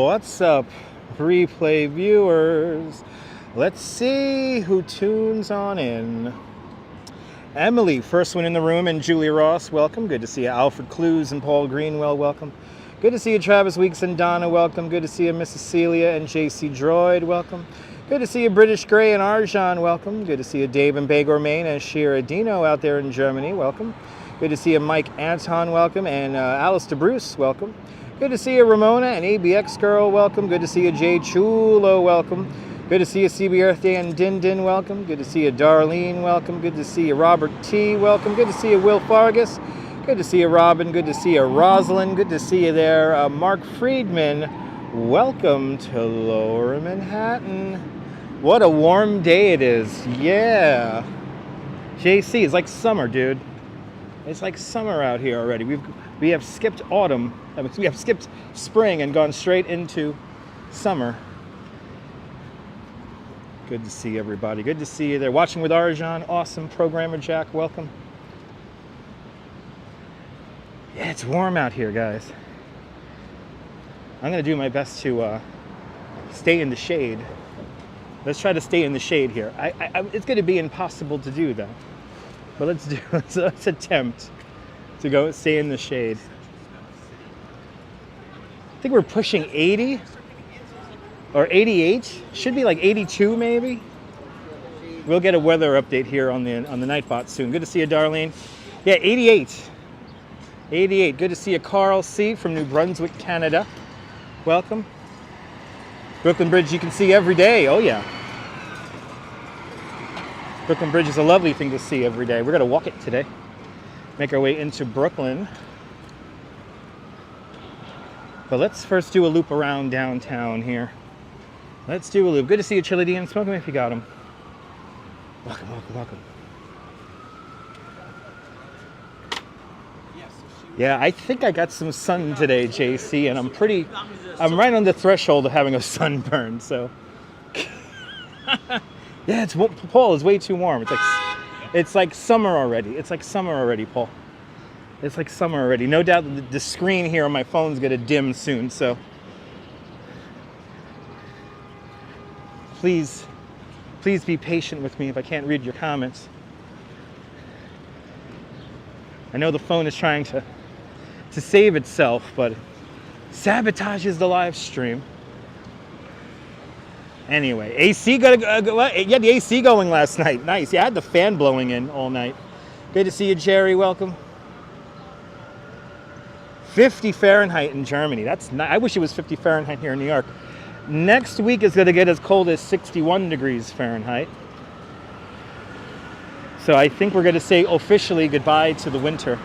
What's up, replay viewers? Let's see who tunes on in. Emily, first one in the room, and Julie Ross, welcome. Good to see you. Alfred Clues and Paul Greenwell, welcome. Good to see you, Travis Weeks and Donna, welcome. Good to see you, Mrs. Celia and JC Droid, welcome. Good to see you, British Grey and Arjan, welcome. Good to see you, Dave and Bagormain and Shira Dino out there in Germany, welcome. Good to see you, Mike Anton, welcome. And Alistair Bruce, welcome. Good to see you, Ramona and ABX Girl, welcome. Good to see you, Jay Chulo, welcome. Good to see you, CB Earth Day and Din Din, welcome. Good to see you, Darlene, welcome. Good to see you, Robert T, welcome. Good to see you, Will Fargus. Good to see you, Robin. Good to see you, Rosalind. Good to see you there, Mark Friedman. Welcome to Lower Manhattan. What a warm day it is. Yeah. JC, it's like summer, dude. It's like summer out here already. We have skipped autumn. We have skipped spring and gone straight into summer. Good to see everybody. Good to see you there. Watching with Arjan. Awesome. Programmer Jack, welcome. Yeah, it's warm out here, guys. I'm going to do my best to stay in the shade. Let's try to stay in the shade here. It's going to be impossible to do that. But let's attempt to go stay in the shade. I think we're pushing 80 or 88. Should be like 82 maybe. We'll get a weather update here on the Nightbot soon. Good to see you, Darlene. Yeah, 88. 88. Good to see you, Carl C. from New Brunswick, Canada. Welcome. Brooklyn Bridge you can see every day. Oh yeah. Brooklyn Bridge is a lovely thing to see every day. We're going to walk it today. Make our way into Brooklyn. But let's first do a loop around downtown here. Let's do a loop. Good to see you, Chili D, and smoke 'em if you got 'em. Welcome, welcome, welcome. Yeah, I think I got some sun today, JC, and I'm right on the threshold of having a sunburn, so. Yeah, Paul, it's way too warm. It's like summer already. It's like summer already, Paul. It's like summer already. No doubt the screen here on my phone's gonna dim soon, so. Please be patient with me if I can't read your comments. I know the phone is trying to save itself, but sabotages the live stream. Anyway, AC you had the AC going last night. Nice. Yeah, I had the fan blowing in all night. Good to see you, Jerry. Welcome. 50 Fahrenheit in Germany. That's I wish it was 50 Fahrenheit here in New York. Next week is going to get as cold as 61 degrees Fahrenheit. So I think we're going to say officially goodbye to the winter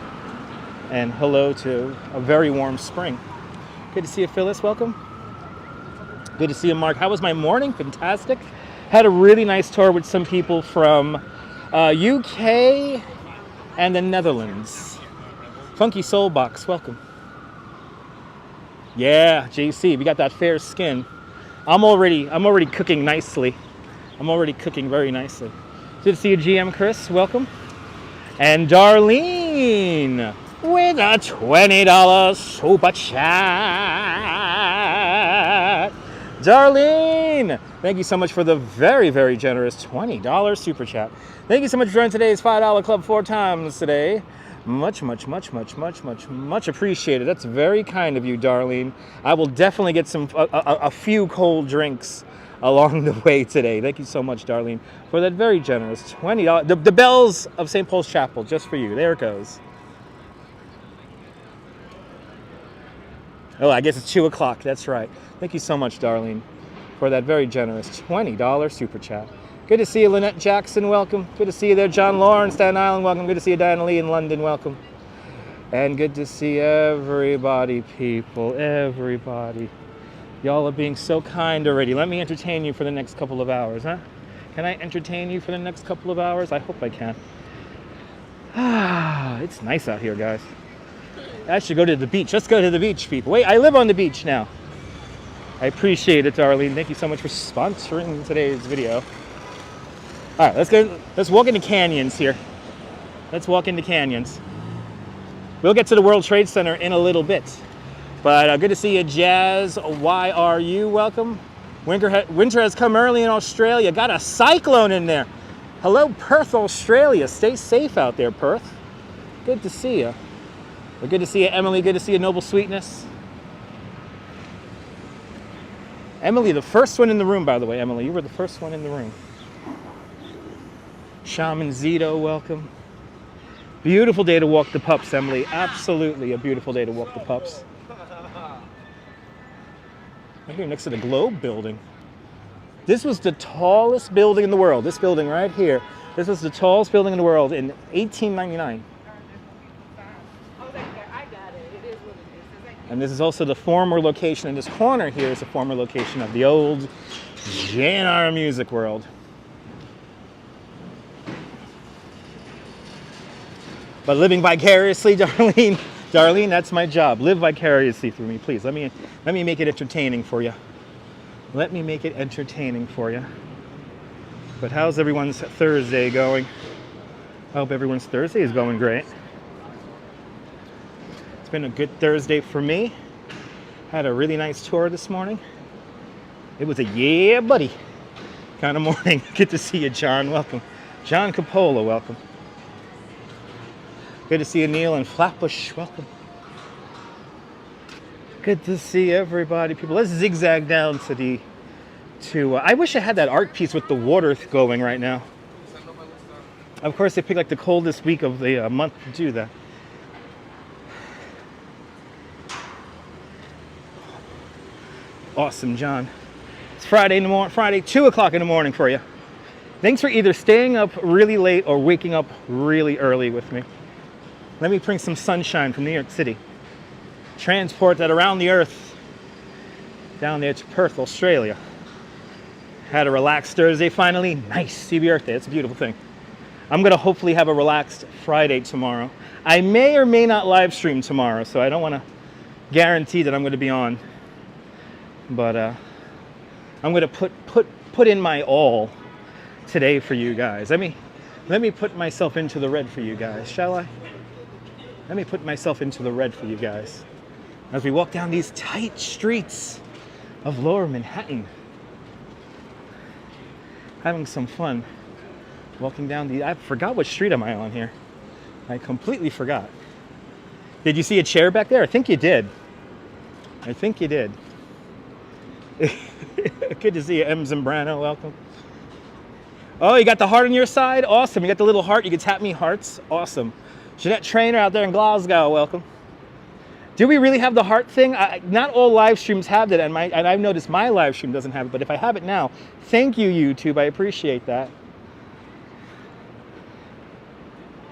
and hello to a very warm spring. Good to see you, Phyllis. Welcome. Good to see you, Mark. How was my morning? Fantastic. Had a really nice tour with some people from UK and the Netherlands. Funky Soul Box, welcome. Yeah, JC, we got that fair skin. I'm already cooking nicely. I'm already cooking very nicely. Good to see you, GM Chris. Welcome. And Darlene with a $20 super chat. Darlene, thank you so much for the very, very generous $20 super chat. Thank you so much for joining today's $5 club 4 times today. Much appreciated. That's very kind of you, Darlene. I will definitely get a few cold drinks along the way today. Thank you so much, Darlene, for that very generous $20. The bells of St. Paul's Chapel, just for you. There it goes. Oh, I guess it's 2 o'clock. That's right. Thank you so much, Darlene, for that very generous $20 super chat. Good to see you, Lynette Jackson. Welcome. Good to see you there, John Lawrence, Staten Island. Welcome. Good to see you, Diana Lee in London. Welcome. And good to see everybody, people. Everybody. Y'all are being so kind already. Let me entertain you for the next couple of hours, huh? Can I entertain you for the next couple of hours? I hope I can. Ah, it's nice out here, guys. I should go to the beach. Let's go to the beach, people. Wait, I live on the beach now. I appreciate it, Darlene. Thank you so much for sponsoring today's video. All right, let's go. Let's walk into canyons here. Let's walk into canyons. We'll get to the World Trade Center in a little bit. But good to see you, Jazz. YRU, welcome. Winter has come early in Australia. Got a cyclone in there. Hello, Perth, Australia. Stay safe out there, Perth. Good to see you. But good to see you, Emily. Good to see you, Noble Sweetness. Emily, the first one in the room, by the way. Emily, you were the first one in the room. Shaman Zito, welcome. Beautiful day to walk the pups, Emily. Absolutely a beautiful day to walk the pups. I'm here next to the Globe building. This was the tallest building in the world. This building right here. This was the tallest building in the world in 1899. And this is also the former location. In this corner here is the former location of the old JNR Music World. But living vicariously, Darlene. Darlene, that's my job. Live vicariously through me, please. Let me make it entertaining for you. Let me make it entertaining for you. But how's everyone's Thursday going? I hope everyone's Thursday is going great. It's been a good Thursday for me. Had a really nice tour this morning. It was a yeah, buddy kind of morning. Good to see you, John. Welcome. John Capola, welcome. Good to see you, Neil and Flatbush. Welcome. Good to see everybody. People, let's zigzag down to the... I wish I had that art piece with the water going right now. Of course, they picked like the coldest week of the month to do that. Awesome, John. It's Friday in the morning. Friday, 2 o'clock in the morning for you. Thanks for either staying up really late or waking up really early with me. Let me bring some sunshine from New York City. Transport that around the earth down there to Perth, Australia. Had a relaxed Thursday finally. Nice. CB Earth Day. It's a beautiful thing. I'm going to hopefully have a relaxed Friday tomorrow. I may or may not live stream tomorrow, so I don't want to guarantee that I'm going to be on. But I'm going to put in my all today for you guys. Let me put myself into the red for you guys, shall I? Let me put myself into the red for you guys as we walk down these tight streets of Lower Manhattan. Having some fun walking down the... I forgot what street am I on here. I completely forgot. Did you see a chair back there? I think you did. I think you did. Good to see you, M. Zambrano. Welcome. Oh, you got the heart on your side? Awesome. You got the little heart. You can tap me hearts. Awesome. Jeanette Trainer out there in Glasgow, welcome. Do we really have the heart thing? Not all live streams have that, and I've noticed my live stream doesn't have it, but if I have it now, thank you, YouTube. I appreciate that.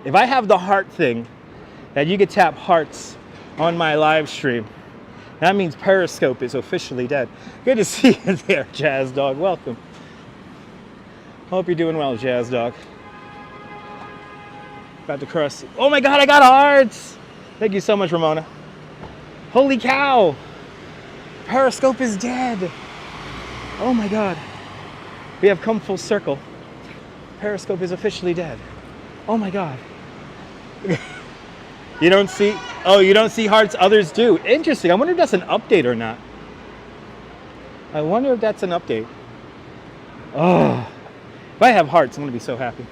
If I have the heart thing, that you could tap hearts on my live stream, that means Periscope is officially dead. Good to see you there, Jazz Dog. Welcome. Hope you're doing well, Jazz Dog. About to cross. Oh my God, I got hearts! Thank you so much, Ramona. Holy cow! Periscope is dead. Oh my God. We have come full circle. Periscope is officially dead. Oh my God. You don't see, oh, you don't see hearts, others do. Interesting. I wonder if that's an update or not. I wonder if that's an update. Oh, if I have hearts, I'm gonna be so happy.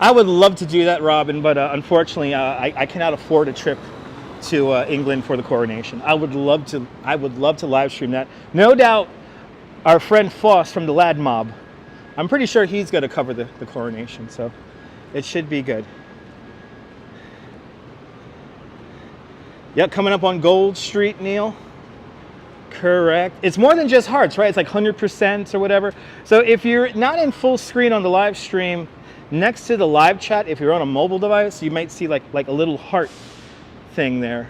I would love to do that, Robin, but unfortunately, I cannot afford a trip to England for the coronation. I would love to live stream that. No doubt, our friend Foss from the Lad Mob, I'm pretty sure he's going to cover the coronation, so it should be good. Yep, coming up on Gold Street, Neil. Correct. It's more than just hearts, right? It's like 100% or whatever. So if you're not in full screen on the live stream, next to the live chat, if you're on a mobile device, you might see like a little heart thing there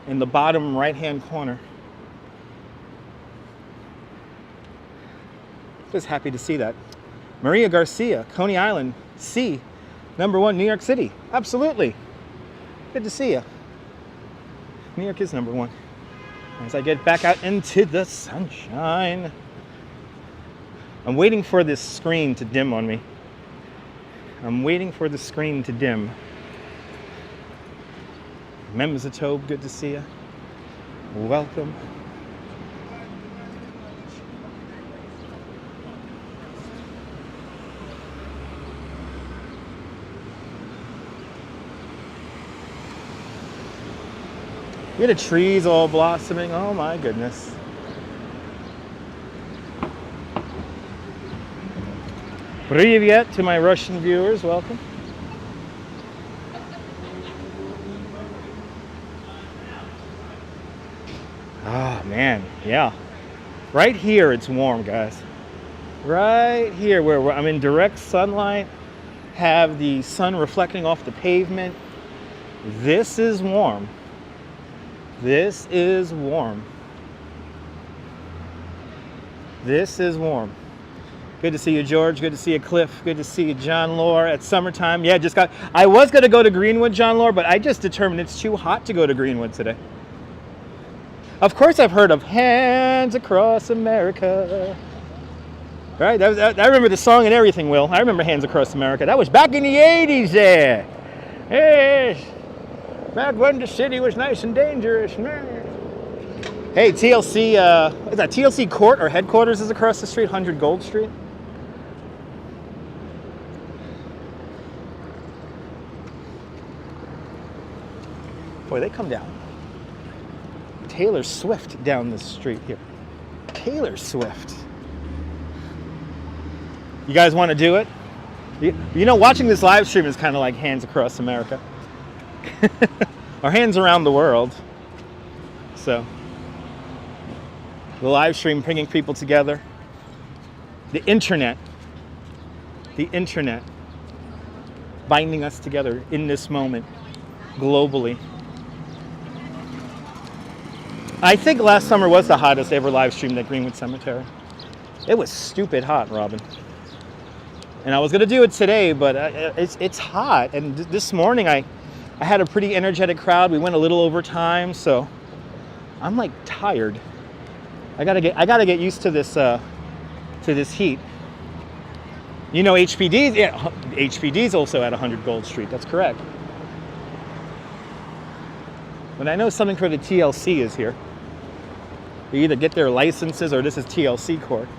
in the bottom right-hand corner. Just happy to see that. Maria Garcia, Coney Island, C, #1, New York City. Absolutely. Good to see you. New York is #1. As I get back out into the sunshine. I'm waiting for this screen to dim on me. I'm waiting for the screen to dim. Memzatobe, good to see you. Welcome. Look at the trees all blossoming. Oh my goodness. Привет to my Russian viewers. Welcome. Oh man, yeah. Right here it's warm, guys. Right here where I'm in direct sunlight, have the sun reflecting off the pavement. This is warm. This is warm. This is warm. Good to see you, George. Good to see you, Cliff. Good to see you, John Lore. At summertime, yeah, I was going to go to Greenwood, John Lore, but I just determined it's too hot to go to Greenwood today. Of course, I've heard of Hands Across America. Right? I remember the song and everything, Will. I remember Hands Across America. That was back in the 80s there. Hey. Back when the city was nice and dangerous, man. Hey, TLC, is that TLC Court or headquarters is across the street, 100 Gold Street? Boy, they come down. Taylor Swift down the street here. Taylor Swift. You guys want to do it? You know, watching this live stream is kind of like Hands Across America. Our hands around the world. So the live stream bringing people together. The internet binding us together in this moment globally. I think last summer was the hottest ever live streamed at Greenwood Cemetery. It was stupid hot, Robin. And I was gonna do it today, but it's hot. And this morning I had a pretty energetic crowd. We went a little over time, so I'm like tired. I gotta get used to this heat. You know, HPD's also at 100 Gold Street. That's correct. But I know something for the TLC is here. You either get their licenses or this is TLC Court.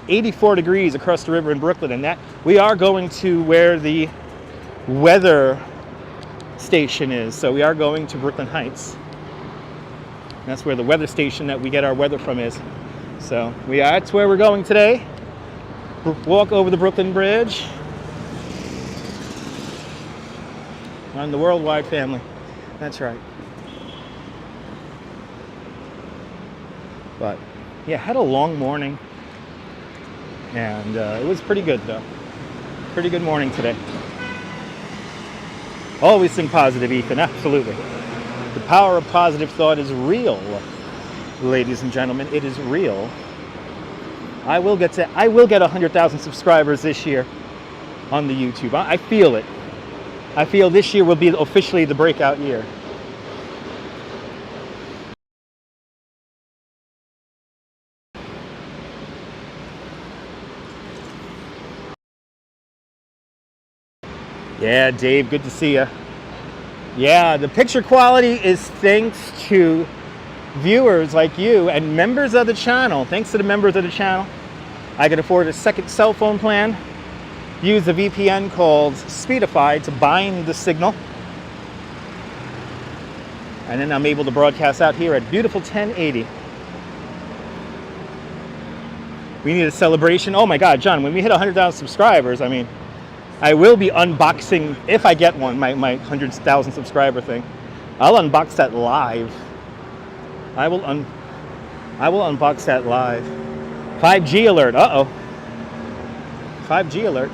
84 degrees across the river in Brooklyn, and that we are going to where the weather station is. So we are going to Brooklyn Heights. And that's where the weather station that we get our weather from is. So that's where we're going today. Walk over the Brooklyn Bridge. On the worldwide family. That's right. But yeah, had a long morning. And it was pretty good though. Pretty good morning today. Always think positive, Ethan, absolutely. The power of positive thought is real, ladies and gentlemen. It is real. I will get 100,000 subscribers this year on the YouTube. I feel it. I feel this year will be officially the breakout year. Yeah, Dave, good to see you. Yeah, the picture quality is thanks to viewers like you and members of the channel. Thanks to the members of the channel, I could afford a second cell phone plan, use a VPN called Speedify to bind the signal, and then I'm able to broadcast out here at beautiful 1080. We need a celebration. Oh my God, John, when we hit 100,000 subscribers, I mean, I will be unboxing, if I get one, my 100,000 subscriber thing. I'll unbox that live. I will unbox that live. 5G alert. Uh-oh. 5G alert.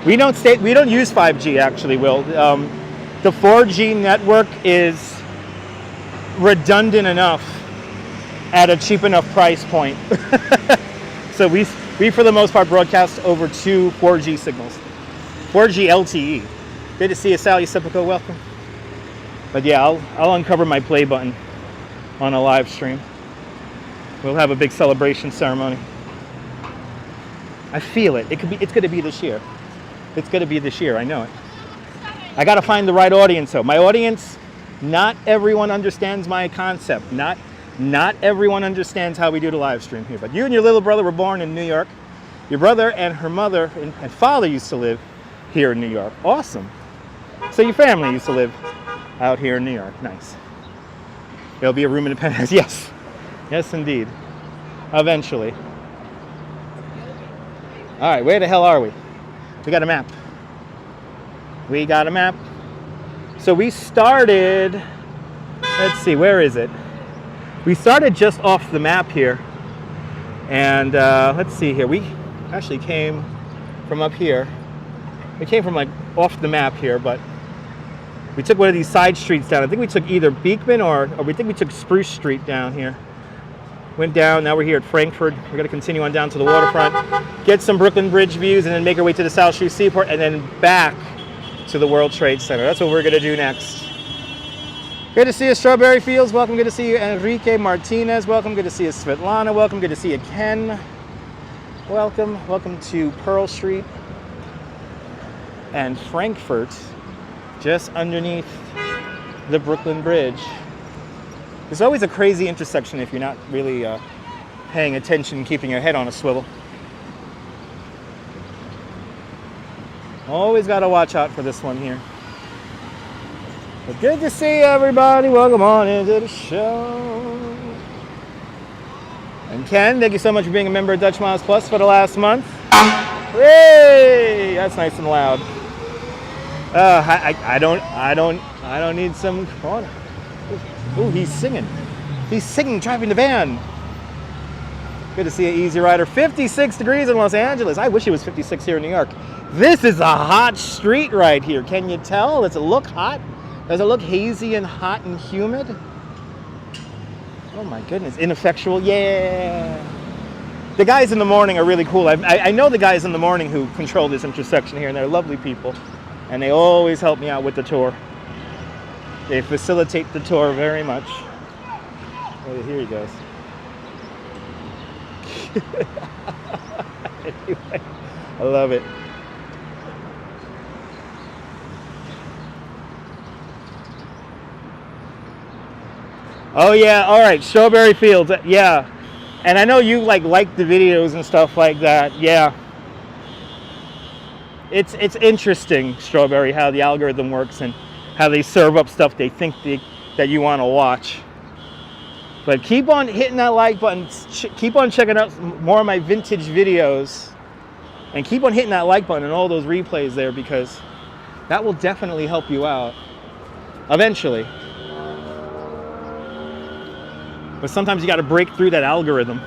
We don't use 5G actually, Will. The 4G network is redundant enough at a cheap enough price point. So we for the most part broadcast over 2 4G signals. 4G LTE. Good to see you, Sally Sipico, welcome. But yeah, I'll uncover my play button on a live stream. We'll have a big celebration ceremony. I feel it. It's going to be this year. It's going to be this year. I know it. I got to find the right audience, though. My audience, not everyone understands my concept. Not everyone understands how we do the live stream here. But you and your little brother were born in New York. Your brother and her mother and father used to live here in New York. Awesome. So your family used to live out here in New York. Nice. There'll be a room in the penthouse. Yes. Yes, indeed. Eventually. All right, where the hell are we? We got a map. We got a map. So we started, let's see, where is it? We started just off the map here. And let's see here. We actually came from up here. We came from like off the map here, but we took one of these side streets down. I think we took either Beekman or we think we took Spruce Street down here. Went down, now we're here at Frankfurt. We're gonna continue on down to the waterfront, get some Brooklyn Bridge views, and then make our way to the South Street Seaport, and then back to the World Trade Center. That's what we're gonna do next. Good to see you, Strawberry Fields. Welcome, good to see you, Enrique Martinez. Welcome, good to see you, Svetlana. Welcome, good to see you, Ken. Welcome to Pearl Street and Frankfurt, just underneath the Brooklyn Bridge. It's always a crazy intersection if you're not really paying attention and keeping your head on a swivel. Always got to watch out for this one here. But good to see everybody. Welcome on into the show. And Ken, thank you so much for being a member of Dutch Miles Plus for the last month. Hey, that's nice and loud. I don't need some corner. Ooh, he's singing. He's singing, driving the van. Good to see you, Easy Rider. 56 degrees in Los Angeles. I wish it was 56 here in New York. This is a hot street right here. Can you tell? Does it look hot? Does it look hazy and hot and humid? Oh my goodness, ineffectual, yeah. The guys in the morning are really cool. I know the guys in the morning who control this intersection here, and they're lovely people. And they always help me out with the tour. They facilitate the tour very much. Oh, here he goes. Anyway, I love it. Oh yeah, all right, Strawberry Fields, yeah. And I know you like the videos and stuff like that, yeah. It's interesting, Strawberry, how the algorithm works and how they serve up stuff they think that you want to watch. But keep on hitting that like button, keep on checking out more of my vintage videos, and keep on hitting that like button and all those replays there, because that will definitely help you out eventually. But sometimes you got to break through that algorithm.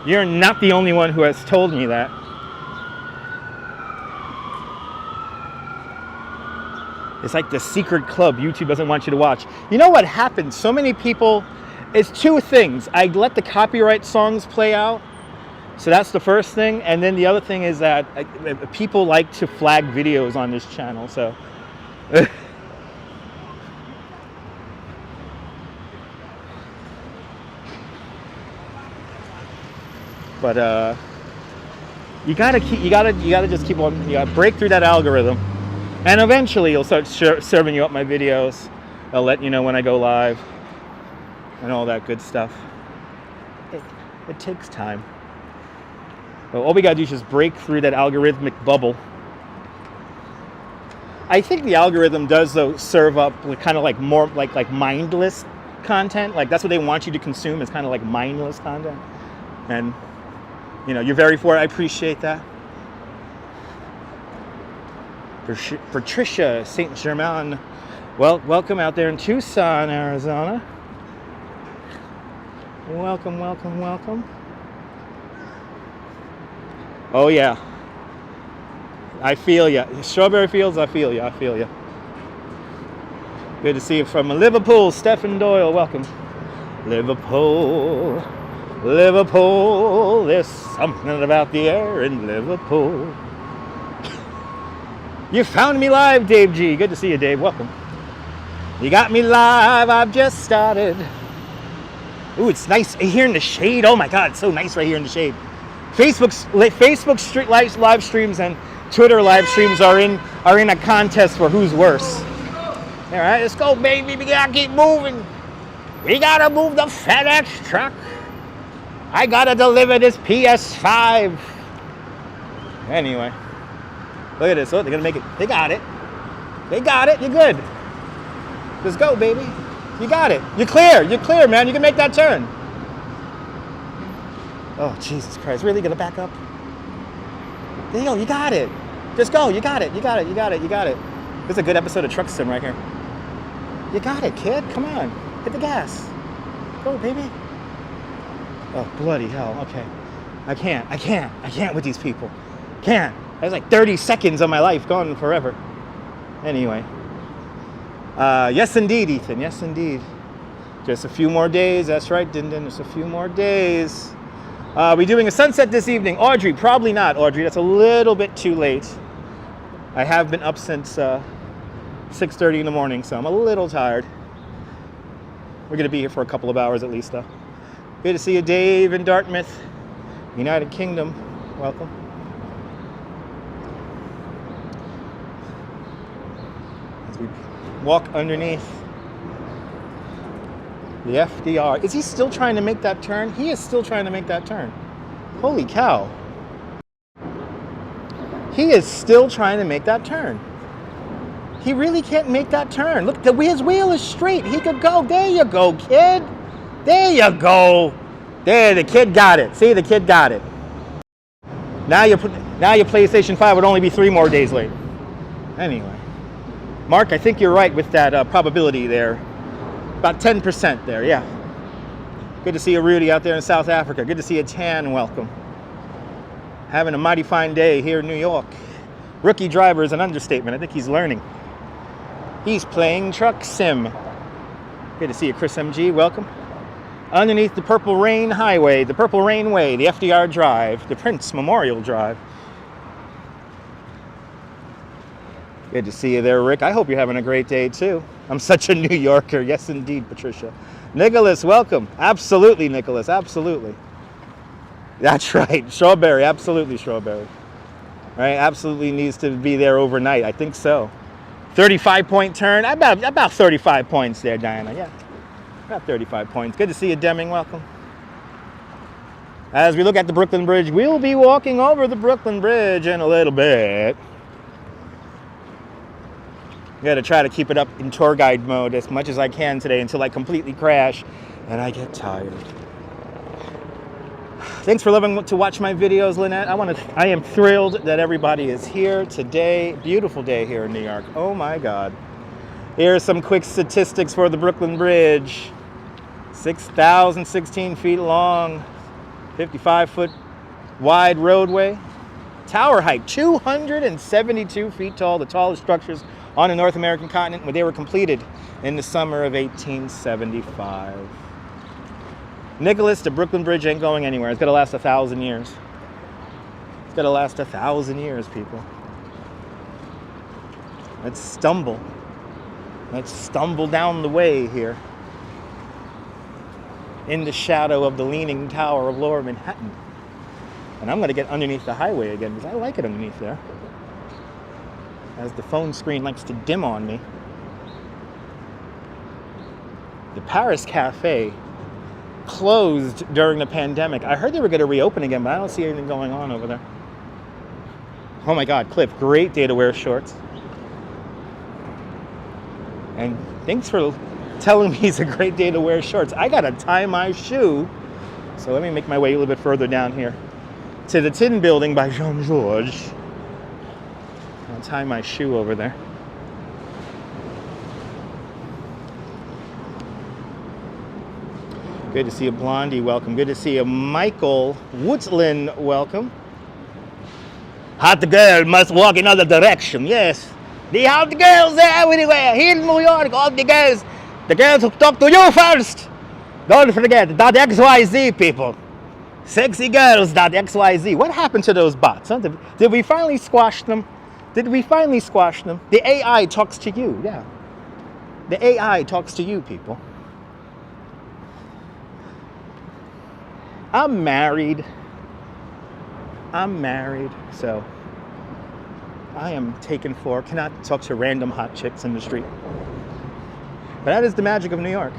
You're not the only one who has told me that. It's like the secret club YouTube doesn't want you to watch. You know what happens? So many people, it's two things. I let the copyright songs play out. So that's the first thing. And then the other thing is that people like to flag videos on this channel. So but you gotta just keep on, you gotta break through that algorithm, and eventually you'll start serving you up my videos. I'll let you know when I go live and all that good stuff. It takes time. But all we gotta do is just break through that algorithmic bubble. I think the algorithm does, though, serve up kind of like more like mindless content. Like that's what they want you to consume, is kind of like mindless content. And you know, you're very for it. I appreciate that. Patricia St. Germain, well, welcome out there in Tucson, Arizona. Welcome, welcome, welcome. Oh yeah, I feel ya. Strawberry Fields, I feel ya, I feel ya. Good to see you from Liverpool, Stephen Doyle, welcome. Liverpool, Liverpool, there's something about the air in Liverpool. You found me live, Dave G. Good to see you, Dave, welcome. You got me live, I've just started. Ooh, it's nice here in the shade. Oh my God, it's so nice right here in the shade. live streams and Twitter live streams are in a contest for who's worse. All right, let's go, baby. We gotta keep moving. We gotta move the FedEx truck. I gotta deliver this PS5. Anyway, look at this. Oh, they're gonna make it. They got it. They got it. You're good. Let's go, baby. You got it. You're clear. You're clear, man. You can make that turn. Oh, Jesus Christ. Really gonna back up? There you go. You got it. Just go. You got it. You got it. You got it. You got it. This is a good episode of Truck Sim right here. You got it, kid. Come on. Hit the gas. Go, baby. Oh, bloody hell. Okay. I can't with these people. Can't. That was like 30 seconds of my life gone forever. Anyway. Yes, indeed, Ethan. Yes, indeed. Just a few more days. That's right, Din Din. Just a few more days. We doing a sunset this evening? Audrey, probably not, Audrey. That's a little bit too late. I have been up since 6:30 in the morning, so I'm a little tired. We're going to be here for a couple of hours at least, though. Good to see you, Dave, in Dartmouth, United Kingdom. Welcome. As we walk underneath the FDR. Is he still trying to make that turn? He is still trying to make that turn. Holy cow. He is still trying to make that turn. He really can't make that turn. Look, his wheel is straight. He could go. There you go, kid. There you go. There, the kid got it. See, the kid got it. Now your PlayStation 5 would only be 3 more days late. Anyway. Mark, I think you're right with that probability there. About 10% there, yeah. Good to see you, Rudy, out there in South Africa. Good to see you, Tan. Welcome. Having a mighty fine day here in New York. Rookie driver is an understatement. I think he's learning. He's playing Truck Sim. Good to see you, Chris MG. Welcome. Underneath the Purple Rain Highway, the Purple Rain Way, the FDR Drive, the Prince Memorial Drive. Good to see you there, Rick. I hope you're having a great day, too. I'm such a New Yorker. Yes, indeed, Patricia. Nicholas, welcome. Absolutely, Nicholas. Absolutely. That's right. Strawberry. Absolutely, Strawberry. Right? Absolutely needs to be there overnight. I think so. 35-point turn. About 35 points there, Diana. Yeah. About 35 points. Good to see you, Deming. Welcome. As we look at the Brooklyn Bridge, we'll be walking over the Brooklyn Bridge in a little bit. I gotta try to keep it up in tour guide mode as much as I can today until I completely crash and I get tired. Thanks for loving to watch my videos, Lynette. I am thrilled that everybody is here today. Beautiful day here in New York. Oh my God. Here's some quick statistics for the Brooklyn Bridge. 6,016 feet long, 55-foot wide roadway. Tower height, 272 feet tall, the tallest structures on the North American continent, when they were completed in the summer of 1875. Nicholas, the Brooklyn Bridge ain't going anywhere. It's gonna last 1,000 years. It's gonna last 1,000 years, people. Let's stumble. Let's stumble down the way here in the shadow of the Leaning Tower of Lower Manhattan. And I'm gonna get underneath the highway again because I like it underneath there. As the phone screen likes to dim on me. The Paris Cafe closed during the pandemic. I heard they were going to reopen again, but I don't see anything going on over there. Oh my God, Cliff, great day to wear shorts. And thanks for telling me it's a great day to wear shorts. I got to tie my shoe. So let me make my way a little bit further down here to the Tin Building by Jean-Georges. I'll tie my shoe over there. Good to see you, Blondie. Welcome. Good to see you, Michael Woodland. Welcome. Hot girl must walk in other direction. Yes. The hot girls are everywhere. Here in New York, all the girls who talk to you first. Don't forget, .xyz, people. Sexy girls.xyz. What happened to those bots? Huh? Did we finally squash them? Did we finally squash them? The AI talks to you. Yeah. The AI talks to you, people. I'm married. I'm married, so I am taken for, cannot talk to random hot chicks in the street. But that is the magic of New York.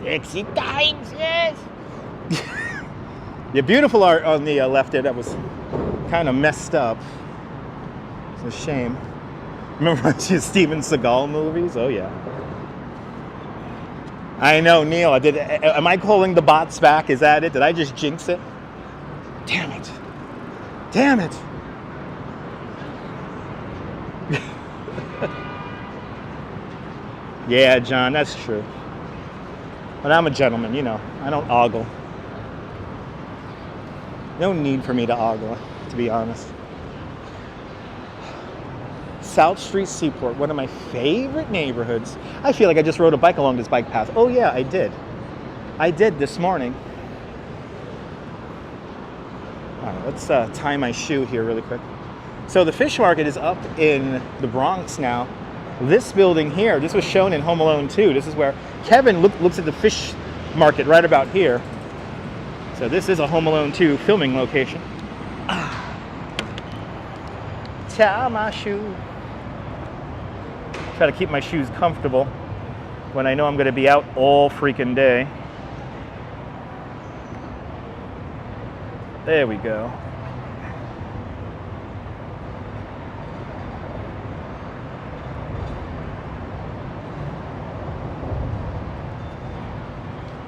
Sexy times, yes. Yeah, beautiful art on the left there that was kind of messed up. It's a shame. Remember watching Steven Seagal movies? Oh yeah. I know, Neil. Am I calling the bots back? Is that it? Did I just jinx it? Damn it. Damn it. Yeah, John, that's true. But I'm a gentleman, you know. I don't ogle. No need for me to ogle, to be honest. South Street Seaport, one of my favorite neighborhoods. I feel like I just rode a bike along this bike path. Oh yeah, I did. I did this morning. All right, let's tie my shoe here really quick. So the fish market is up in the Bronx now. This building here, this was shown in Home Alone 2. This is where Kevin looks at the fish market right about here. So this is a Home Alone 2 filming location. Tie my shoe. Try to keep my shoes comfortable when I know I'm going to be out all freaking day. There we go.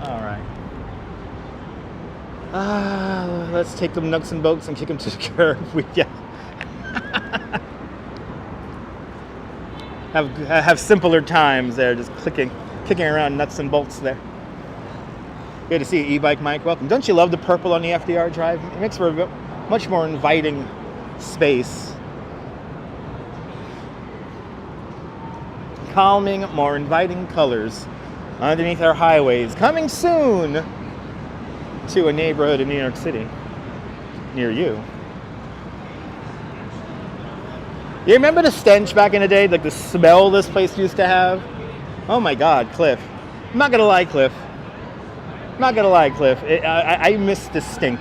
All right. Let's take them nuts and bolts and kick them to the curb. Have simpler times there, just kicking around nuts and bolts there. Good to see you, e-bike Mike. Welcome. Don't you love the purple on the FDR drive? It makes for a much more inviting space. Calming, more inviting colors underneath our highways. Coming soon to a neighborhood in New York City near you. You remember the stench back in the day? Like the smell this place used to have? Oh my God, Cliff. I'm not gonna lie, Cliff. I miss the stink.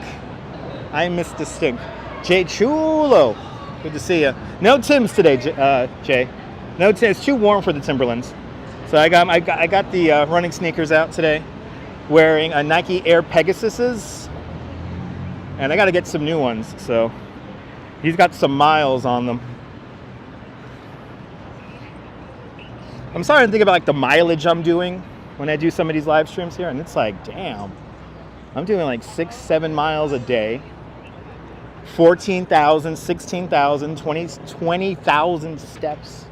Jay Chulo. Good to see you. No Timbs today, Jay. No Timbs. It's too warm for the Timberlands. So I got the running sneakers out today, wearing a Nike Air Pegasuses, and I got to get some new ones. So he's got some miles on them. I'm starting to think about like the mileage I'm doing when I do some of these live streams here, and it's like, damn, I'm doing like 6-7 miles a day, 14,000, 16,000, 20,000 steps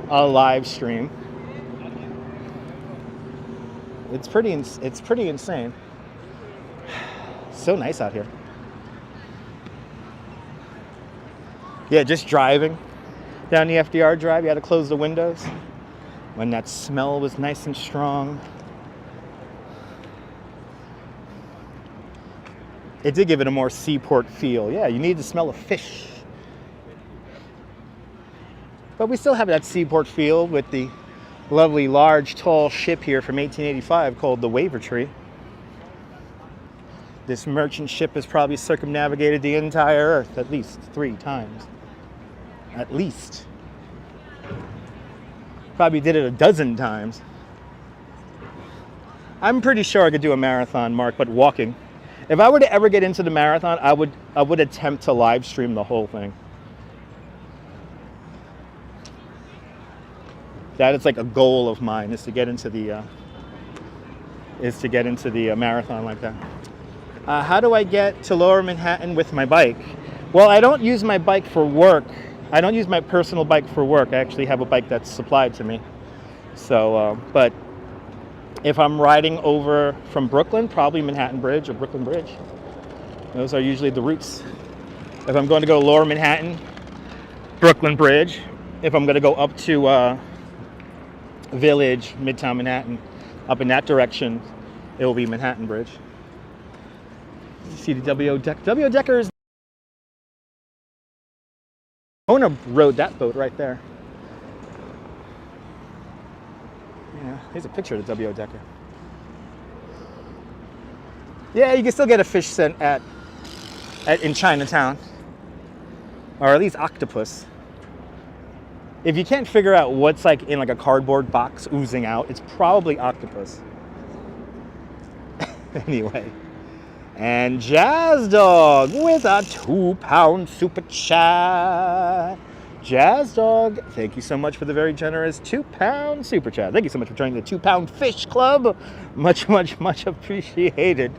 a live stream. It's pretty insane. So nice out here. Yeah, just driving down the FDR drive, you had to close the windows when that smell was nice and strong. It did give it a more seaport feel. Yeah, you need the smell of fish. But we still have that seaport feel with the lovely, large, tall ship here from 1885 called the Waterfront. This merchant ship has probably circumnavigated the entire Earth at least 3 times. At least. Probably did it a dozen times. I'm pretty sure I could do a marathon, Mark, but walking. If I were to ever get into the marathon, I would attempt to live stream the whole thing. That is like a goal of mine, is to get into the marathon like that. How do I get to Lower Manhattan with my bike? Well, I don't use my bike for work. I don't use my personal bike for work. I actually have a bike that's supplied to me. So, but if I'm riding over from Brooklyn, probably Manhattan Bridge or Brooklyn Bridge. Those are usually the routes. If I'm going to go to Lower Manhattan, Brooklyn Bridge. If I'm going to go up to Village, Midtown Manhattan, up in that direction, it will be Manhattan Bridge. You see the W.O. Decker is... Owner rode that boat right there. Yeah, here's a picture of the W.O. Decker. Yeah, you can still get a fish scent at in Chinatown, or at least octopus. If you can't figure out what's like in like a cardboard box oozing out, it's probably octopus. Anyway. And Jazz Dog with a £2 super chat. Jazz Dog, thank you so much for the very generous £2 super chat. Thank you so much for joining the 2 Pound Fish Club. Much, much, much appreciated.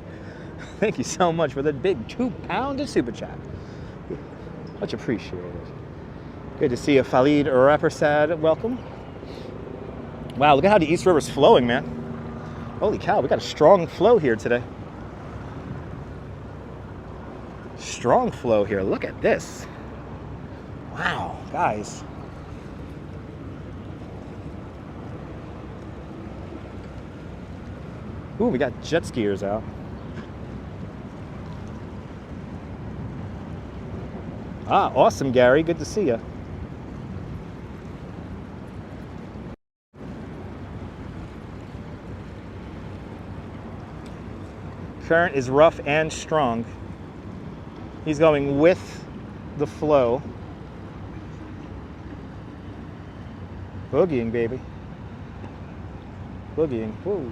Thank you so much for the big £2 super chat. Much appreciated. Good to see you, Khalid Rappersad. Welcome. Wow, look at how the East River's flowing, man. Holy cow, we got a strong flow here today. Strong flow here. Look at this. Wow, guys. Ooh, we got jet skiers out. Ah, awesome, Gary. Good to see you. Current is rough and strong. He's going with the flow. Boogieing, baby. Boogieing. Woo.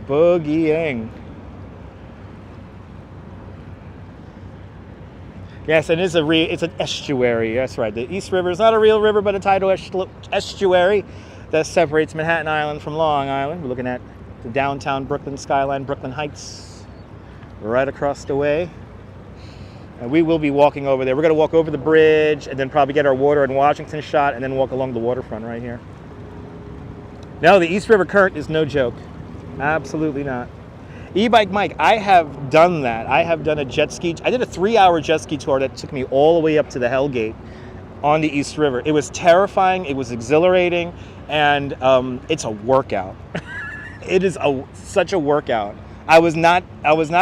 Boogieing. Yes, and it's an estuary. That's right. The East River is not a real river, but a tidal estuary that separates Manhattan Island from Long Island. We're looking at the downtown Brooklyn skyline, Brooklyn Heights, right across the way. And we will be walking over there. We're going to walk over the bridge and then probably get our water in Washington shot and then walk along the waterfront right here. No, the East River current is no joke. Absolutely not. E-Bike Mike, I have done that. I have done a jet ski. I did a 3-hour jet ski tour that took me all the way up to the Hell Gate on the East River. It was terrifying. It was exhilarating. And it's a workout. It is such a workout. I was not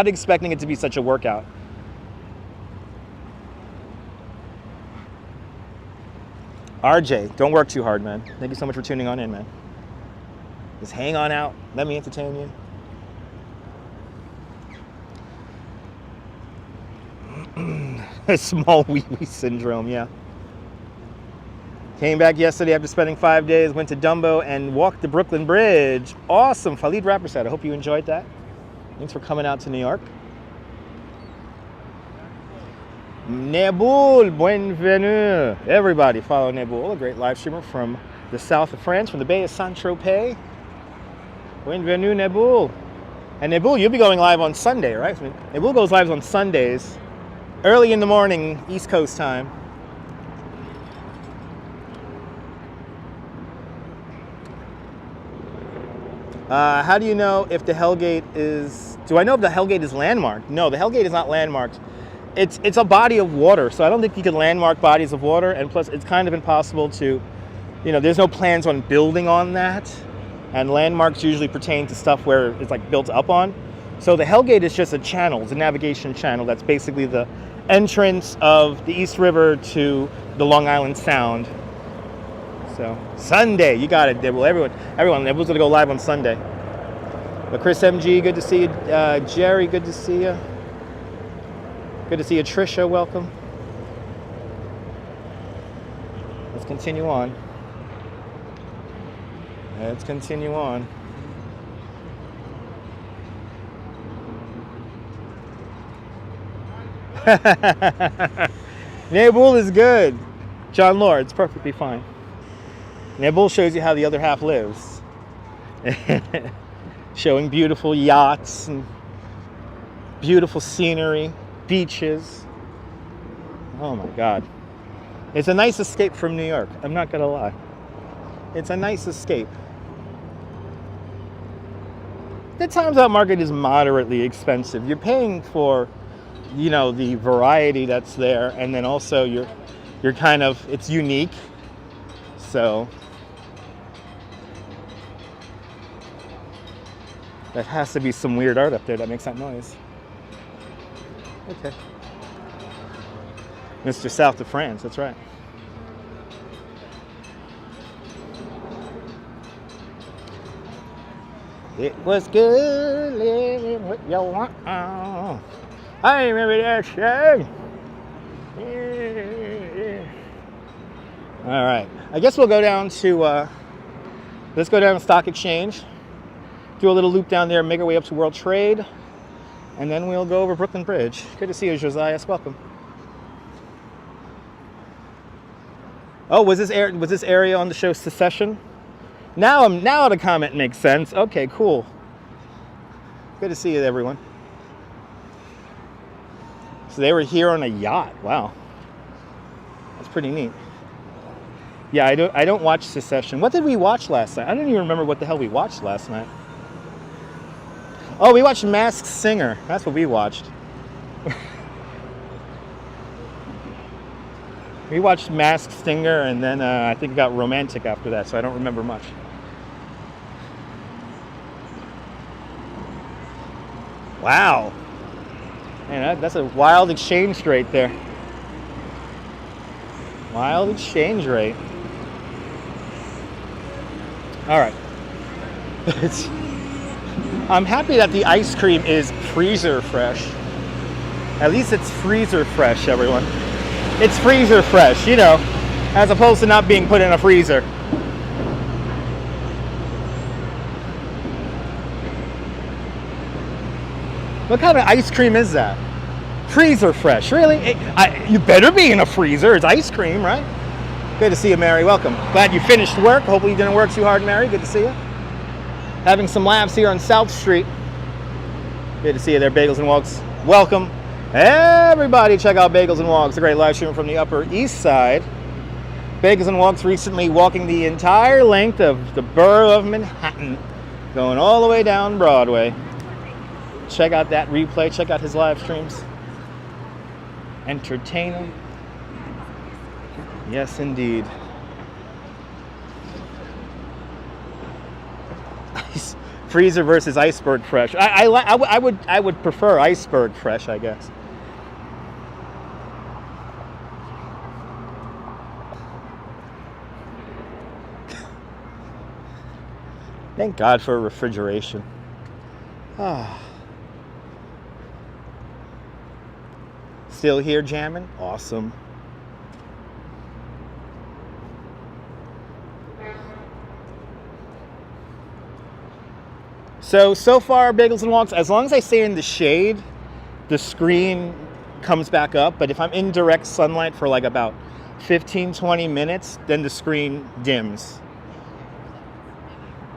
expecting it to be such a workout. RJ, don't work too hard, man. Thank you so much for tuning on in, man. Just hang on out. Let me entertain you. Small wee-wee syndrome, yeah. Came back yesterday after spending 5 days, went to Dumbo and walked the Brooklyn Bridge. Awesome. Khalid Rappersad, I hope you enjoyed that. Thanks for coming out to New York. Nebul, bienvenue. Everybody follow Nebul, a great live streamer from the south of France, from the Bay of Saint-Tropez. Bienvenue, Nebul. And Nebul, you'll be going live on Sunday, right? Nebul goes live on Sundays, early in the morning, East Coast time. How do you know if the Hell Gate is... Do I know if the Hell Gate is landmarked? No, the Hell Gate is not landmarked. It's a body of water, so I don't think you can landmark bodies of water, and plus it's kind of impossible to, there's no plans on building on that, and landmarks usually pertain to stuff where it's like built up on. So the Hell Gate is just a channel, it's a navigation channel that's basically the entrance of the East River to the Long Island Sound. So Sunday, you got it, Dibble. Everyone, Dibble's gonna go live on Sunday. But Chris MG, good to see you. Jerry, good to see you. Good to see you, Trisha. Welcome. Let's continue on. Let's continue on. Nebul is good. John Lord, it's perfectly fine. Nebul shows you how the other half lives. Showing beautiful yachts and beautiful scenery. Beaches. Oh my God. It's a nice escape from New York. I'm not gonna lie. It's a nice escape. The Times Out Market is moderately expensive. You're paying for, the variety that's there, and then also you're kind of, it's unique. So that has to be some weird art up there that makes that noise. Okay. Mr. South of France, that's right. It was good living with you. I remember that song. Yeah. All right. I guess we'll go down to, let's go down to Stock Exchange, do a little loop down there, make our way up to World Trade, and then we'll go over Brooklyn Bridge. Good to see you, Josiah. Welcome. Oh, was this area on the show Secession? Now the comment makes sense. Okay, cool. Good to see you, everyone. So they were here on a yacht. Wow, that's pretty neat. Yeah, I don't watch Secession. What did we watch last night? I don't even remember what the hell we watched last night. Oh, we watched Masked Singer. That's what we watched. We watched Masked Singer, and then I think it got romantic after that, so I don't remember much. Wow. Man, that's a wild exchange rate there. Wild exchange rate. All right. I'm happy that the ice cream is freezer fresh. At least it's freezer fresh, everyone. It's freezer fresh, you know, as opposed to not being put in a freezer. What kind of ice cream is that? Freezer fresh, really? You better be in a freezer. It's ice cream, right? Good to see you, Mary. Welcome. Glad you finished work. Hopefully you didn't work too hard, Mary. Good to see you. Having some laughs here on South Street. Good to see you there, Bagels and Walks. Welcome. Everybody check out Bagels and Walks, a great live stream from the Upper East Side. Bagels and Walks recently walking the entire length of the borough of Manhattan, going all the way down Broadway. Check out that replay, check out his live streams. Entertaining. Yes, indeed. Freezer versus iceberg fresh. I would prefer iceberg fresh, I guess. Thank God for refrigeration. Still here jamming? Awesome. So far, Bagels and Walks, as long as I stay in the shade, the screen comes back up. But if I'm in direct sunlight for like about 15-20 minutes, then the screen dims.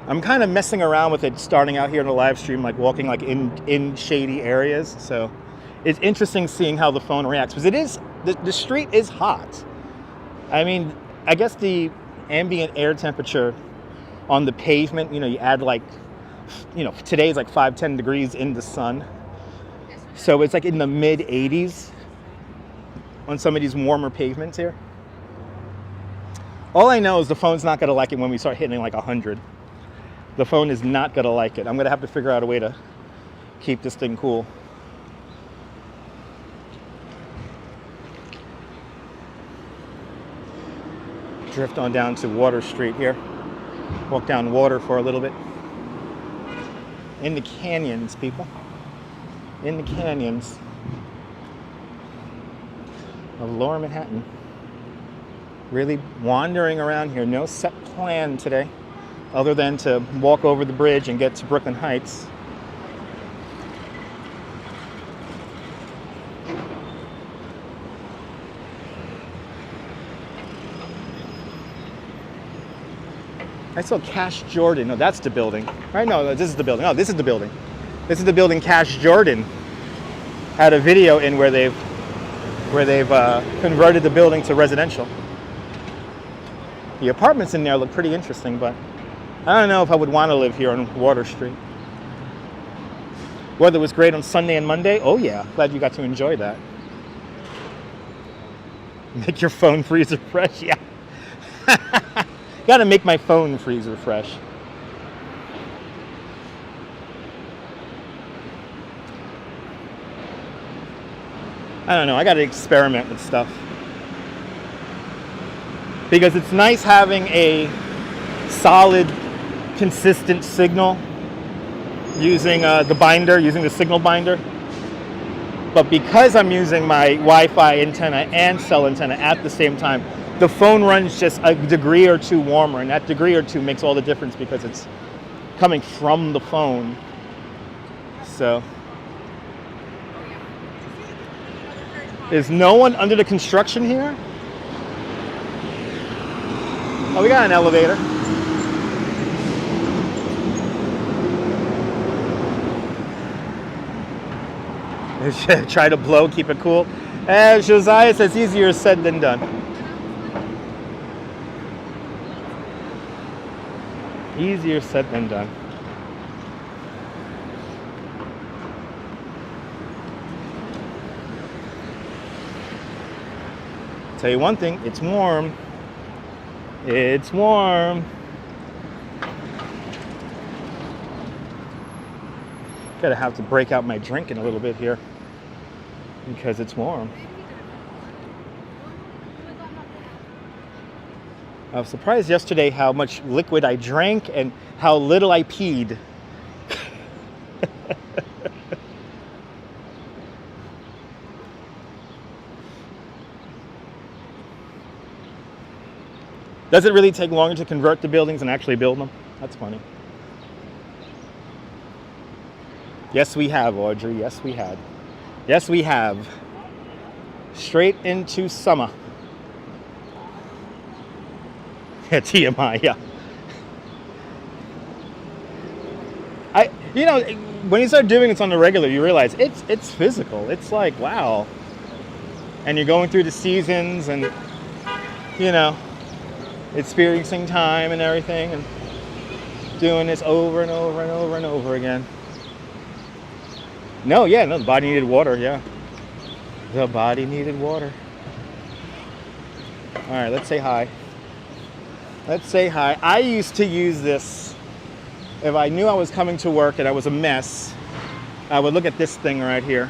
I'm kind of messing around with it starting out here in the live stream, like walking like in shady areas. So it's interesting seeing how the phone reacts, because it is, the street is hot. I mean, I guess the ambient air temperature on the pavement, you know, you add like, you know, today's like 5-10 degrees in the sun. So it's like in the mid 80s on some of these warmer pavements here. All I know is the phone's not going to like it when we start hitting like 100. The phone is not going to like it. I'm going to have to figure out a way to keep this thing cool. Drift on down to Water Street here. Walk down water for a little bit. In the canyons, people. In the canyons of Lower Manhattan. Really wandering around here. No set plan today, other than to walk over the bridge and get to Brooklyn Heights. I saw Cash Jordan. No, that's the building. Right? No, this is the building. Oh, this is the building. This is the building Cash Jordan had a video in where they've converted the building to residential. The apartments in there look pretty interesting, but I don't know if I would want to live here on Water Street. Weather was great on Sunday and Monday. Oh yeah, glad you got to enjoy that. Make your phone freezer fresh, yeah. Gotta make my phone freezer fresh. I don't know, I gotta experiment with stuff. Because it's nice having a solid, consistent signal using the binder, using the signal binder. But because I'm using my Wi-Fi antenna and cell antenna at the same time, the phone runs just a degree or two warmer, and that degree or two makes all the difference because it's coming from the phone. So, is no one under the construction here? Oh, we got an elevator. Try to blow, keep it cool. As Josiah says, easier said than done. Easier said than done. Tell you one thing, it's warm. It's warm. Gotta have to break out my drink in a little bit here because it's warm. I was surprised yesterday how much liquid I drank and how little I peed. Does it really take longer to convert the buildings and actually build them? That's funny. Yes, we have, Audrey. Yes, we had. Yes, we have. Straight into summer. Yeah, TMI, yeah. You know, when you start doing this on the regular, you realize it's physical. It's like, wow. And you're going through the seasons and, you know, experiencing time and everything and doing this over and over and over and over again. No, the body needed water, yeah. The body needed water. All right, let's say hi. Let's say hi. I used to use this. If I knew I was coming to work and I was a mess, I would look at this thing right here.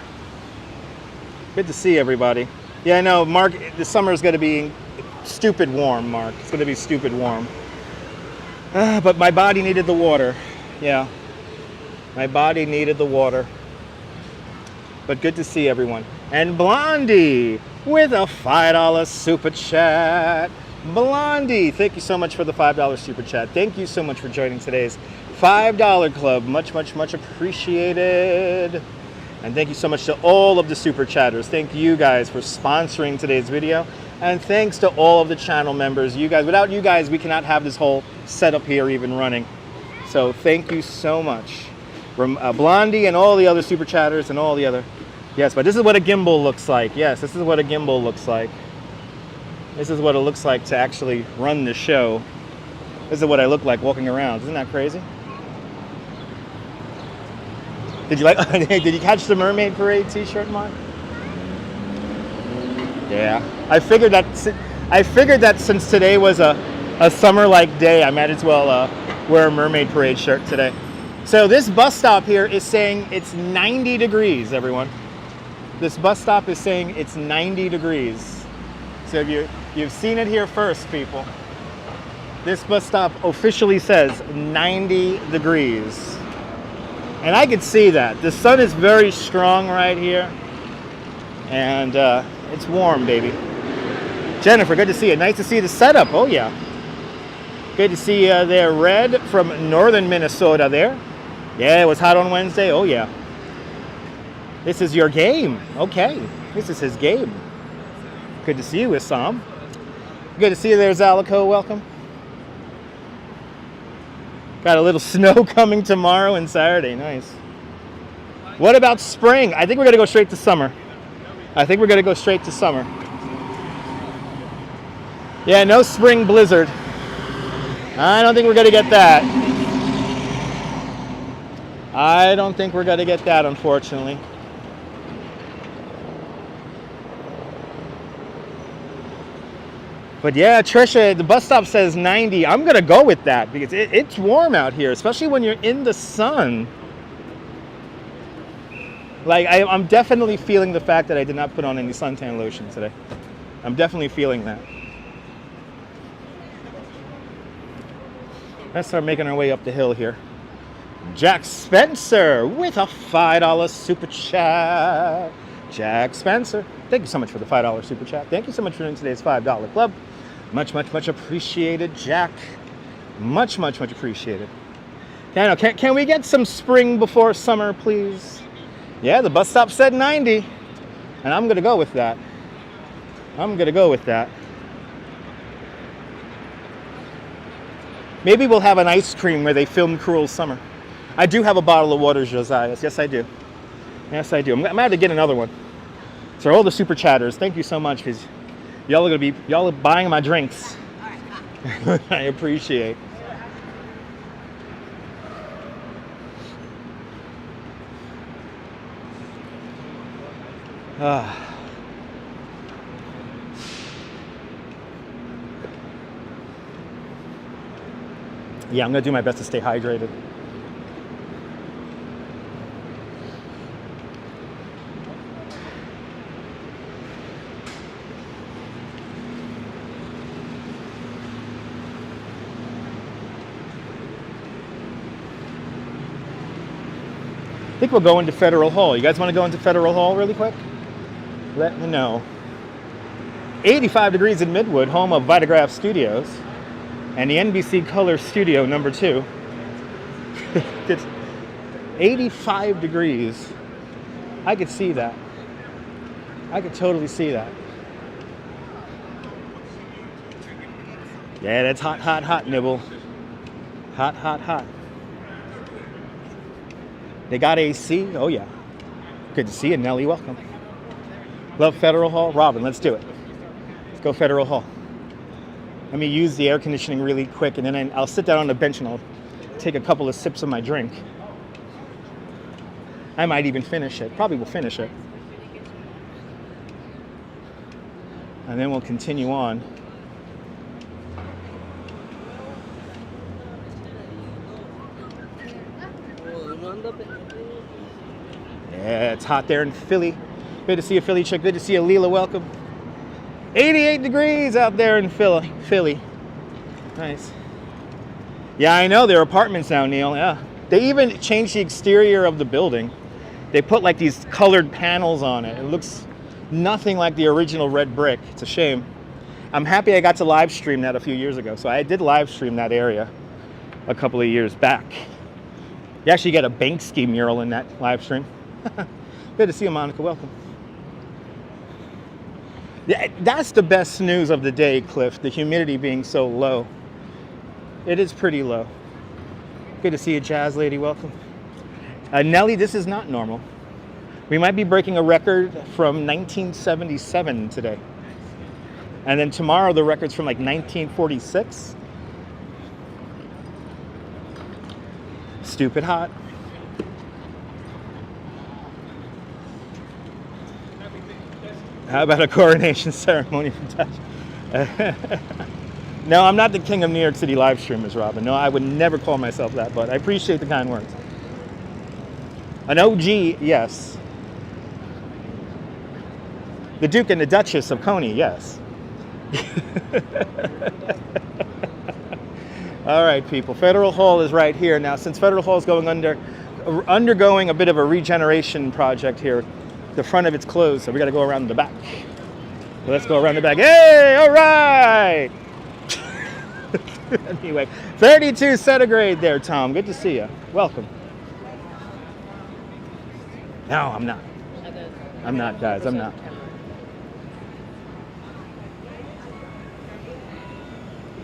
Good to see everybody. Yeah, I know, Mark, the summer is going to be stupid warm, Mark. It's going to be stupid warm. But my body needed the water. Yeah, my body needed the water. But good to see everyone. And Blondie with a $5 super chat. Blondie, thank you so much for the $5 super chat. Thank you so much for joining today's $5 club. Much, much, much appreciated. And thank you so much to all of the super chatters. Thank you guys for sponsoring today's video. And thanks to all of the channel members. You guys, without you guys, we cannot have this whole setup here even running. So thank you so much. From Blondie and all the other super chatters and all the other. Yes, but this is what a gimbal looks like. Yes, this is what a gimbal looks like. This is what it looks like to actually run the show. This is what I look like walking around. Isn't that crazy? Did you like? Did you catch the Mermaid Parade T-shirt, Mark? Yeah, I figured that since today was a summer-like day, I might as well wear a Mermaid Parade shirt today. So this bus stop here is saying it's 90 degrees, everyone. This bus stop is saying it's 90 degrees. So you've seen it here first, people. This bus stop officially says 90 degrees. And I could see that. The sun is very strong right here. And it's warm, baby. Jennifer, good to see you. Nice to see the setup. Oh, yeah. Good to see you there, Red from northern Minnesota there. Yeah, it was hot on Wednesday. Oh, yeah. This is your game. Okay. This is his game. Good to see you, Issam. Good to see you there, Zalico. Welcome. Got a little snow coming tomorrow and Saturday. Nice. What about spring? I think we're going to go straight to summer. Yeah, no spring blizzard. I don't think we're going to get that. Unfortunately. But yeah, Trisha, the bus stop says 90. I'm going to go with that because it's warm out here, especially when you're in the sun. Like, I'm definitely feeling the fact that I did not put on any suntan lotion today. I'm definitely feeling that. Let's start making our way up the hill here. Jack Spencer with a $5 super chat. Jack Spencer, thank you so much for the $5 super chat. Thank you so much for doing today's $5 club. Much, much, much appreciated, Jack. Much, much, much appreciated. Can we get some spring before summer, please? Yeah, the bus stop said 90, and I'm gonna go with that. I'm gonna go with that. Maybe we'll have an ice cream where they film Cruel Summer. I do have a bottle of water, Josiah. Yes, I do. Yes, I do. I'm gonna have to get another one. So all the super chatters, thank you so much, because y'all are buying my drinks. I appreciate. Yeah, I'm gonna do my best to stay hydrated. I think we'll go into Federal Hall. You guys want to go into Federal Hall really quick? Let me know. 85 degrees in Midwood, home of Vitagraph Studios and the NBC Color Studio #2. It's 85 degrees. I could see that. I could totally see that. Yeah, that's hot, hot, hot, Nibble. Hot, hot, hot. They got AC? Oh, yeah. Good to see you, Nelly. Welcome. Love Federal Hall? Robin, let's do it. Let's go Federal Hall. Let me use the air conditioning really quick, and then I'll sit down on the bench and I'll take a couple of sips of my drink. I might even finish it. Probably will finish it. And then we'll continue on. Yeah, it's hot there in Philly. Good to see you, Philly chick. Good to see you, Leela. Welcome. 88 degrees out there in Philly. Nice. Yeah, I know. They're apartments now, Neil. Yeah. They even changed the exterior of the building. They put like these colored panels on it. It looks nothing like the original red brick. It's a shame. I'm happy I got to live stream that a few years ago. So I did live stream that area a couple of years back. You actually get a Banksy mural in that live stream. Good to see you, Monica. Welcome. Yeah, that's the best news of the day, Cliff. The humidity being so low. It is pretty low. Good to see you, Jazz Lady. Welcome. Nelly, this is not normal. We might be breaking a record from 1977 today. And then tomorrow the record's from like 1946. Stupid hot. How about a coronation ceremony from Touch? No, I'm not the king of New York City live streamers, Robin. No, I would never call myself that, but I appreciate the kind words. An OG, yes. The Duke and the Duchess of Coney, yes. All right, people. Federal Hall is right here. Now, since Federal Hall is undergoing a bit of a regeneration project here, the front of it's closed, so we got to go around the back. So let's go around the back. Hey, all right. Anyway, 32 centigrade there, Tom. Good to see you. Welcome. No, I'm not. I'm not, guys. I'm not.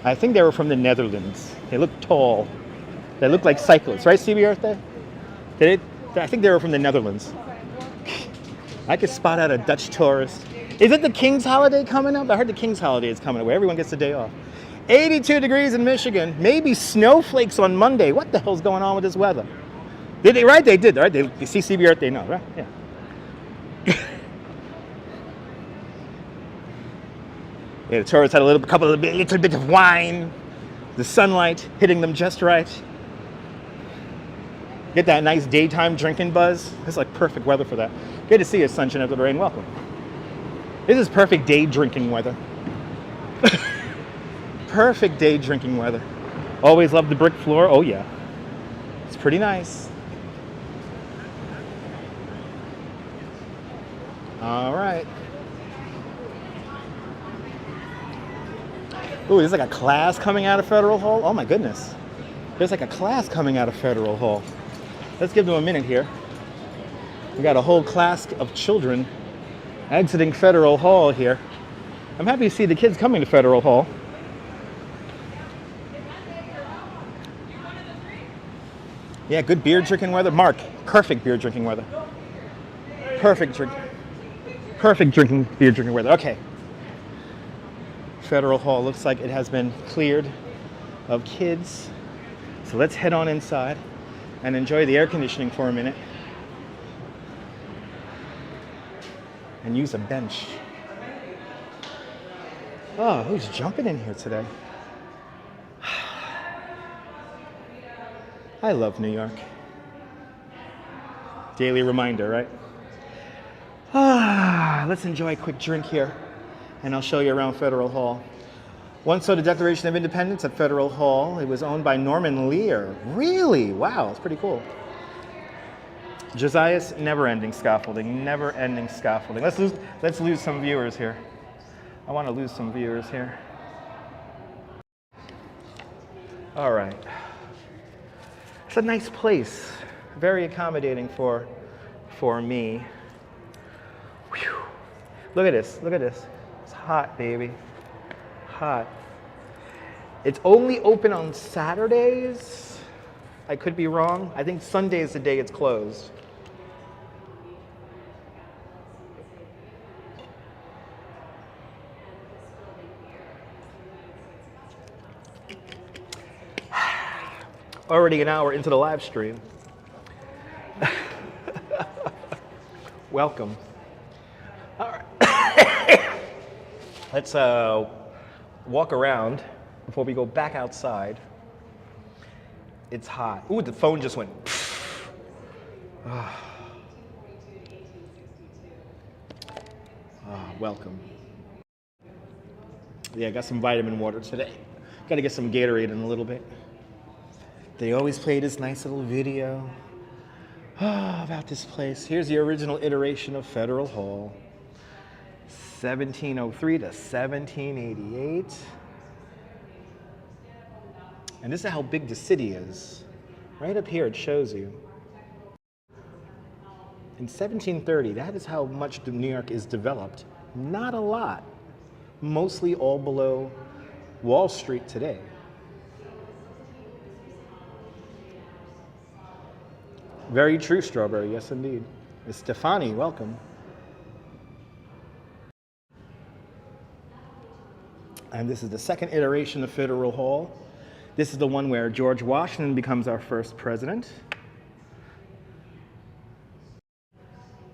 I think they were from the Netherlands. They look tall. They look like cyclists, right, CB Earth Day? I think they were from the Netherlands. I could spot out a Dutch tourist. Is it the King's holiday coming up? I heard the King's holiday is coming up where everyone gets a day off. 82 degrees in Michigan. Maybe snowflakes on Monday. What the hell's going on with this weather? Did they, right? They did, right? They see CB Earth Day, no, right? Yeah. Yeah, the tourists had a little bit of wine. The sunlight hitting them just right. Get that nice daytime drinking buzz. It's like perfect weather for that. Good to see you, Sunshine of the Rain. Welcome. This is perfect day drinking weather. Perfect day drinking weather. Always love the brick floor. Oh yeah. It's pretty nice. All right. Ooh, there's like a class coming out of Federal Hall. Oh my goodness. There's like a class coming out of Federal Hall. Let's give them a minute here. We got a whole class of children exiting Federal Hall here. I'm happy to see the kids coming to Federal Hall. Yeah, good beer drinking weather. Mark, perfect beer drinking weather. Perfect beer drinking weather. Okay. Federal Hall looks like it has been cleared of kids. So let's head on inside and enjoy the air conditioning for a minute. And use a bench. Oh, who's jumping in here today? I love New York. Daily reminder, right? Let's enjoy a quick drink here, and I'll show you around Federal Hall. Once saw the Declaration of Independence at Federal Hall. It was owned by Norman Lear. Really? Wow, it's pretty cool. Josiah's never-ending scaffolding, never-ending scaffolding. Let's lose some viewers here. I want to lose some viewers here. All right. It's a nice place, very accommodating for me. Whew. Look at this, look at this. It's hot, baby, hot. It's only open on Saturdays. I could be wrong. I think Sunday is the day it's closed. Already an hour into the live stream. Welcome. All right. Let's walk around before we go back outside. It's hot. Ooh, the phone just went. Welcome. Yeah, I got some vitamin water today. Got to get some Gatorade in a little bit. They always play this nice little video about this place. Here's the original iteration of Federal Hall, 1703 to 1788. And this is how big the city is. Right up here it shows you. In 1730, that is how much New York is developed. Not a lot. Mostly all below Wall Street today. Very true, Strawberry. Yes, indeed. Stefani, welcome. And this is the second iteration of Federal Hall. This is the one where George Washington becomes our first president.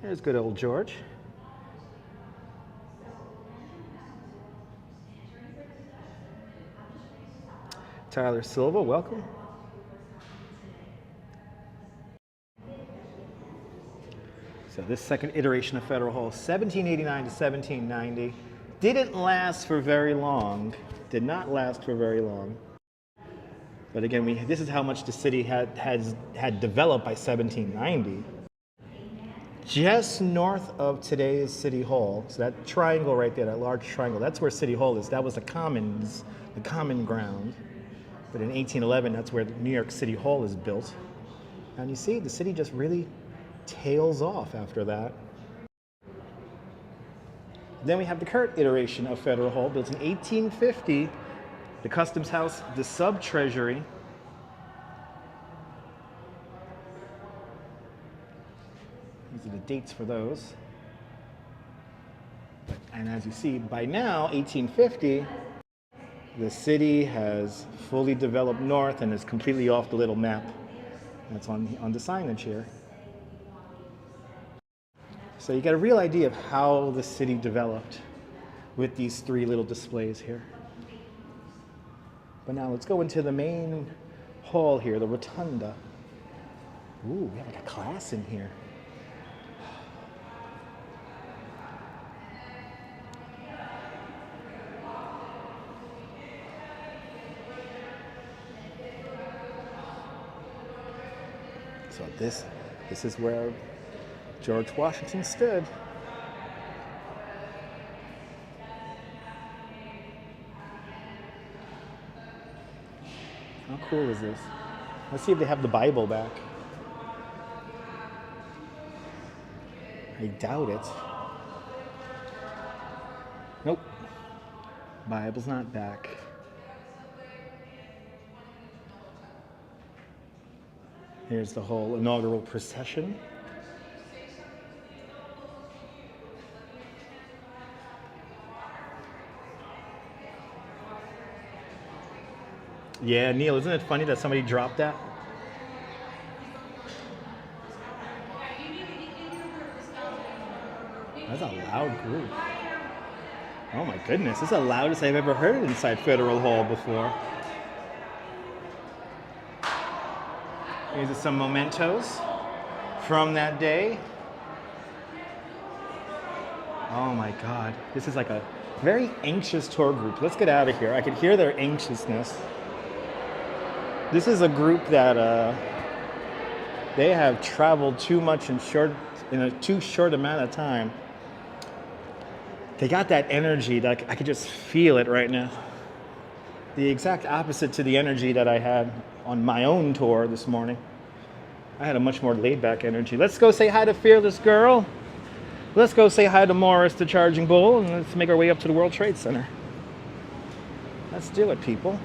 There's good old George. Tyler Silva, welcome. So this second iteration of Federal Hall, 1789 to 1790, didn't last for very long. Did not last for very long. But again, this is how much the city had developed by 1790. Just north of today's City Hall, so that triangle right there, that large triangle, that's where City Hall is. That was the Commons, the common ground. But in 1811, that's where New York City Hall is built. And you see, the city just really tails off after that. Then we have the current iteration of Federal Hall, built in 1850. The Customs House, the Sub-Treasury. These are the dates for those. And as you see, by now, 1850, the city has fully developed north and is completely off the little map that's on the signage here. So you get a real idea of how the city developed with these three little displays here. But now let's go into the main hall here, the rotunda. Ooh, we have like a class in here. So this is where George Washington stood. How cool is this? Let's see if they have the Bible back. I doubt it. Nope. Bible's not back. Here's the whole inaugural procession. Yeah, Neil, isn't it funny that somebody dropped that? That's a loud group. Oh my goodness, this is the loudest I've ever heard inside Federal Hall before. These are some mementos from that day. Oh my God, this is like a very anxious tour group. Let's get out of here. I could hear their anxiousness. This is a group that they have traveled too much in a too short amount of time. They got that energy that I could just feel it right now. The exact opposite to the energy that I had on my own tour this morning. I had a much more laid-back energy. Let's go say hi to Fearless Girl. Let's go say hi to Morris the Charging Bull, and let's make our way up to the World Trade Center. Let's do it, people.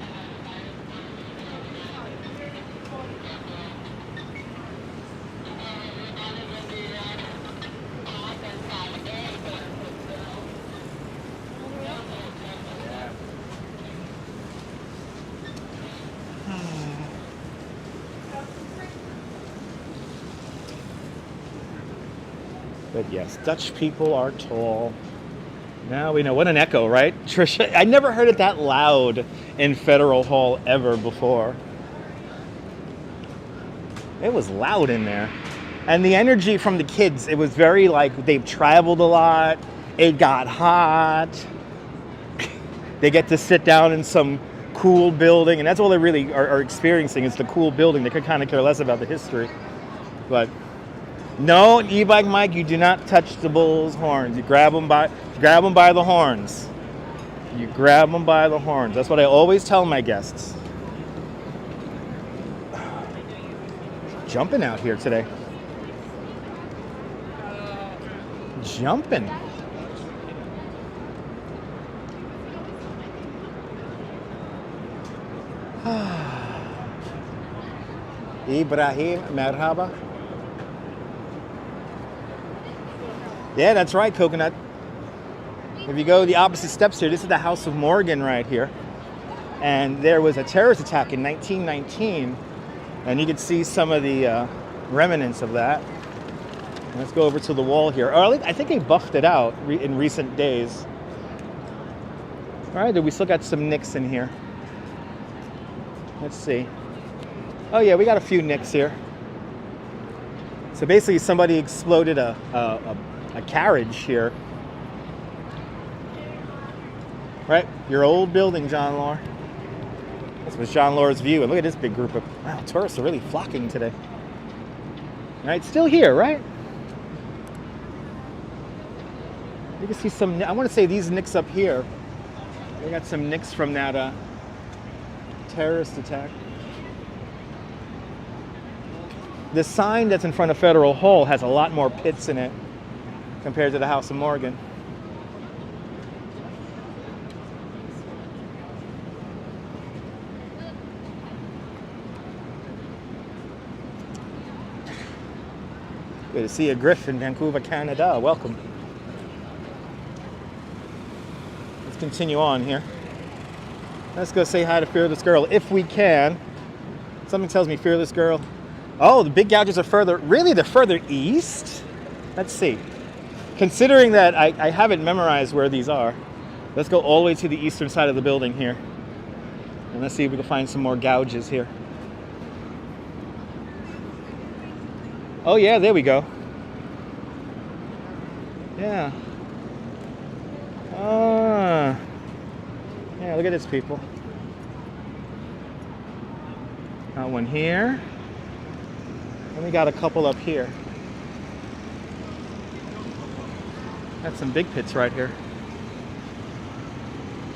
But yes, Dutch people are tall. Now we know. What an echo, right? Trisha, I never heard it that loud in Federal Hall ever before. It was loud in there. And the energy from the kids, it was very like they've traveled a lot. It got hot. They get to sit down in some cool building. And that's all they really are experiencing is the cool building. They could kind of care less about the history. But no, e-bike Mike, you do not touch the bull's horns. You grab them by the horns. You grab them by the horns. That's what I always tell my guests. Jumping out here today. Jumping. Ibrahim, merhaba. Yeah, that's right, Coconut. If you go the opposite steps here, this is the House of Morgan right here. And there was a terrorist attack in 1919. And you can see some of the remnants of that. Let's go over to the wall here. Or I think they buffed it out in recent days. All right, we still got some nicks in here. Let's see. Oh yeah, we got a few nicks here. So basically somebody exploded a carriage here. Right? Your old building, John Law. This was John Law's view. And look at this big group of, wow, tourists are really flocking today. Right? Still here, right? You can see some, I want to say these nicks up here. We got some nicks from that terrorist attack. The sign that's in front of Federal Hall has a lot more pits in it compared to the House of Morgan. Good to see you, Griff, in Vancouver, Canada. Welcome. Let's continue on here. Let's go say hi to Fearless Girl if we can. Something tells me Fearless Girl. Oh, the big gouges are further, really they're further east? Let's see. Considering that I haven't memorized where these are, let's go all the way to the eastern side of the building here. And let's see if we can find some more gouges here. Oh yeah, there we go. Yeah. Yeah, look at this, people. Got one here. And we got a couple up here. That's some big pits right here.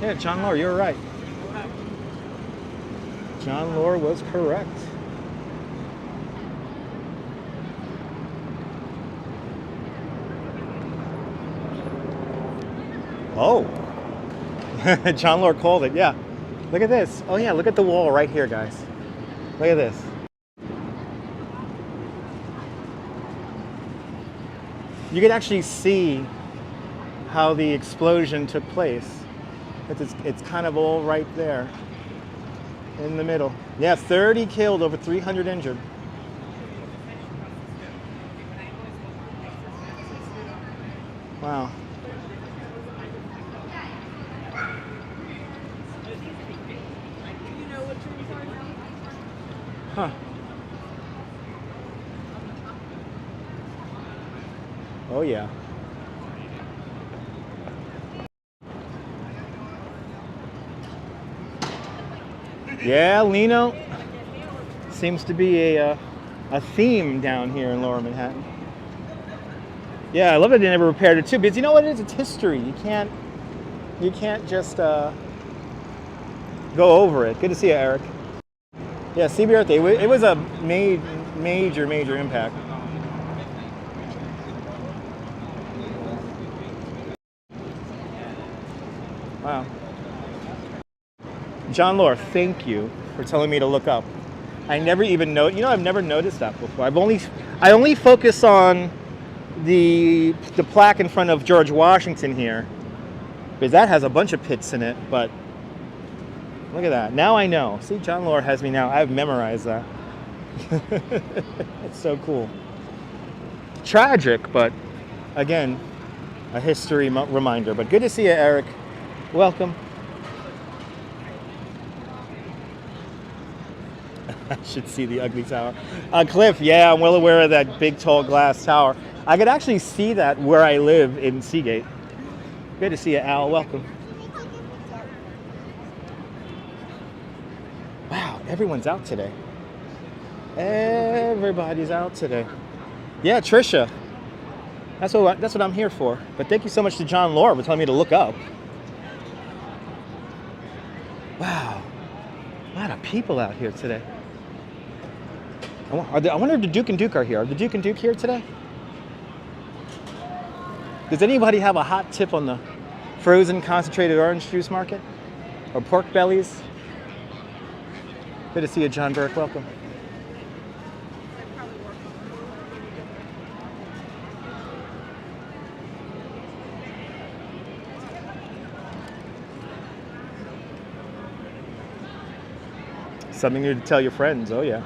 Yeah, John Lore, you were right. John Lore was correct. Oh, John Lore called it, yeah. Look at this. Oh yeah, look at the wall right here, guys. Look at this. You can actually see how the explosion took place. It's kind of all right there in the middle. Yeah, 30 killed, over 300 injured. Wow. Huh. Oh yeah. Yeah, Lino seems to be a theme down here in Lower Manhattan. Yeah, I love that they never repaired it too, because you know what it is? It's history. You can't just go over it. Good to see you, Eric. Yeah, CB Earth Day. It was a major impact. Wow. John Lore, thank you for telling me to look up. I never even know. You know, I've never noticed that before. I only focus on the plaque in front of George Washington here, because that has a bunch of pits in it. But look at that. Now I know. See, John Lore has me now. I've memorized that. It's so cool. Tragic, but again, a history reminder. But good to see you, Eric. Welcome. I should see the ugly tower. Cliff, yeah, I'm well aware of that big, tall glass tower. I could actually see that where I live in Seagate. Good to see you, Al. Welcome. Wow, everyone's out today. Everybody's out today. Yeah, Trisha. That's what I'm here for. But thank you so much to John Lore for telling me to look up. Wow, a lot of people out here today. I wonder if the Duke and Duke are here. Are the Duke and Duke here today? Does anybody have a hot tip on the frozen concentrated orange juice market? Or pork bellies? Good to see you, John Burke. Welcome. Something new to tell your friends. Oh yeah.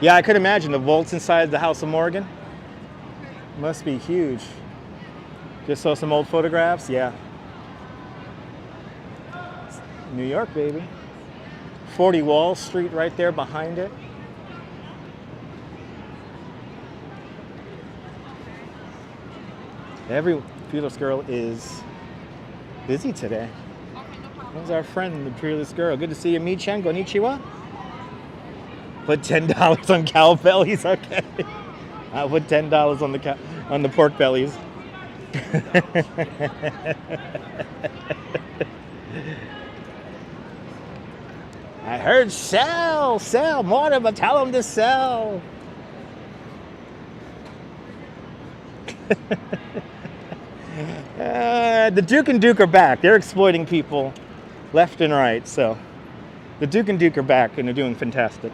Yeah, I could imagine the vaults inside the House of Morgan. Must be huge. Just saw some old photographs. Yeah. New York, baby. 40 Wall Street right there behind it. Every Fearless Girl is busy today. There's our friend, the Fearless Girl. Good to see you, Mi-chan. Konnichiwa. Put $10 on cow bellies, okay. I'll put $10 on the pork bellies. I heard sell, more, but tell them to sell. The Duke and Duke are back. They're exploiting people left and right. So the Duke and Duke are back and they're doing fantastic.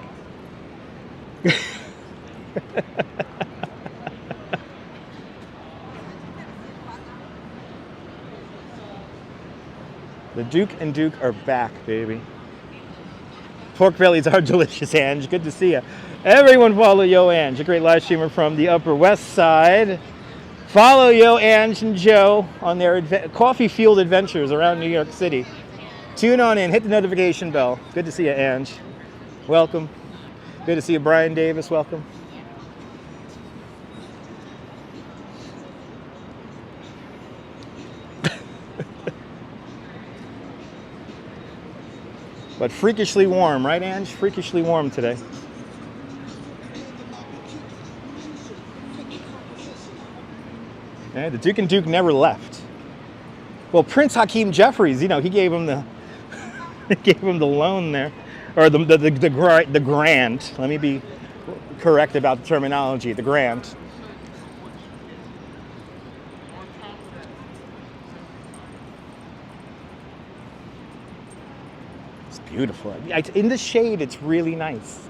The Duke and Duke are back, baby. Pork bellies are delicious, Ange. Good to see you. Everyone follow Yo Ange, a great live streamer from the Upper West Side. Follow Yo Ange and Joe on their coffee field adventures around New York City. Tune on in, hit the notification bell. Good to see you, Ange. Welcome. Good to see you, Brian Davis. Welcome. But freakishly warm, right, Ange? Freakishly warm today. Yeah, the Duke and Duke never left. Well, Prince Hakeem Jeffries, you know, he gave him the he gave him the loan there, or the grant. Let me be correct about the terminology. The grant. It's beautiful. In the shade, it's really nice.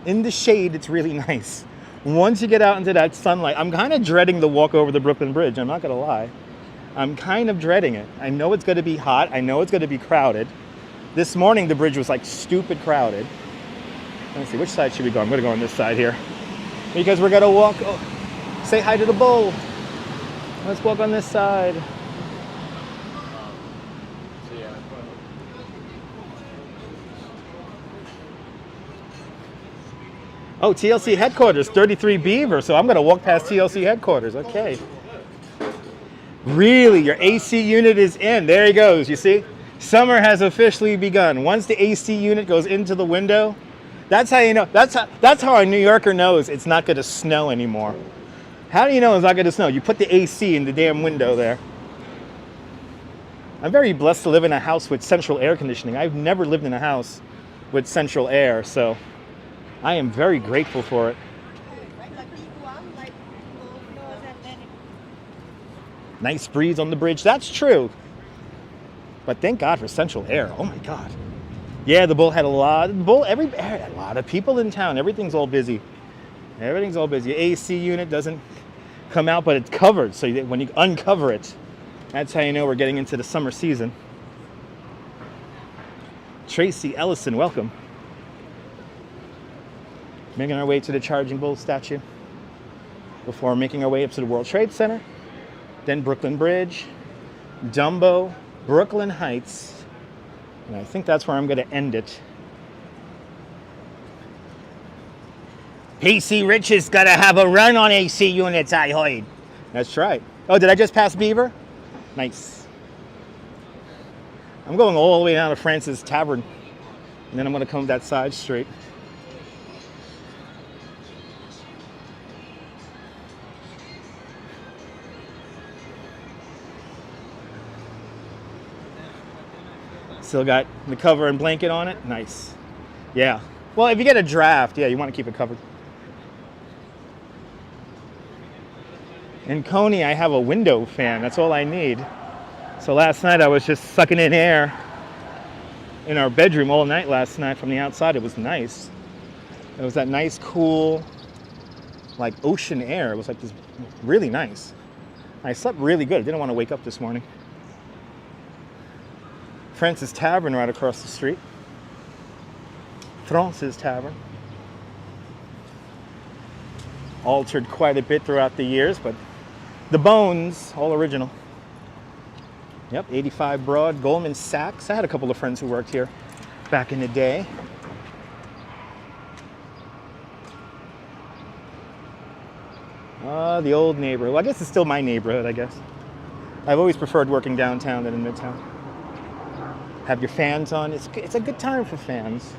In the shade, it's really nice. Once you get out into that sunlight, I'm kind of dreading the walk over the Brooklyn Bridge. I'm not gonna lie. I'm kind of dreading it. I know it's gonna be hot. I know it's gonna be crowded. This morning, the bridge was like stupid crowded. Let me see, which side should we go? I'm gonna go on this side here. Because we're gonna walk, say hi to the bull. Let's walk on this side. Oh, TLC headquarters, 33 Beaver. So I'm gonna walk past TLC headquarters, okay. Really, your AC unit is in. There he goes, you see? Summer has officially begun. Once the AC unit goes into the window, that's how you know, that's how a New Yorker knows it's not gonna snow anymore. How do you know it's not gonna snow? You put the AC in the damn window there. I'm very blessed to live in a house with central air conditioning. I've never lived in a house with central air, so I am very grateful for it. Nice breeze on the bridge, that's true. But thank God for central air, oh my God. Yeah, the bull had a lot of people in town. Everything's all busy. Everything's all busy. AC unit doesn't come out, but it's covered. So when you uncover it, that's how you know we're getting into the summer season. Tracy Ellison, welcome. Making our way to the Charging Bull statue before making our way up to the World Trade Center, then Brooklyn Bridge, Dumbo, Brooklyn Heights, and I think that's where I'm going to end it. PC Rich is going to have a run on AC units, I heard. That's right. Oh, did I just pass Beaver? Nice. I'm going all the way down to Francis Tavern, and then I'm going to come that side street. Still got the cover and blanket on it. Nice. Yeah. Well, if you get a draft, yeah, you want to keep it covered. In Coney, I have a window fan. That's all I need. So last night I was just sucking in air in our bedroom all night last night from the outside. It was nice. It was that nice, cool, like ocean air. It was like this really nice. I slept really good. I didn't want to wake up this morning. Francis Tavern right across the street. Francis Tavern. Altered quite a bit throughout the years, but the bones, all original. Yep, 85 Broad, Goldman Sachs. I had a couple of friends who worked here back in the day. The old neighborhood. Well, I guess it's still my neighborhood, I guess. I've always preferred working downtown than in Midtown. Have your fans on. It's a good time for fans.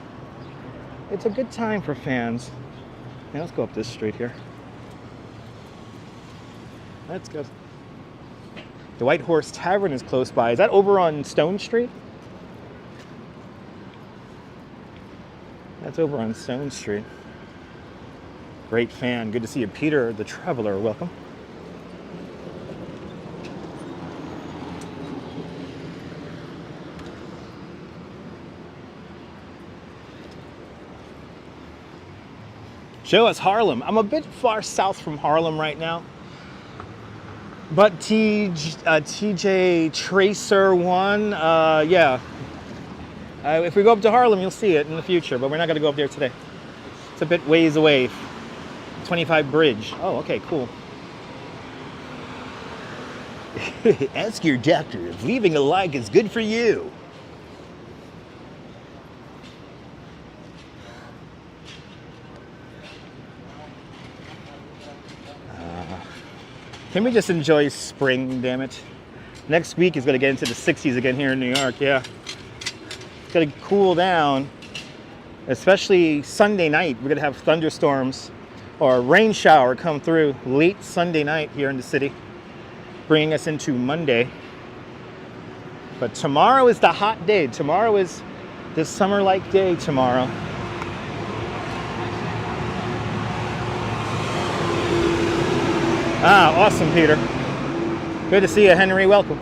It's a good time for fans. Yeah, let's go up this street here. Let's go. The White Horse Tavern is close by. Is that over on Stone Street? That's over on Stone Street. Great fan. Good to see you. Peter the Traveler, welcome. Show us Harlem. I'm a bit far south from Harlem right now. But TJ Tracer 1, yeah. If we go up to Harlem, you'll see it in the future, but we're not going to go up there today. It's a bit ways away. 25 Bridge. Oh, okay, cool. Ask your doctor if leaving a like is good for you. Can we just enjoy spring, damn it? Next week is going to get into the 60s again here in New York, yeah. It's going to cool down, especially Sunday night. We're going to have thunderstorms or a rain shower come through late Sunday night here in the city. bringing us into Monday. But tomorrow is the hot day. Tomorrow is the summer-like day tomorrow. Ah, awesome, Peter. Good to see you, Henry. Welcome.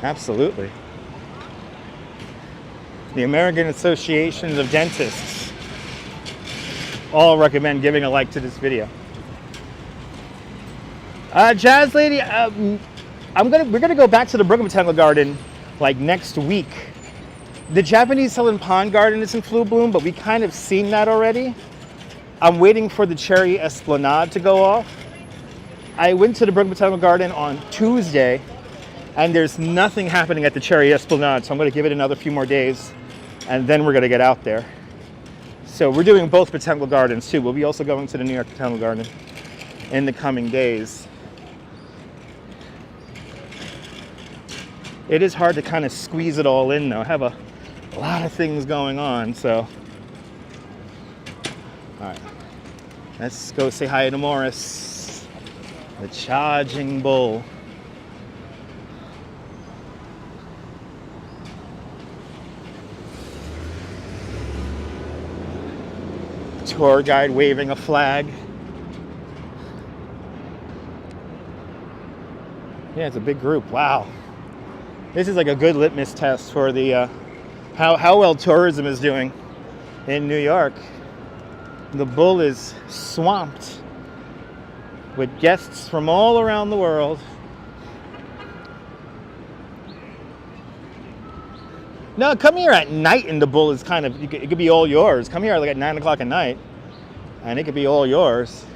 Absolutely. The American Association of Dentists all recommend giving a like to this video. Jazz Lady, we're gonna go back to the Brooklyn Botanical Garden like next week. The Japanese Southern Pond Garden is in full bloom, but we kind of seen that already. I'm waiting for the Cherry Esplanade to go off. I went to the Brooklyn Botanical Garden on Tuesday, and there's nothing happening at the Cherry Esplanade, so I'm going to give it another few more days, and then we're going to get out there. So we're doing both botanical gardens too. We'll be also going to the New York Botanical Garden in the coming days. It is hard to kind of squeeze it all in though. I have a lot of things going on, so. All right, let's go say hi to Morris, the charging bull. Tour guide waving a flag. Yeah, it's a big group. Wow. This is like a good litmus test for the how well tourism is doing in New York. The bull is swamped with guests from all around the world. No, come here at night and the bull is kind of, it could be all yours. Come here like at 9 o'clock at night and it could be all yours.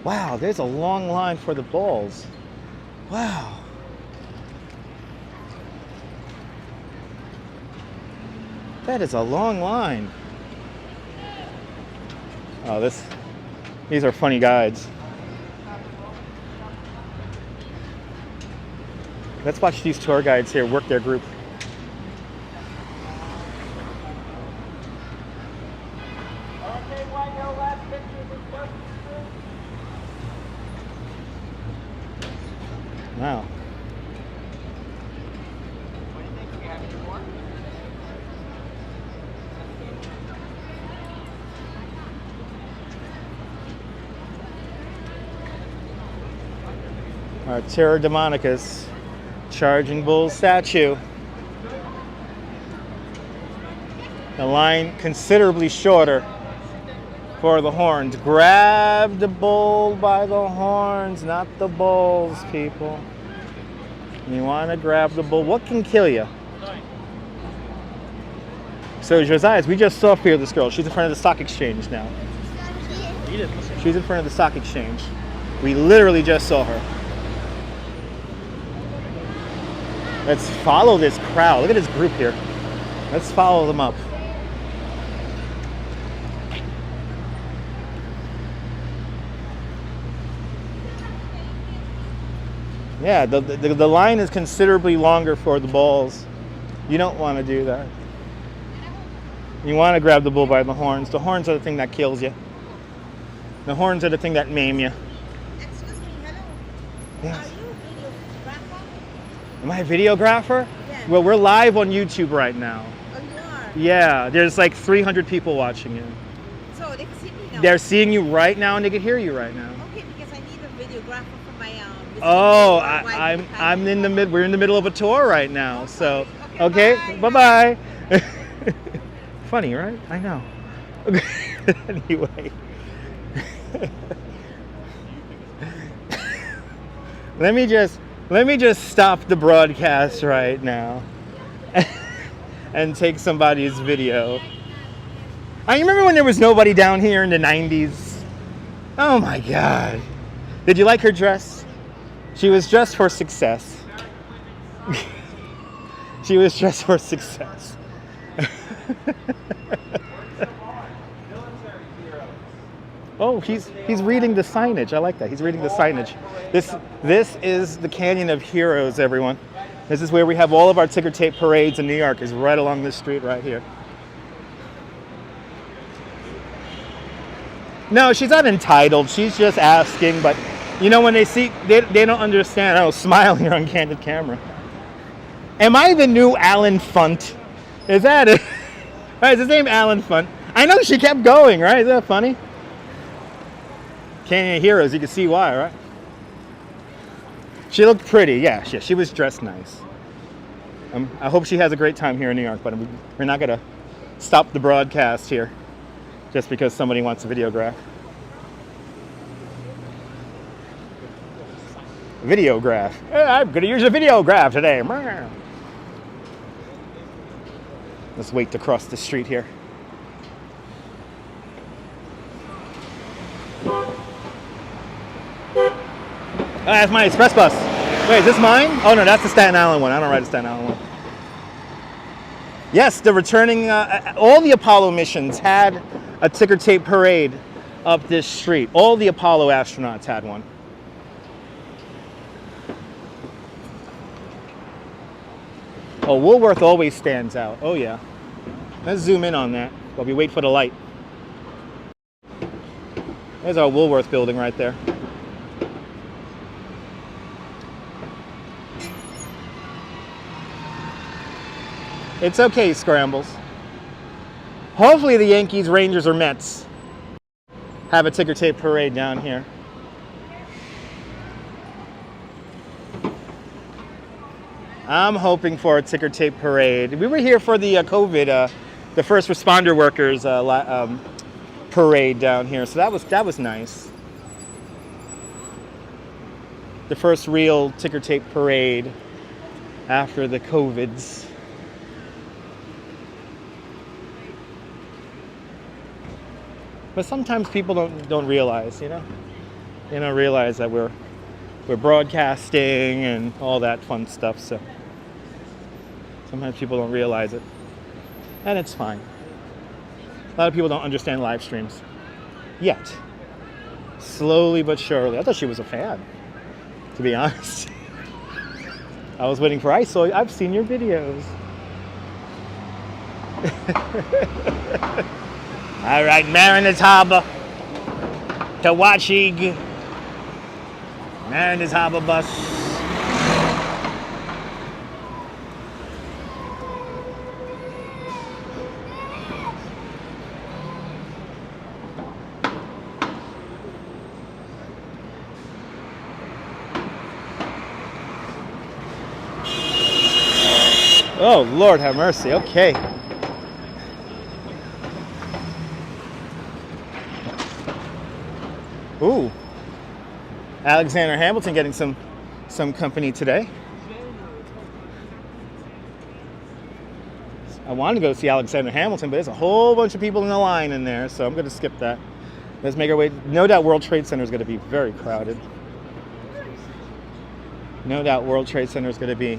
Wow, there's a long line for the bulls. Wow. That is a long line. Oh, these are funny guides. Let's watch these tour guides here work their group. Wow. Our Terra Demonicus charging bull statue. The line considerably shorter for the horns. Grab the bull by the horns, not the bulls, people. You want to grab the bull. What can kill you? So Josiah, we just saw Fearless Girl. She's in front of the stock exchange now. She's in front of the stock exchange. We literally just saw her. Let's follow this crowd. Look at this group here. Let's follow them up. Yeah, the line is considerably longer for the bulls. You don't want to do that. You want to grab the bull by the horns. The horns are the thing that kills you. The horns are the thing that maim you. Excuse me, hello. Yes. Are you a videographer? Am I a videographer? Yeah. Well, we're live on YouTube right now. Oh, you are? Yeah, there's like 300 people watching you. So they can see me now? They're seeing you right now and they can hear you right now. Okay, because I need a videographer for my Oh, I'm in the we're in the middle of a tour right now. Okay. So, Okay, okay, bye. bye-bye. Funny, right? I know. Anyway. Let me just stop the broadcast right now and take somebody's video. I remember when there was nobody down here in the 90s. Oh my God. Did you like her dress? She was dressed for success. She was dressed for success. Oh, he's reading the signage. I like that. He's reading the signage. This is the Canyon of Heroes, everyone. This is where we have all of our ticker tape parades in New York, is right along this street right here. No, she's not entitled. She's just asking, but you know, when they see, they don't understand. Oh, smile here on candid camera. Am I the new Alan Funt? Is that it? Right, is his name Alan Funt? I know she kept going, right? Is that funny? Canyon Heroes, you can see why, right? She looked pretty, yeah, she was dressed nice. I hope she has a great time here in New York, but we're not gonna stop the broadcast here just because somebody wants a videograph. Videograph. I'm gonna use a videograph today. Let's wait to cross the street here. Oh, that's my express bus. Wait, is this mine? Oh no, that's the Staten Island one. I don't ride the Staten Island one. Yes, the returning, all the Apollo missions had a ticker tape parade up this street. All the Apollo astronauts had one. Oh, Woolworth always stands out. Oh yeah. Let's zoom in on that while we wait for the light. There's our Woolworth building right there. It's okay, Scrambles. Hopefully the Yankees, Rangers, or Mets have a ticker tape parade down here. I'm hoping for a ticker tape parade. We were here for the COVID, the first responder workers parade down here, so that was nice. The first real ticker tape parade after the COVIDs. But sometimes people don't realize, you know? They don't realize that we're broadcasting and all that fun stuff, so sometimes people don't realize it. And it's fine. A lot of people don't understand live streams. Yet. Slowly but surely. I thought she was a fan, to be honest. I was waiting for I've seen your videos. All right, Mariners Harbor to Watchig. Mariners Harbor bus. Oh, Lord have mercy. Okay. Ooh, Alexander Hamilton getting some company today. I wanted to go see Alexander Hamilton, but there's a whole bunch of people in the line in there, so I'm going to skip that. Let's make our way. No doubt World Trade Center is going to be very crowded. No doubt World Trade Center is going to be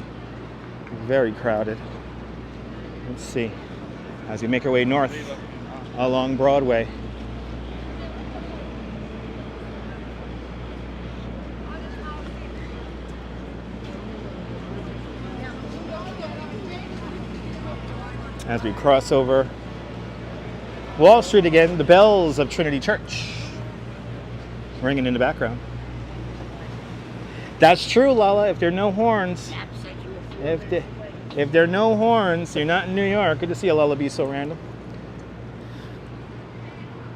very crowded. Let's see. As we make our way north along Broadway. As we cross over Wall Street again, the bells of Trinity Church ringing in the background. That's true, Lala. If there are no horns, if there are no horns, you're not in New York. Good to see a lullaby so random.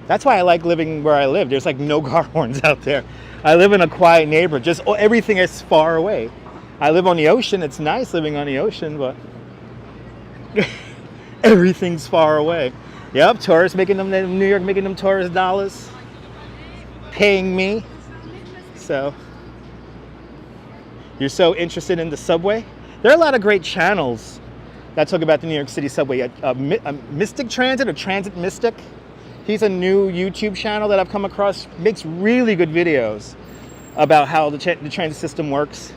That's why I like living where I live. There's like no car horns out there. I live in a quiet neighborhood. Just everything is far away. I live on the ocean. It's nice living on the ocean, but everything's far away. Yep, tourists making them, New York making them tourist dollars, paying me. So, you're so interested in the subway? There are a lot of great channels that talk about the New York City subway. Mystic Transit or Transit Mystic. He's a new YouTube channel that I've come across. Makes really good videos about how the transit system works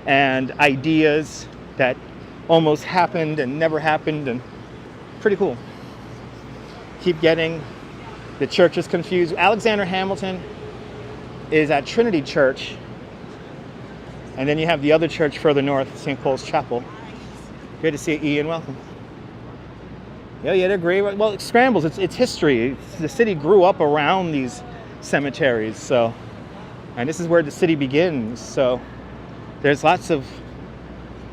and ideas that almost happened and never happened, and pretty cool. Keep getting the churches confused. Alexander Hamilton is at Trinity Church, and then you have the other church further north, St. Paul's Chapel. Good to see you, Ian. Welcome. Yeah, they're great. Well, it scrambles. It's history. The city grew up around these cemeteries, so, and this is where the city begins. So there's lots of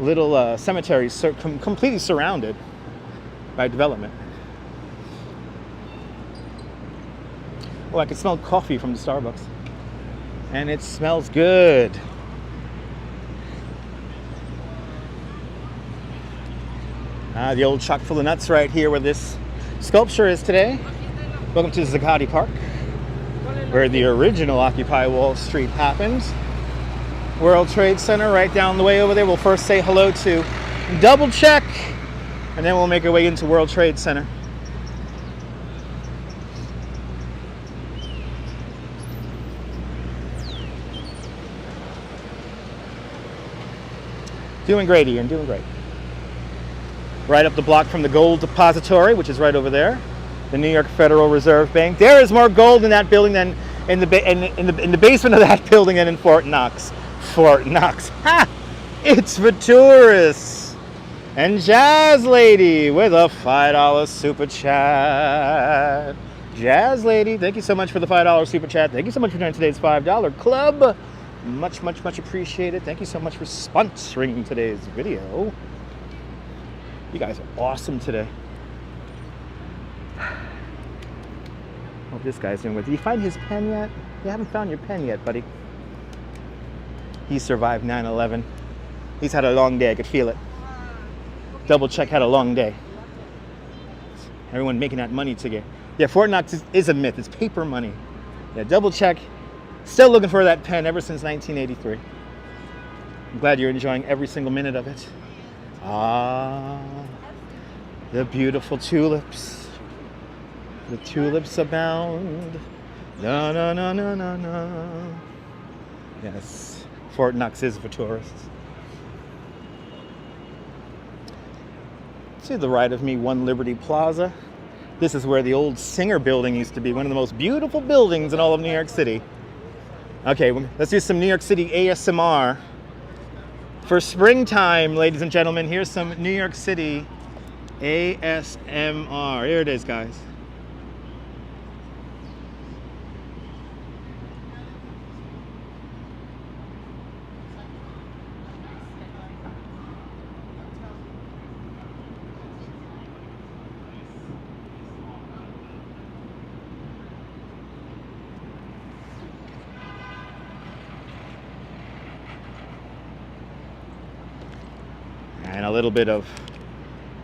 little cemeteries completely surrounded by development. Oh, I can smell coffee from the Starbucks, and it smells good. The old chock full of nuts right here where this sculpture is today. Welcome to Zuccotti Park, where the original Occupy Wall Street happened. World Trade Center right down the way over there. We'll first say hello to Double Check, and then we'll make our way into World Trade Center. Doing great, Ian, doing great. Right up the block from the Gold Depository, which is right over there. The New York Federal Reserve Bank. There is more gold in that building than in the basement of that building than in Fort Knox. Fort Knox. Ha! It's for tourists. And Jazz Lady with a $5 super chat. Jazz Lady, thank you so much for the $5 super chat. Thank you so much for joining today's $5 club. Much, much, much appreciated. Thank you so much for sponsoring today's video. You guys are awesome today. Hope this guy's doing good. Did you find his pen yet? You haven't found your pen yet, buddy. He survived 9/11. He's had a long day. I could feel it. Double Check had a long day. Everyone making that money together. Yeah, Fort Knox is a myth. It's paper money. Yeah, Double Check. Still looking for that pen ever since 1983. I'm glad you're enjoying every single minute of it. Ah, the beautiful tulips. The tulips abound. No, no, no, no, no, no. Yes, Fort Knox is for tourists. To the right of me, One Liberty Plaza. This is where the old Singer building used to be, one of the most beautiful buildings in all of New York City. Okay, let's do some New York City ASMR. For springtime, ladies and gentlemen, here's some New York City ASMR. Here it is, guys. And a little bit of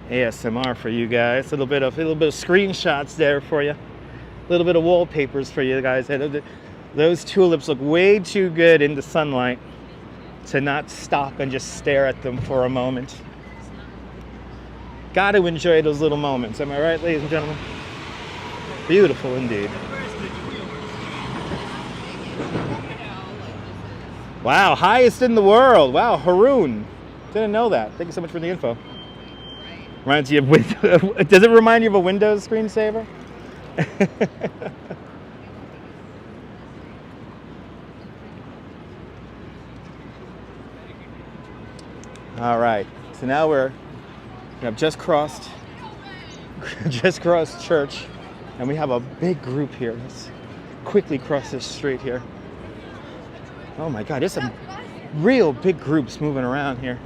ASMR for you guys. A little bit of screenshots there for you. A little bit of wallpapers for you guys. Those tulips look way too good in the sunlight to not stop and just stare at them for a moment. Got to enjoy those little moments. Am I right, ladies and gentlemen? Beautiful indeed. Wow, highest in the world. Wow, Haroon. Didn't know that. Thank you so much for the info. Reminds you of does it remind you of a Windows screensaver? All right. So now we have just crossed church, and we have a big group here. Let's quickly cross this street here. Oh my God, there's some real big groups moving around here.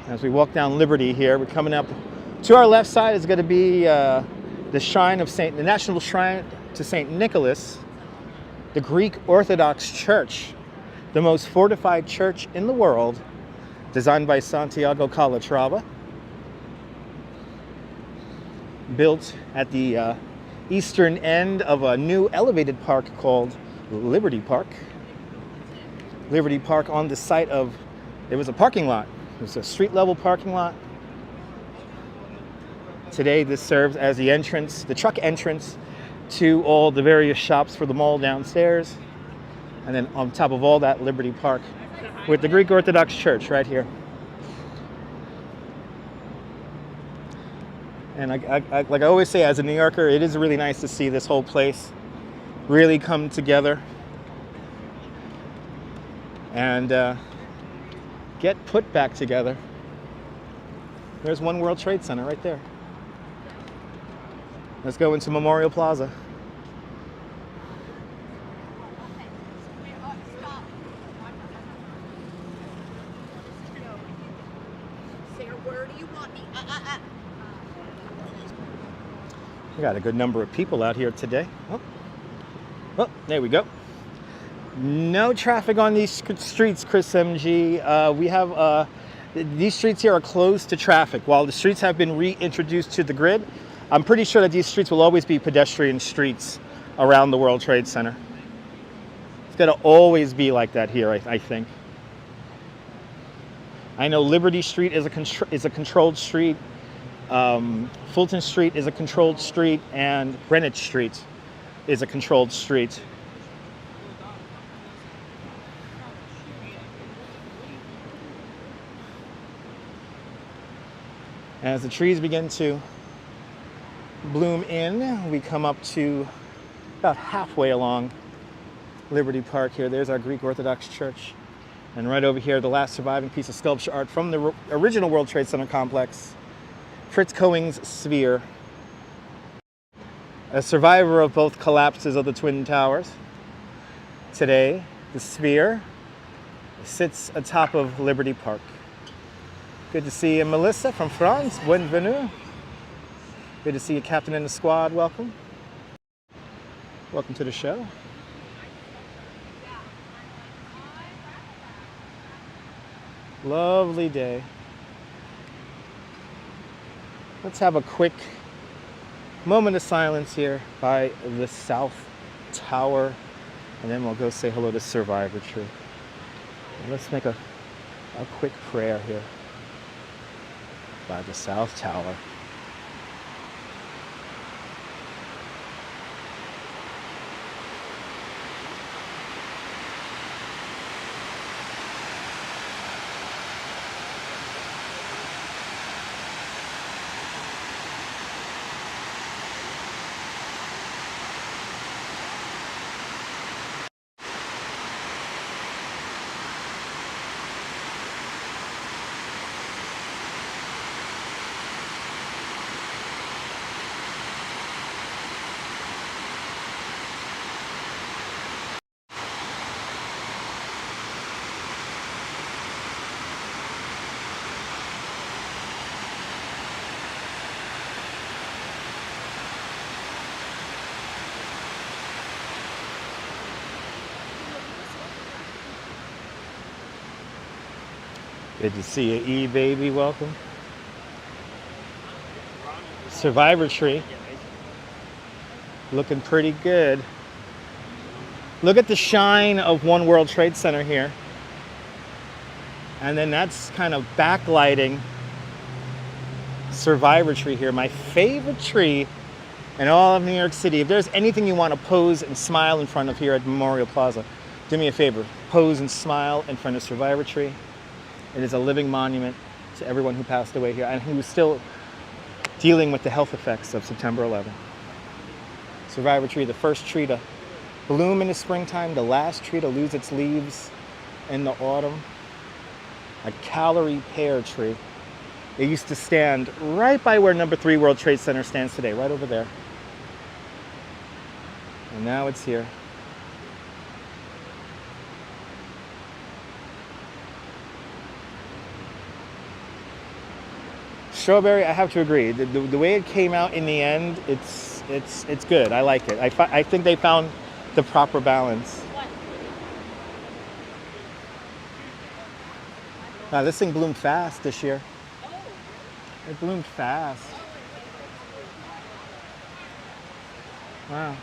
As we walk down Liberty here, we're coming up. To our left side is going to be the National Shrine to St. Nicholas, the Greek Orthodox Church, the most fortified church in the world, designed by Santiago Calatrava, built at the eastern end of a new elevated park called Liberty Park. Liberty Park on the site of, there was a parking lot. It was a street level parking lot. Today this serves as the truck entrance to all the various shops for the mall downstairs. And then on top of all that, Liberty Park with the Greek Orthodox Church right here. And like I always say, as a New Yorker, it is really nice to see this whole place really come together and get put back together. There's One World Trade Center right there. Let's go into Memorial Plaza. Where do you want me? We got a good number of people out here today. Oh, there we go. No traffic on these streets, Chris MG. We have these streets here are closed to traffic. While the streets have been reintroduced to the grid, I'm pretty sure that these streets will always be pedestrian streets around the World Trade Center. It's got to always be like that here, I think. I know Liberty Street is a controlled street. Fulton Street is a controlled street, and Greenwich Street is a controlled street. As the trees begin to bloom in, we come up to about halfway along Liberty Park here. There's our Greek Orthodox Church. And right over here, the last surviving piece of sculpture art from the original World Trade Center complex, Fritz Cohen's Sphere. A survivor of both collapses of the Twin Towers. Today, the Sphere sits atop of Liberty Park. Good to see you, Melissa from France. Bienvenue. Good to see you, Captain in the Squad. Welcome. Welcome to the show. Lovely day. Let's have a quick moment of silence here by the South Tower, and then we'll go say hello to Survivor Tree. Let's make a quick prayer here by the South Tower. Good to see you, E-Baby. Welcome. Survivor Tree. Looking pretty good. Look at the shine of One World Trade Center here. And then that's kind of backlighting Survivor Tree here. My favorite tree in all of New York City. If there's anything you want to pose and smile in front of here at Memorial Plaza, do me a favor. Pose and smile in front of Survivor Tree. It is a living monument to everyone who passed away here and who is still dealing with the health effects of September 11th. Survivor Tree, the first tree to bloom in the springtime, the last tree to lose its leaves in the autumn. A calorie pear tree. It used to stand right by where number 3 World Trade Center stands today, right over there. And now it's here. Strawberry, I have to agree. The way it came out in the end, it's good. I like it. I think they found the proper balance. Wow, this thing bloomed fast this year. It bloomed fast. Wow.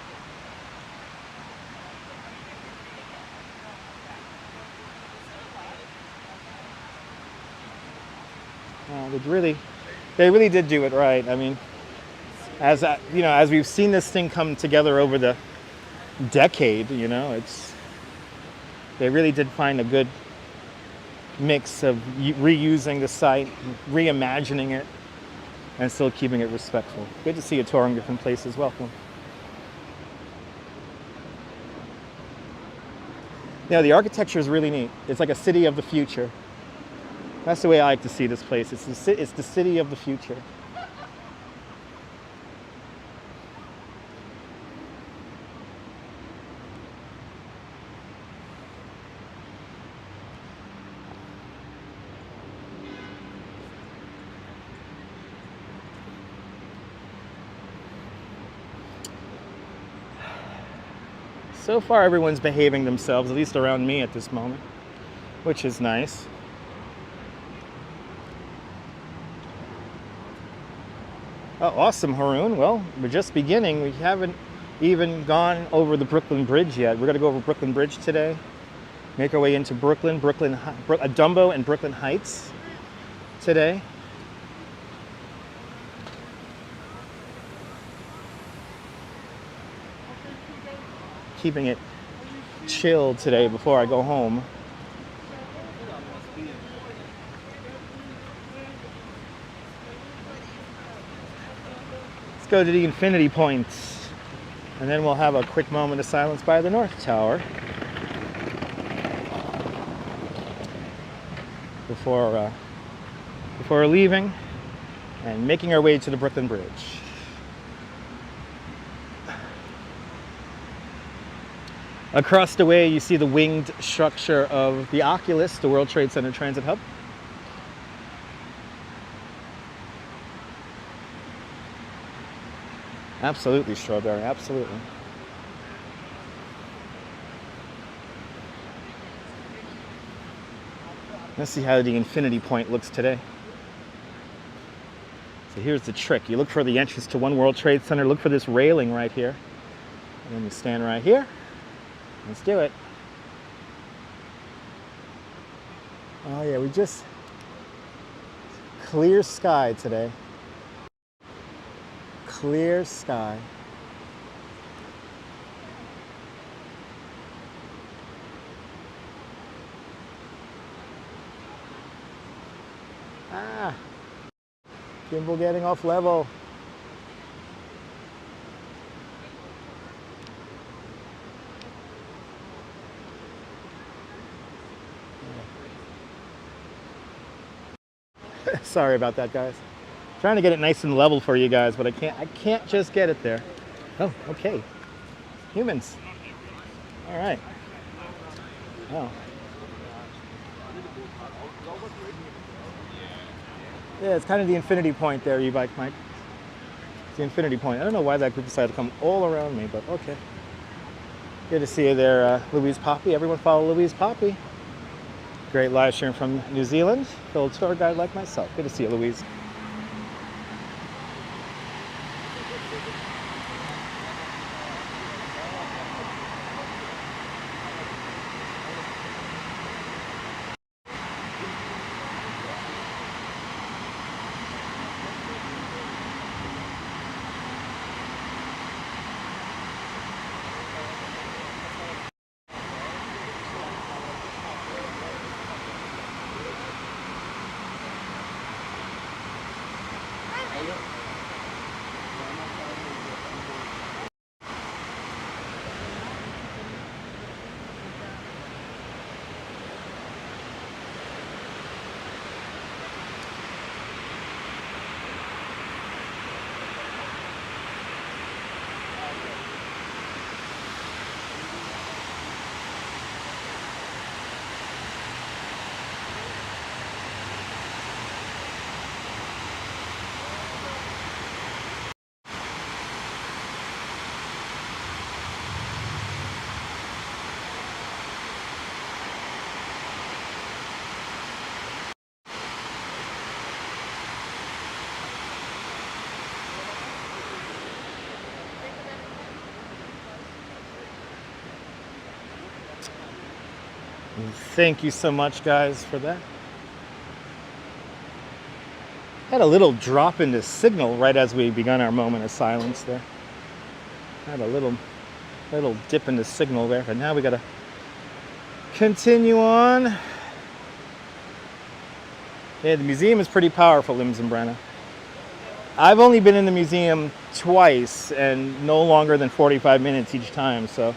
Wow, they really did do it right. I mean, as as we've seen this thing come together over the decade, it's They really did find a good mix of reusing the site, reimagining it, and still keeping it respectful. Good to see you touring different places. Welcome. You know, the architecture is really neat. It's like a city of the future. That's the way I like to see this place. It's the city of the future. So far, everyone's behaving themselves, at least around me at this moment, which is nice. Oh, awesome, Haroon. Well, we're just beginning. We haven't even gone over the Brooklyn Bridge yet. We're going to go over Brooklyn Bridge today, make our way into Dumbo and Brooklyn Heights today. Keeping it chill today before I go home. Let's go to the infinity points, and then we'll have a quick moment of silence by the North Tower before leaving and making our way to the Brooklyn Bridge. Across the way, you see the winged structure of the Oculus, the World Trade Center Transit Hub. Absolutely, strawberry, absolutely. Let's see how the infinity point looks today. So here's the trick. You look for the entrance to One World Trade Center, look for this railing right here. And then you stand right here. Let's do it. Oh yeah, we just clear sky today. Clear sky. Ah, Gimble getting off level. Sorry about that, guys. Trying to get it nice and level for you guys, but I can't just get it there. Oh, okay. Humans. All right. Oh. Yeah, it's kind of the infinity point there, e-bike Mike. It's the infinity point. I don't know why that group decided to come all around me, but okay. Good to see you there, Louise Poppy. Everyone follow Louise Poppy. Great live stream from New Zealand. Fellow tour guide like myself. Good to see you, Louise. Thank you so much, guys, for that. Had a little drop in the signal right as we begun our moment of silence there. Had a little dip in the signal there, but now we gotta Continue on. Yeah, the museum is pretty powerful, Brenna. I've only been in the museum twice and no longer than 45 minutes each time, so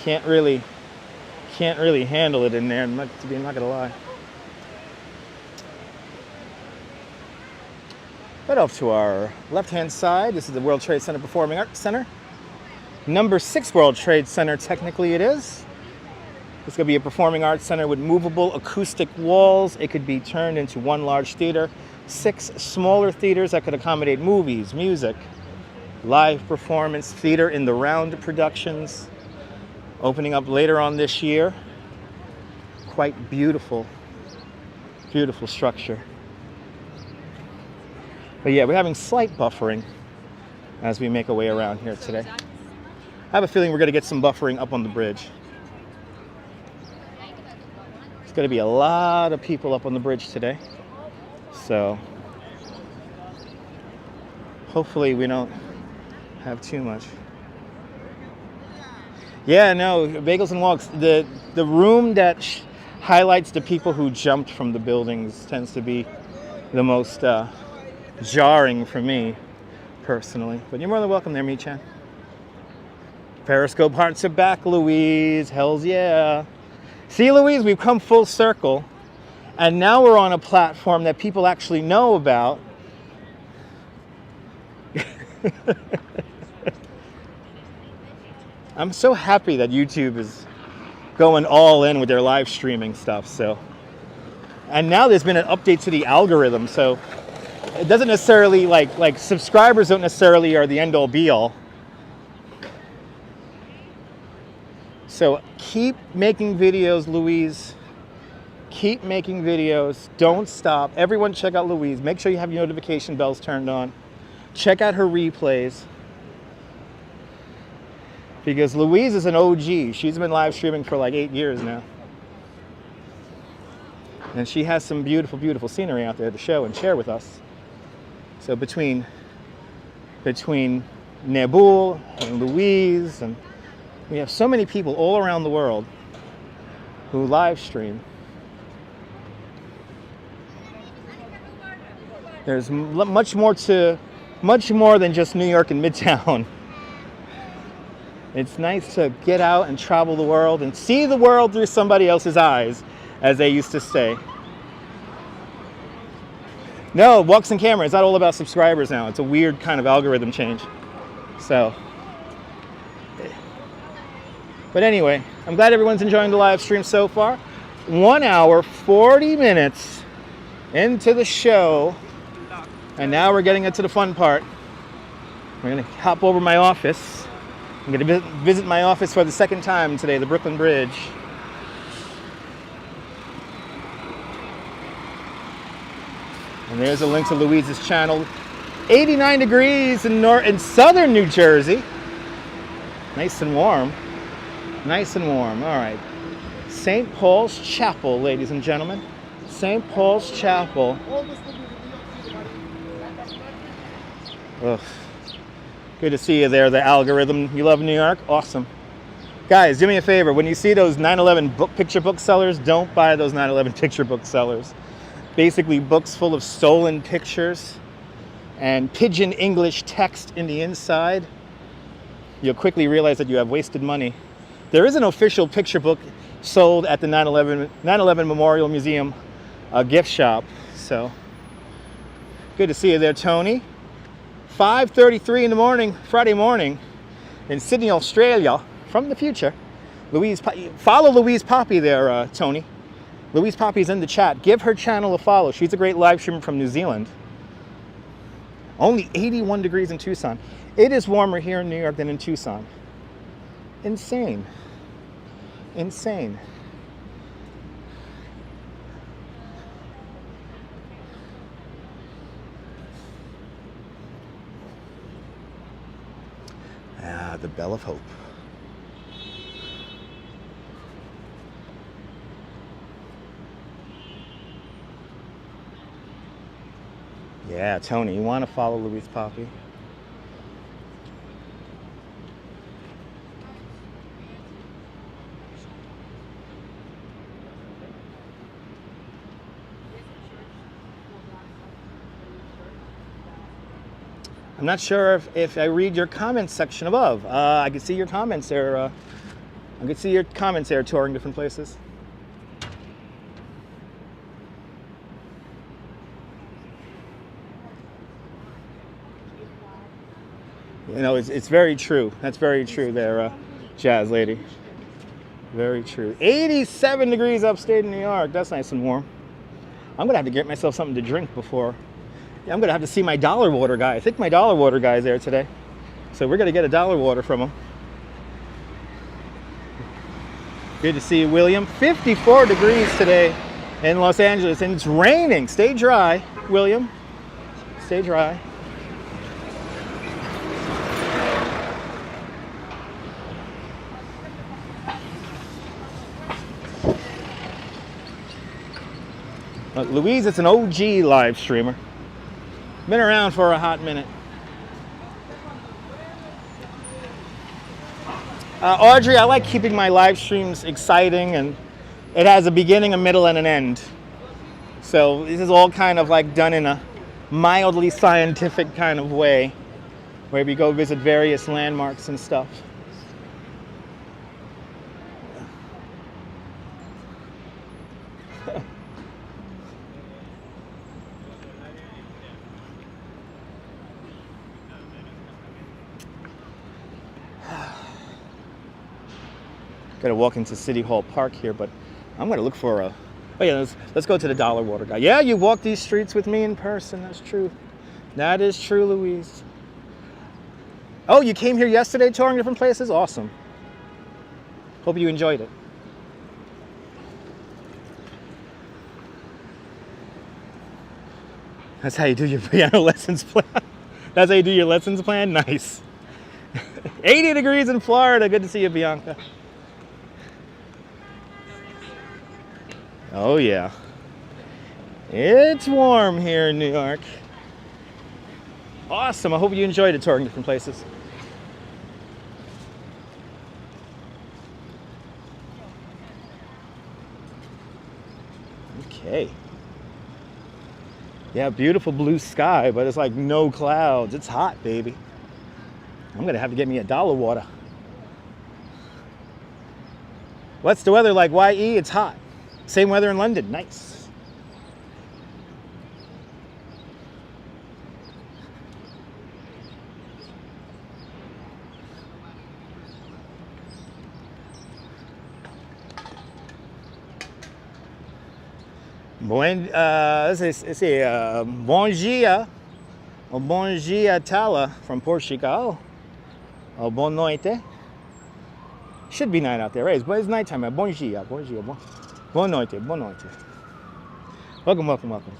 can't really handle it in there, I'm not gonna lie. Right off to our left-hand side, this is the World Trade Center Performing Arts Center. Number 6 World Trade Center, technically it is. It's going to be a performing arts center with movable acoustic walls. It could be turned into one large theater, 6 smaller theaters that could accommodate movies, music, live performance, theater in the round productions, opening up later on this year. Quite beautiful, beautiful structure. But yeah, we're having slight buffering as we make our way around here today. I have a feeling we're going to get some buffering up on the bridge. There's going to be a lot of people up on the bridge today. So hopefully we don't have too much. Yeah, no, Bagels and Walks. The room that highlights the people who jumped from the buildings tends to be the most jarring for me personally. But you're more than welcome there, Mi-chan. Periscope hearts are back, Louise. Hells yeah. See, Louise, we've come full circle, and now we're on a platform that people actually know about. I'm so happy that YouTube is going all in with their live streaming stuff. So, and now there's been an update to the algorithm, so it doesn't necessarily like subscribers don't necessarily are the end all be all. So keep making videos, Louise. Keep making videos. Don't stop. Everyone check out Louise. Make sure you have your notification bells turned on. Check out her replays. Because Louise is an OG. She's been live streaming for like 8 years now. And she has some beautiful, beautiful scenery out there to show and share with us. So between Nabul and Louise, and we have so many people all around the world who live stream. There's much more than just New York and Midtown. It's nice to get out and travel the world and see the world through somebody else's eyes, as they used to say. No, Walks and Camera, it's not all about subscribers now. It's a weird kind of algorithm change. So, but anyway, I'm glad everyone's enjoying the live stream so far. 1 hour, 40 minutes into the show. And now we're getting into the fun part. We're gonna hop over my office. I'm gonna visit my office for the second time today, the Brooklyn Bridge. And there's a link to Louise's channel. 89 degrees in southern New Jersey. Nice and warm. Nice and warm. All right. St. Paul's Chapel, ladies and gentlemen. St. Paul's Chapel. Ugh. Good to see you there, the algorithm. You love New York? Awesome. Guys, do me a favor. When you see those 9/11 picture book sellers, don't buy those 9/11 picture book sellers. Basically books full of stolen pictures and pidgin English text in the inside. You'll quickly realize that you have wasted money. There is an official picture book sold at the 9/11 Memorial Museum gift shop. So good to see you there, Tony. 5:33 in the morning, Friday morning, in Sydney, Australia, from the future. Follow Louise Poppy there, Tony. Louise Poppy's in the chat. Give her channel a follow. She's a great live streamer from New Zealand. Only 81 degrees in Tucson. It is warmer here in New York than in Tucson. Insane. Insane. Ah, the Bell of Hope. Yeah, Tony, you want to follow Louise Poppy? I'm not sure if I read your comments section above. I can see your comments there. I can see your comments there touring different places. You know, it's very true. That's very true there, Jazz Lady. Very true. 87 degrees upstate in New York. That's nice and warm. I'm going to have to get myself something to drink before. Yeah, I'm going to have to see my dollar water guy. I think my dollar water guy is there today. So we're going to get a dollar water from him. Good to see you, William. 54 degrees today in Los Angeles, and it's raining. Stay dry, William. Stay dry. Louise, it's an OG live streamer. Been around for a hot minute. Audrey, I like keeping my live streams exciting, and it has a beginning, a middle, and an end. So this is all kind of like done in a mildly scientific kind of way, where we go visit various landmarks and stuff. Got to walk into City Hall Park here, but I'm going to look for a... Oh yeah, let's go to the dollar water guy. Yeah, you walk these streets with me in person. That's true. That is true, Louise. Oh, you came here yesterday touring different places? Awesome. Hope you enjoyed it. That's how you do your piano lessons plan. That's how you do your lessons plan? Nice. 80 degrees in Florida. Good to see you, Bianca. Oh yeah, it's warm here in New York. Awesome, I hope you enjoyed it touring different places. Okay. Yeah, beautiful blue sky, but it's like no clouds. It's hot, baby. I'm gonna have to get me a dollar water. What's the weather like, YE? It's hot. Same weather in London. Nice. Let's see, bon dia, or bon dia Tala from Portugal. Bon noite. Should be night out there, right? It's nighttime. Bon dia, bon dia, bon noite, bon noite. Welcome, welcome, welcome.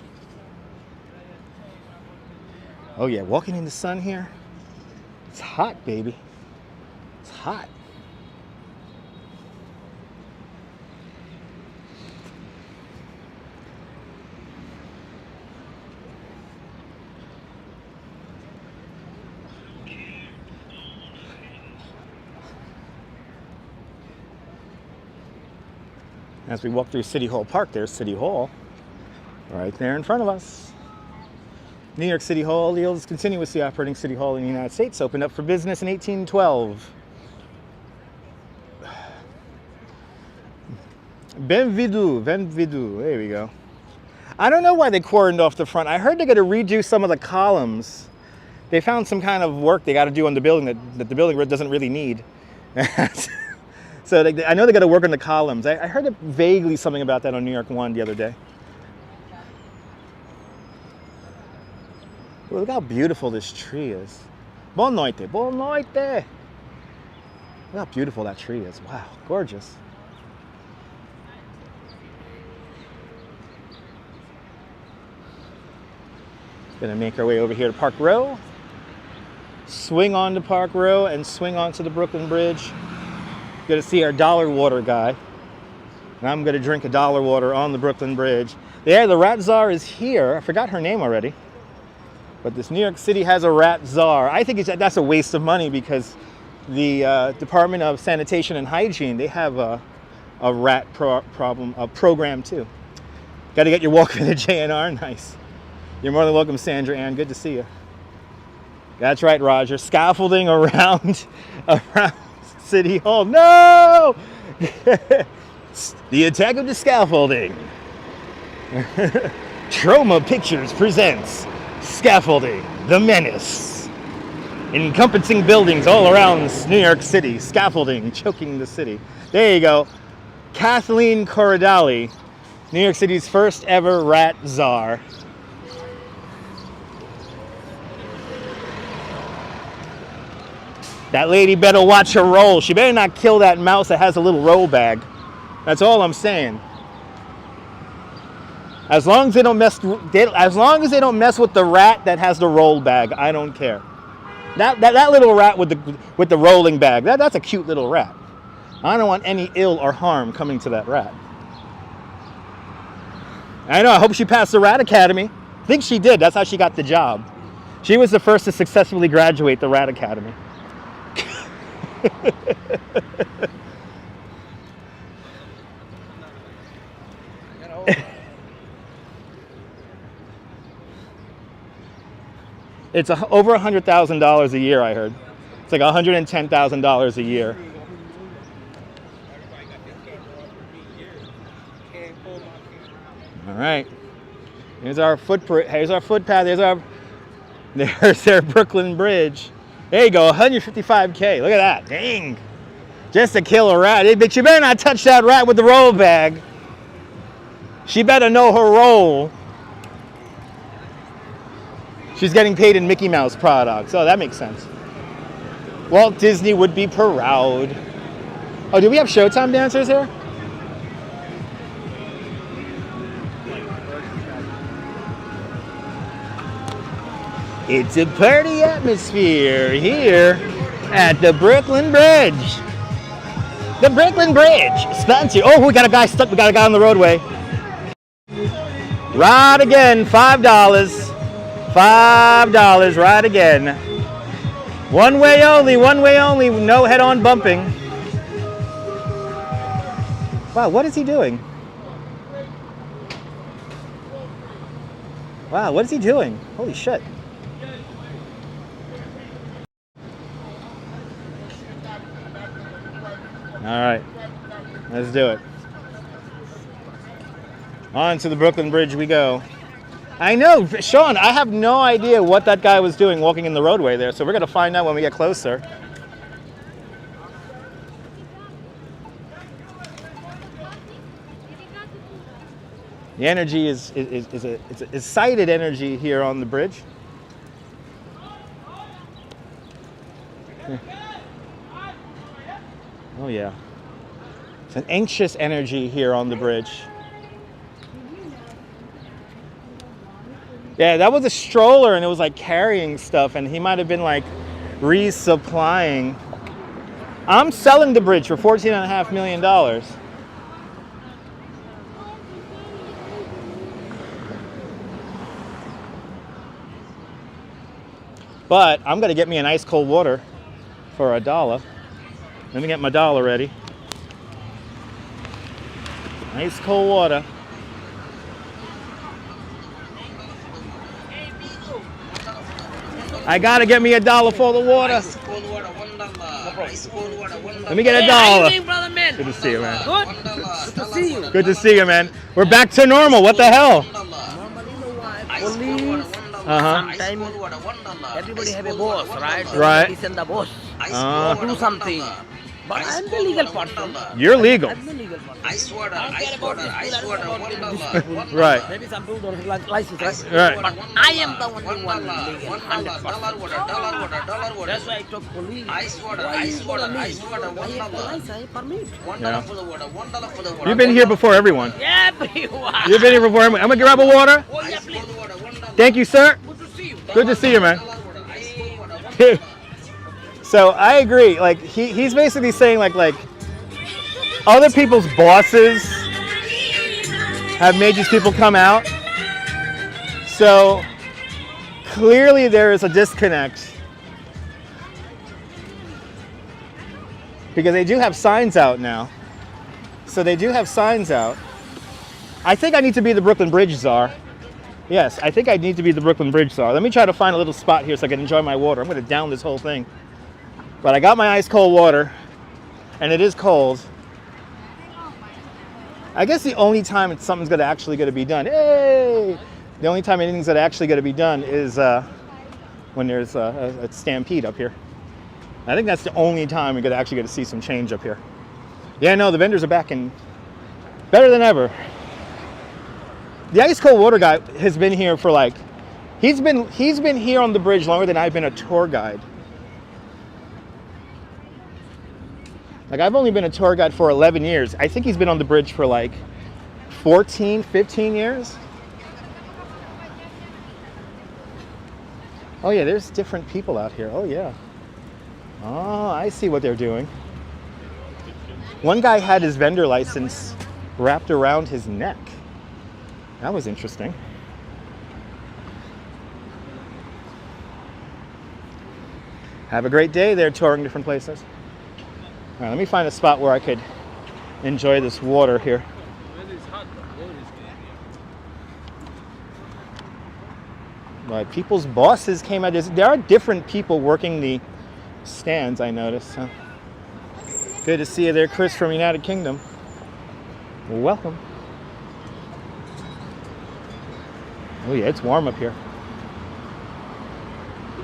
Oh yeah, walking in the sun here. It's hot, baby. It's hot. As we walk through City Hall Park, there's City Hall, right there in front of us. New York City Hall, the oldest continuously operating city hall in the United States, opened up for business in 1812. Benvidu, benvidu, there we go. I don't know why they cordoned off the front. I heard they're gonna redo some of the columns. They found some kind of work they gotta do on the building that the building doesn't really need. So I know they got to work on the columns. I heard vaguely something about that on New York 1 the other day. Well, look how beautiful this tree is. Bon noite, bon noite. Look how beautiful that tree is. Wow, gorgeous. Gonna make our way over here to Park Row. Swing on to Park Row and swing onto the Brooklyn Bridge. Gonna see our dollar water guy. And I'm gonna drink a dollar water on the Brooklyn Bridge. Yeah, the rat czar is here. I forgot her name already. But this New York City has a rat czar. I think that's a waste of money because the Department of Sanitation and Hygiene, they have a rat program too. Got to get your walk in the JNR. Nice. You're more than welcome, Sandra Ann. Good to see you. That's right, Roger. Scaffolding around City Hall. No! The attack of the scaffolding. Troma Pictures presents Scaffolding, the Menace. Encompassing buildings all around New York City. Scaffolding, choking the city. There you go. Kathleen Corradali, New York City's first ever rat czar. That lady better watch her roll. She better not kill that mouse that has a little roll bag. That's all I'm saying. As long as they don't mess with the rat that has the roll bag, I don't care. That little rat with the rolling bag, that's a cute little rat. I don't want any ill or harm coming to that rat. I know, I hope she passed the Rat Academy. I think she did, that's how she got the job. She was the first to successfully graduate the Rat Academy. It's over $100,000 a year, I heard. It's like $110,000 a year. All right. Here's our footprint. Here's our footpath. There's their Brooklyn Bridge. There you go, $155K. Look at that. Dang. Just to kill a rat. But you better not touch that rat with the roll bag. She better know her role. She's getting paid in Mickey Mouse products. Oh, that makes sense. Walt Disney would be proud. Oh, do we have Showtime dancers here? It's a party atmosphere here at the Brooklyn Bridge. The Brooklyn Bridge, sponsor. Oh, we got a guy stuck. We got a guy on the roadway. Ride again, $5. $5, ride again. One way only, no head-on bumping. Wow, what is he doing? Wow, what is he doing? Holy shit. All right, let's do it. On to the Brooklyn Bridge we go. I know, Sean, I have no idea what that guy was doing walking in the roadway there, so we're going to find out when we get closer. The energy is excited energy here on the bridge. Oh yeah. It's an anxious energy here on the bridge. Yeah, that was a stroller and it was like carrying stuff and he might have been like resupplying. I'm selling the bridge for $14.5 million. But I'm gonna get me an ice cold water for $1. Let me get my dollar ready. Ice cold water. I gotta get me $1 for the water. Ice cold water, $1. Ice cold water, $1. Let me get $1. Hey, brother, man? Good to see you, man. Good? Good to see you. Good to see you, man. We're back to normal. What the hell? Normally, you know why? Ice cold water, Police. Uh-huh. Sometimes everybody have a boss, right? Right. Police and the boss. Uh, Do something. But I'm the legal person. You're legal. I'm the legal person. Ice water, $1. Right. Maybe some people don't have license, right? Right. But I am the only one legal, $1. 100%. Dollar water. That's why I took police. Ice water, Why ice you water, gonna ice leave? water, I have the $1. license, I have permit. $1 for the water, $1 for the water. You've been here before everyone. Yeah, everyone. You've been here before everyone. I'm gonna grab a water. Oh, yeah, Ice please. cold water, $1. Good Thank you, sir. to see you. Good to see you, man. Ice cold water, $1. So I agree. Like he's basically saying like other people's bosses have made these people come out. So clearly there is a disconnect because they do have signs out now. So they do have signs out. I think I need to be the Brooklyn Bridge czar. Yes, I think I need to be the Brooklyn Bridge star. Let me try to find a little spot here so I can enjoy my water. I'm going to down this whole thing. But I got my ice cold water, and it is cold. I guess the only time something's actually going to be done, hey! The only time anything's actually going to be done is when there's a stampede up here. I think that's the only time we're actually going to see some change up here. Yeah, no, the vendors are back in better than ever. The ice cold water guy has been here for like, he's been here on the bridge longer than I've been a tour guide. Like, I've only been a tour guide for 11 years. I think he's been on the bridge for like 14, 15 years. Oh yeah, there's different people out here. Oh yeah. Oh, I see what they're doing. One guy had his vendor license wrapped around his neck. That was interesting. Have a great day there touring different places. All right, let me find a spot where I could enjoy this water here. Right, people's bosses came out. There are different people working the stands, I noticed. So. Good to see you there, Chris from United Kingdom. Welcome. Oh yeah, it's warm up here.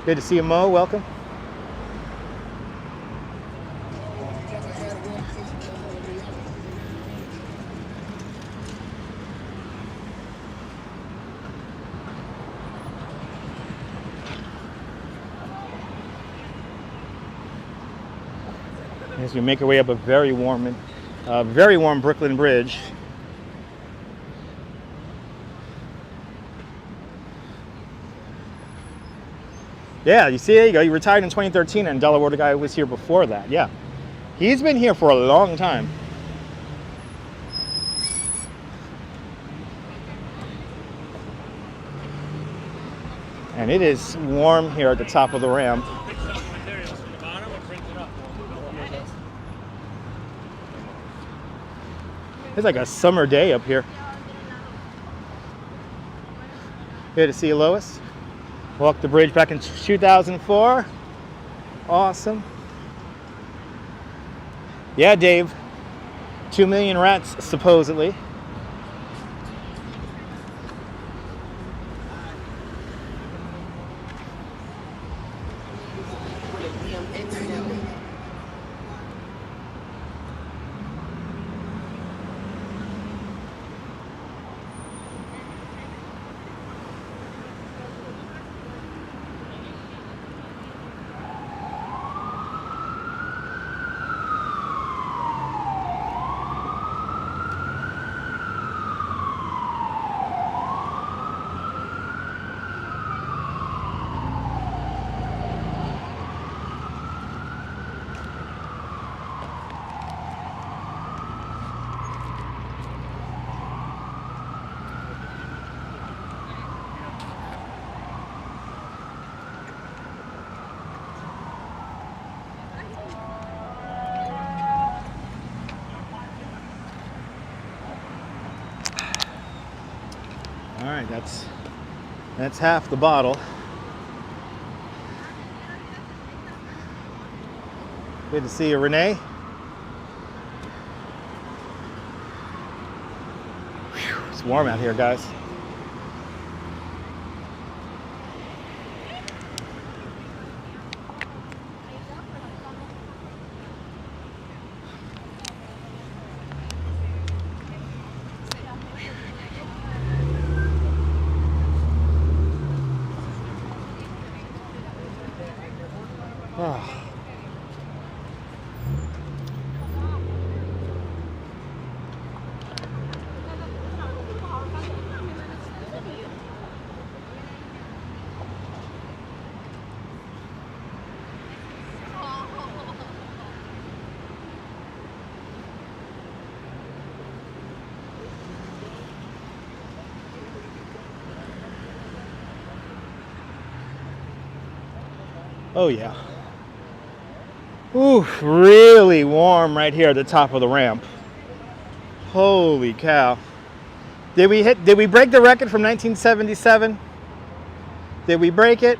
Good to see you, Mo. Welcome. As we make our way up a very warm Brooklyn Bridge. Yeah, you see, there you go. He retired in 2013, and Delaware guy was here before that. Yeah, he's been here for a long time. And it is warm here at the top of the ramp. It's like a summer day up here. Good to see you, Lois. Walked the bridge back in 2004. Awesome. Yeah, Dave. 2 million rats, supposedly. All right, that's half the bottle. Good to see you, Renee. Whew, it's warm out here, guys. Oh. Oh yeah. Ooh, really warm right here at the top of the ramp. Holy cow. Did we break the record from 1977? Did we break it?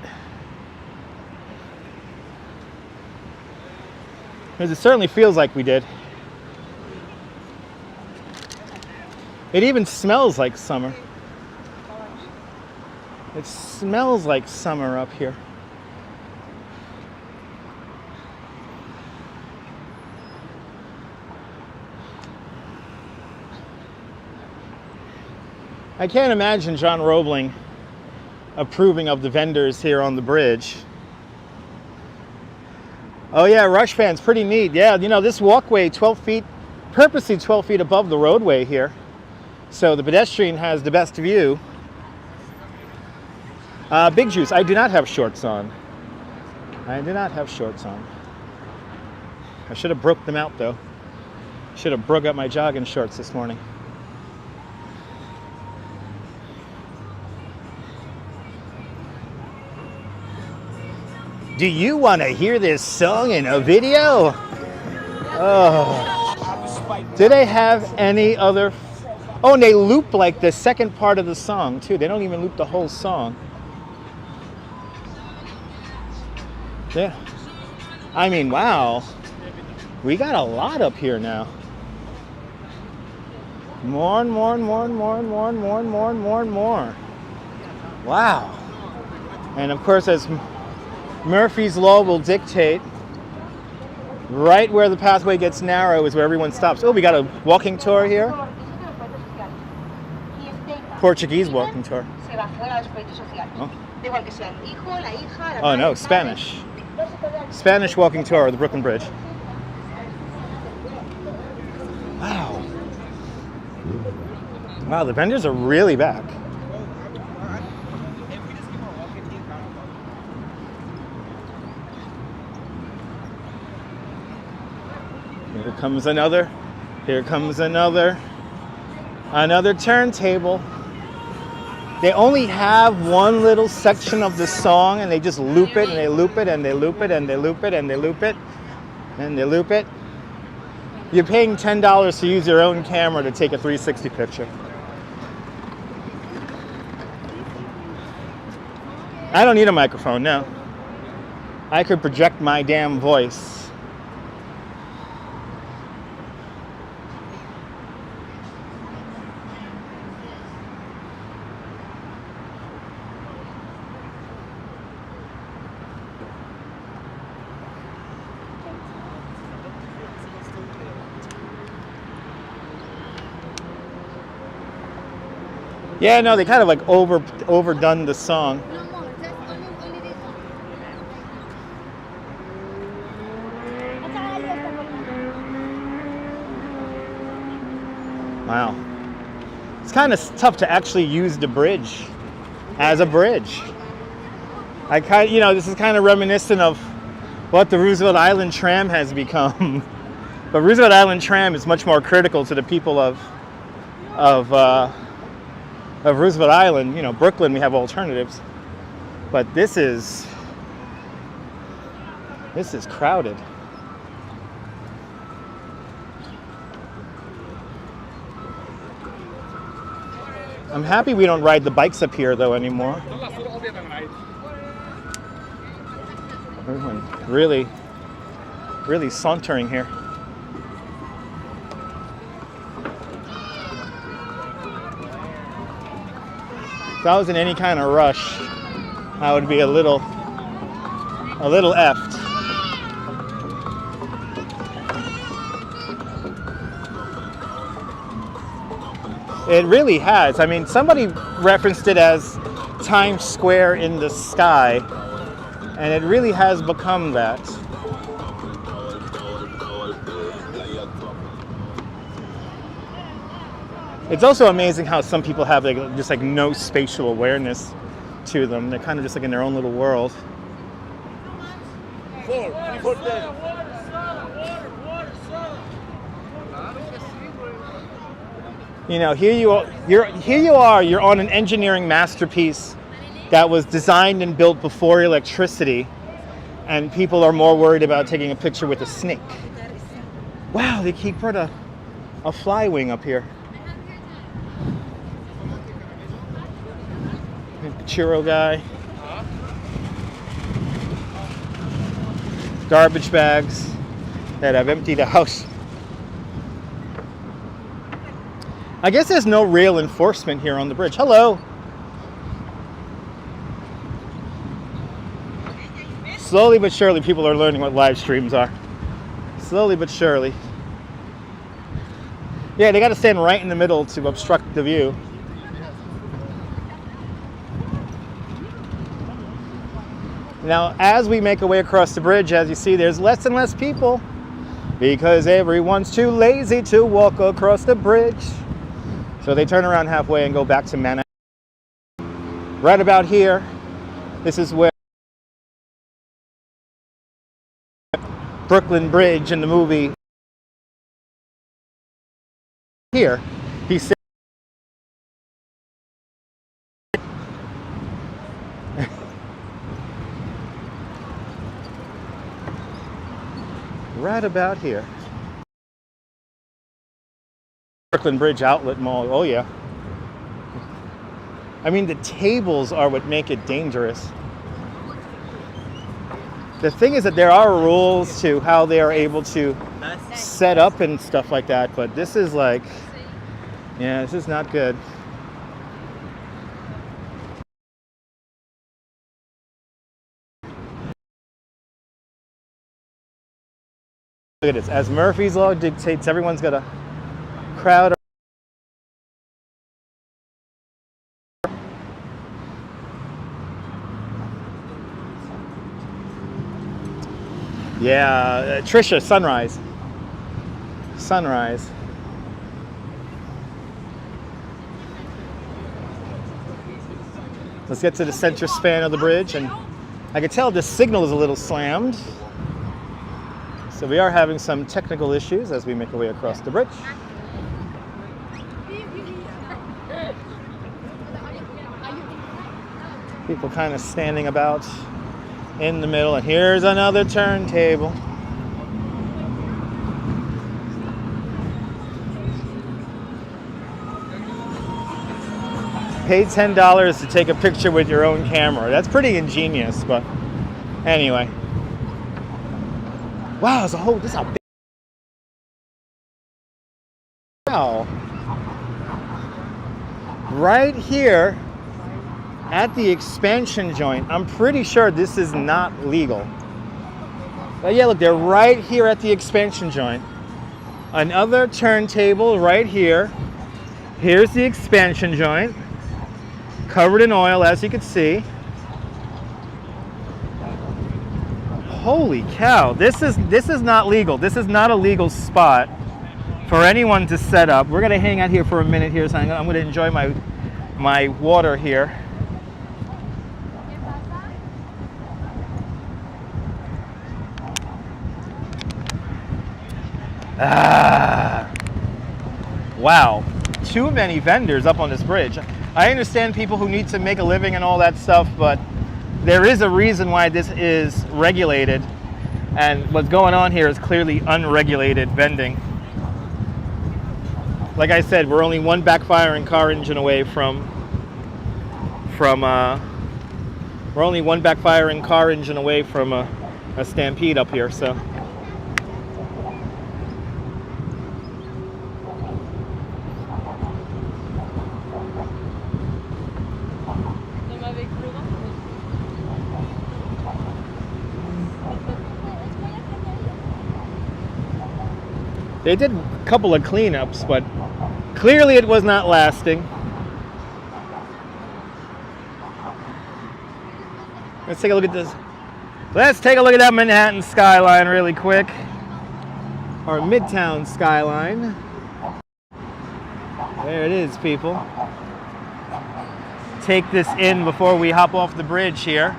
Because it certainly feels like we did. It even smells like summer. It smells like summer up here. I can't imagine John Roebling approving of the vendors here on the bridge. Oh yeah, Rush Band's pretty neat. Yeah, you know, this walkway 12 feet, purposely 12 feet above the roadway here. So the pedestrian has the best view. Big Juice, I do not have shorts on. I do not have shorts on. I should have broke them out though. Should have broke out my jogging shorts this morning. Do you want to hear this song in a video? Oh. Do they have any other? Oh, and they loop like the second part of the song too. They don't even loop the whole song. Yeah. I mean, wow. We got a lot up here now. More and more and more and more and more and more and more and more and more. Wow. And of course, as Murphy's Law will dictate, right where the pathway gets narrow is where everyone stops. Oh, we got a walking tour here. Portuguese walking tour. Oh, oh no, Spanish. Spanish walking tour of the Brooklyn Bridge. Wow. Wow, the vendors are really back. Here comes another. Here comes another turntable. They only have one little section of the song and they just loop it and they loop it and they loop it and they loop it and they loop it and they loop it. You're paying $10 to use your own camera to take a 360 picture. I don't need a microphone, no. I could project my damn voice. Yeah, no, they kind of like overdone the song. Wow. It's kind of tough to actually use the bridge as a bridge. This is kind of reminiscent of what the Roosevelt Island tram has become. But Roosevelt Island tram is much more critical to the people of Roosevelt Island. You know, Brooklyn, we have alternatives, but this is crowded. I'm happy we don't ride the bikes up here though anymore. Everyone really sauntering here. If I was in any kind of rush, I would be a little effed. It really has. I mean, somebody referenced it as Times Square in the sky, and it really has become that. It's also amazing how some people have just no spatial awareness to them. They're kind of just in their own little world. You know, here you are. You're on an engineering masterpiece that was designed and built before electricity, and people are more worried about taking a picture with a snake. Wow, they keep put a fly wing up here. Churro guy. Garbage bags that have emptied out. I guess there's no real enforcement here on the bridge. Hello. Slowly but surely, people are learning what live streams are. Slowly but surely. Yeah, they got to stand right in the middle to obstruct the view. Now, as we make our way across the bridge, as you see, there's less and less people because everyone's too lazy to walk across the bridge. So they turn around halfway and go back to Manhattan. Right about here, this is where Brooklyn Bridge in the movie here, he said right about here. Brooklyn Bridge Outlet Mall. Oh yeah. I mean, the tables are what make it dangerous. The thing is that there are rules to how they are able to set up and stuff like that, but this is like, yeah, this is not good. Look at this. As Murphy's Law dictates, everyone's got a crowd. Yeah, Trisha, sunrise. Sunrise. Let's get to the center span of the bridge, and I can tell the signal is a little slammed. So we are having some technical issues as we make our way across the bridge. People kind of standing about in the middle, and here's another turntable. Pay $10 to take a picture with your own camera. That's pretty ingenious, but anyway. Wow, this is a big. Wow. Right here at the expansion joint, I'm pretty sure this is not legal. But yeah, look, they're right here at the expansion joint. Another turntable right here. Here's the expansion joint, covered in oil, as you can see. Holy cow, this is not legal. This is not a legal spot for anyone to set up. We're gonna hang out here for a minute here, so I'm gonna enjoy my water here. Ah, wow, too many vendors up on this bridge. I understand people who need to make a living and all that stuff, but there is a reason why this is regulated, and what's going on here is clearly unregulated vending. Like I said, we're only one backfiring car engine away from a stampede up here, so. They did a couple of cleanups, but clearly it was not lasting. Let's take a look at this. Let's take a look at that Manhattan skyline really quick. Or Midtown skyline. There it is, people. Take this in before we hop off the bridge here.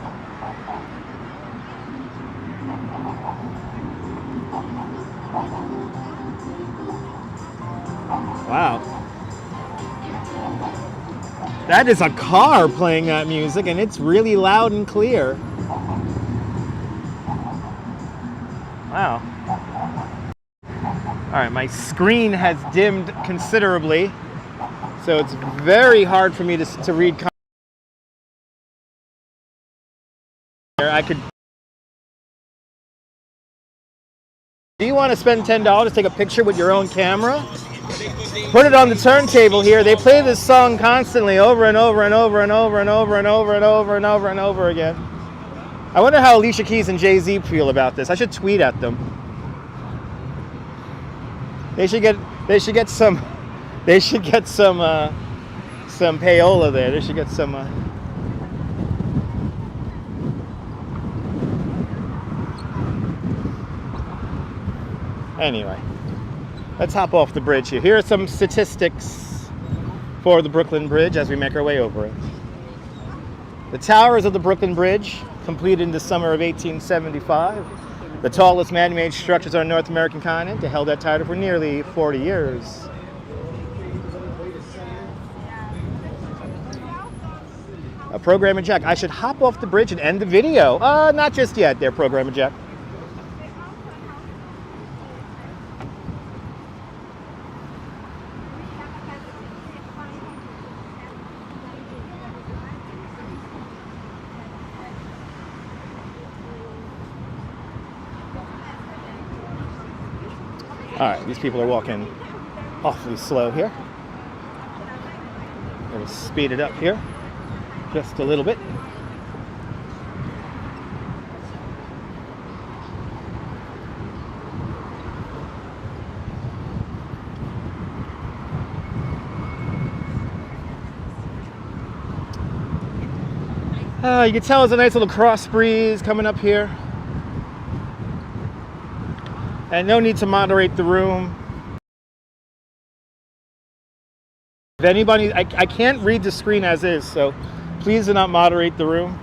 Wow. That is a car playing that music, and it's really loud and clear. Wow. All right, my screen has dimmed considerably, so it's very hard for me to read I could. Do you want to spend $10 to take a picture with your own camera? Put it on the turntable here. They play this song constantly over and over and over and over and over and over and over and over and over again. I wonder how Alicia Keys and Jay-Z feel about this. I should tweet at them. They should get some payola there. They should get some Anyway, let's hop off the bridge here. Here are some statistics for the Brooklyn Bridge as we make our way over it. The towers of the Brooklyn Bridge, completed in the summer of 1875, the tallest man-made structures on the North American continent, held that title for nearly 40 years. A programmer Jack. I should hop off the bridge and end the video. Not just yet, there, programmer Jack. All right, these people are walking awfully slow here. I'm going to speed it up here just a little bit. You can tell there's a nice little cross breeze coming up here. And no need to moderate the room. If anybody, I can't read the screen as is, so please do not moderate the room.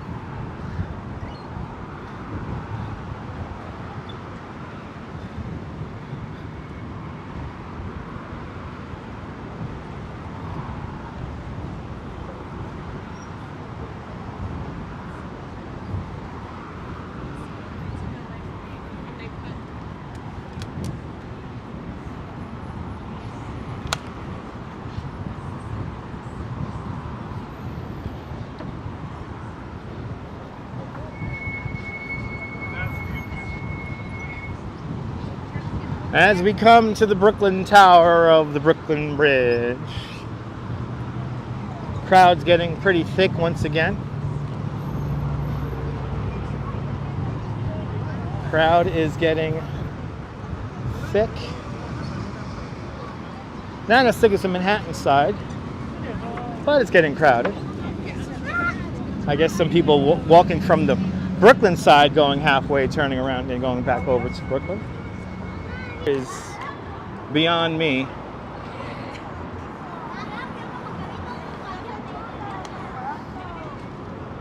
As we come to the Brooklyn Tower of the Brooklyn Bridge, crowd's getting pretty thick once again. Crowd is getting thick. Not as thick as the Manhattan side, but it's getting crowded. I guess some people walking from the Brooklyn side going halfway, turning around and going back over to Brooklyn. Is beyond me.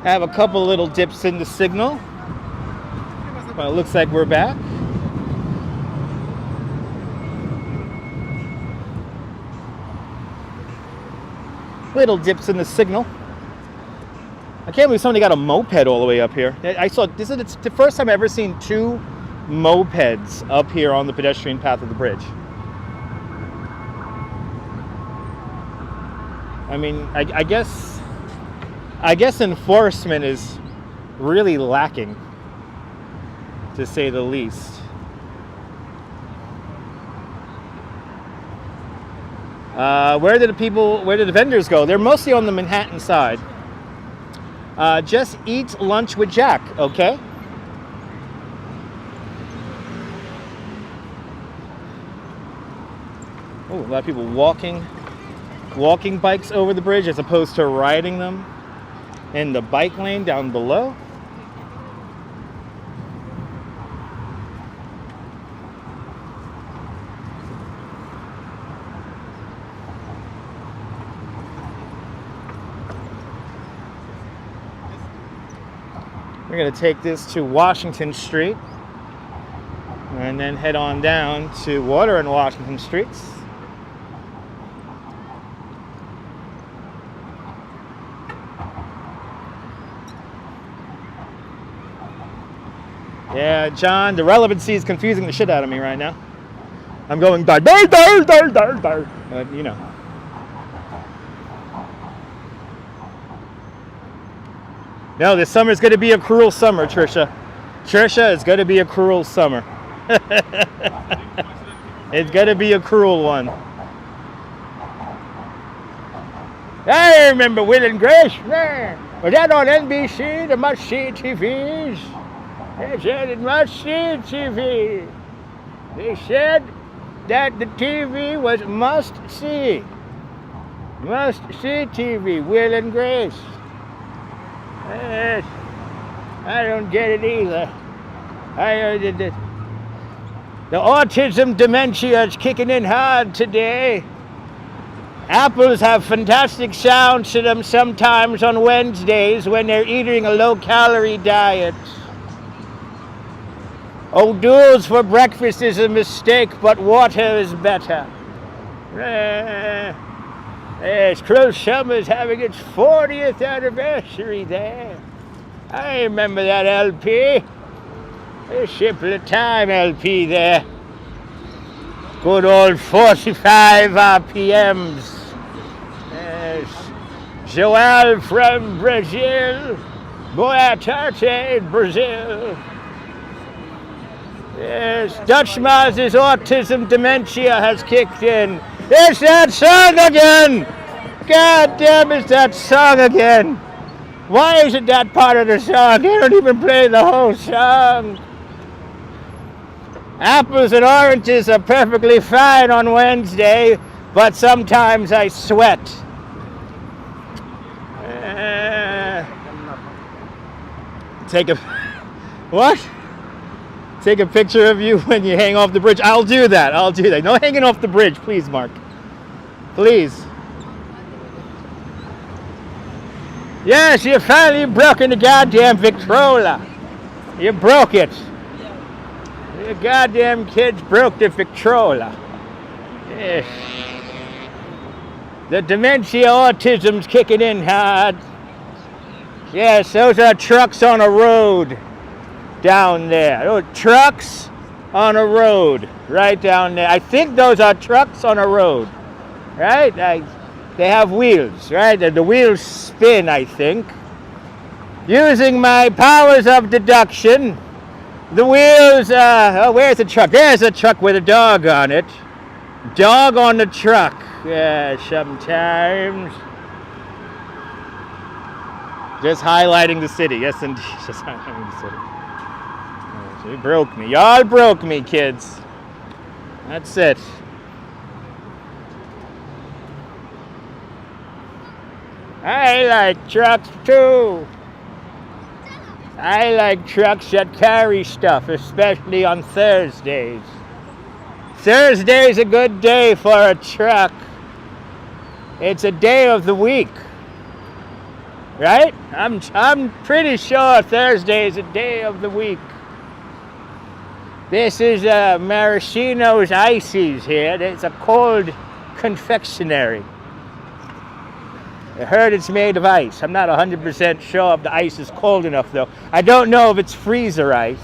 Have a couple little dips in the signal, but it looks like we're back. Little dips in the signal. I can't believe somebody got a moped all the way up here. I saw this is the first time I've ever seen two mopeds up here on the pedestrian path of the bridge. I mean, I guess enforcement is really lacking, to say the least. Where did the vendors go? They're mostly on the Manhattan side. Just eat lunch with Jack, okay? Oh, a lot of people walking bikes over the bridge as opposed to riding them in the bike lane down below. We're going to take this to Washington Street and then head on down to Water and Washington Streets. Yeah, John, the relevancy is confusing the shit out of me right now. I'm going dar, dar, dar, dar, dar, dar. You know. No, this summer's going to be a cruel summer, Trisha. Trisha, it's going to be a cruel summer. It's going to be a cruel one. I remember Will and Grace. Man, was that on NBC, the must-see TVs? They said it must-see TV. They said that the TV was must-see. Must-see TV, Will and Grace. Yes. I don't get it either. The autism dementia is kicking in hard today. Apples have fantastic sounds to them sometimes on Wednesdays when they're eating a low-calorie diet. O'Doul's for breakfast is a mistake, but water is better. Yes, Cruel Summer's having its 40th anniversary there. I remember that LP. A simple time LP there. Good old 45 RPMs. Yes. Joel from Brazil. Boa tarde, Brazil. Yes, Dutch Maz's autism dementia has kicked in. It's that song again! God damn, it's that song again! Why isn't that part of the song? They don't even play the whole song. Apples and oranges are perfectly fine on Wednesday, but sometimes I sweat. Take a... What? Take a picture of you when you hang off the bridge. I'll do that. No hanging off the bridge, please, Mark. Please. Yes, you finally broken the goddamn Victrola. You broke it. You goddamn kids broke the Victrola. Yes. The dementia autism's kicking in hard. Yes, those are trucks on a road down there. Those trucks on a road right down there. I think those are trucks on a road, right? They have wheels, right? The wheels spin, I think. Using my powers of deduction, the wheels, where's the truck? There's a truck with a dog on it. Dog on the truck. Yeah, sometimes. Just highlighting the city. Yes, indeed. Just highlighting the city. Yes, you broke me. Y'all broke me, kids. That's it. I like trucks too. I like trucks that carry stuff, especially on Thursdays. Thursday's a good day for a truck. It's a day of the week. Right? I'm pretty sure Thursday is a day of the week. This is Maraschino's Ices here. It's a cold confectionery. I heard it's made of ice. I'm not 100% sure if the ice is cold enough, though. I don't know if it's freezer ice.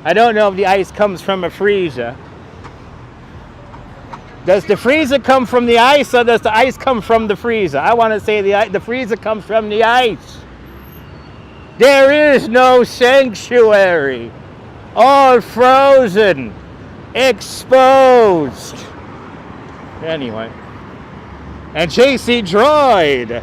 I don't know if the ice comes from a freezer. Does the freezer come from the ice, or does the ice come from the freezer? I want to say the freezer comes from the ice. There is no sanctuary. All frozen. Exposed. Anyway. And JC Droid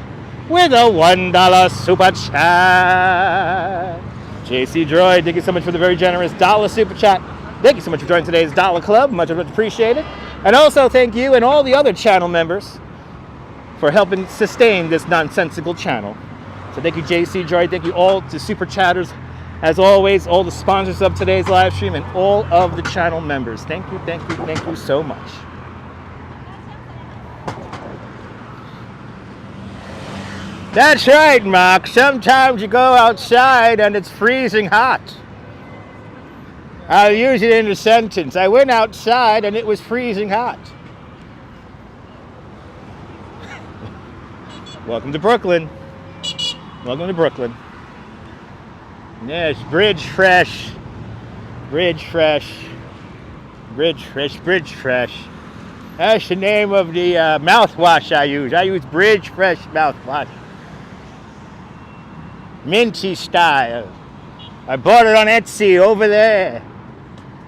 with a $1 super chat. JC Droid, thank you so much for the very generous dollar super chat. Thank you so much for joining today's Dollar Club. Much appreciated. And also thank you and all the other channel members for helping sustain this nonsensical channel. So thank you, JC Droid. Thank you all to super chatters. As always, all the sponsors of today's live stream and all of the channel members. Thank you so much. That's right, Mark. Sometimes you go outside and it's freezing hot. I'll use it in a sentence. I went outside and it was freezing hot. Welcome to Brooklyn. Welcome to Brooklyn. Yes, Bridge Fresh. Bridge Fresh. Bridge Fresh. Bridge Fresh. That's the name of the mouthwash I use. I use Bridge Fresh mouthwash. minty style. I bought it on Etsy over there.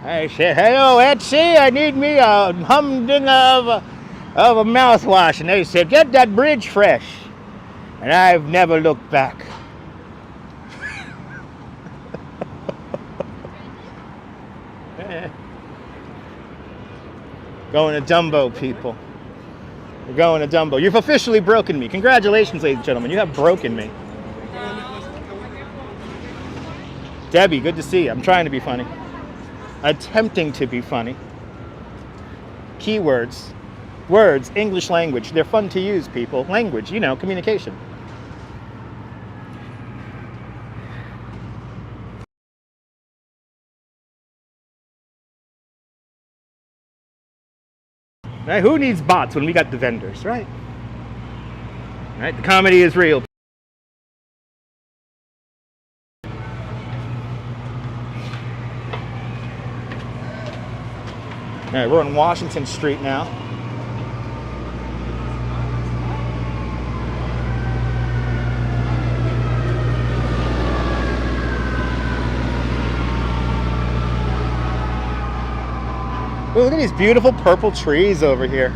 I said, hello Etsy, I need me a humdinger of a mouthwash. And they said, get that bridge fresh. And I've never looked back. Going to Dumbo, people. We're going to Dumbo. You've officially broken me. Congratulations, ladies and gentlemen. You have broken me. Debbie, good to see you. I'm trying to be funny. Attempting to be funny. Keywords. Words, English language. They're fun to use, people. Language, you know, communication. Now, who needs bots when we got the vendors, right? Right? The comedy is real. All right, we're on Washington Street now. Ooh, look at these beautiful purple trees over here.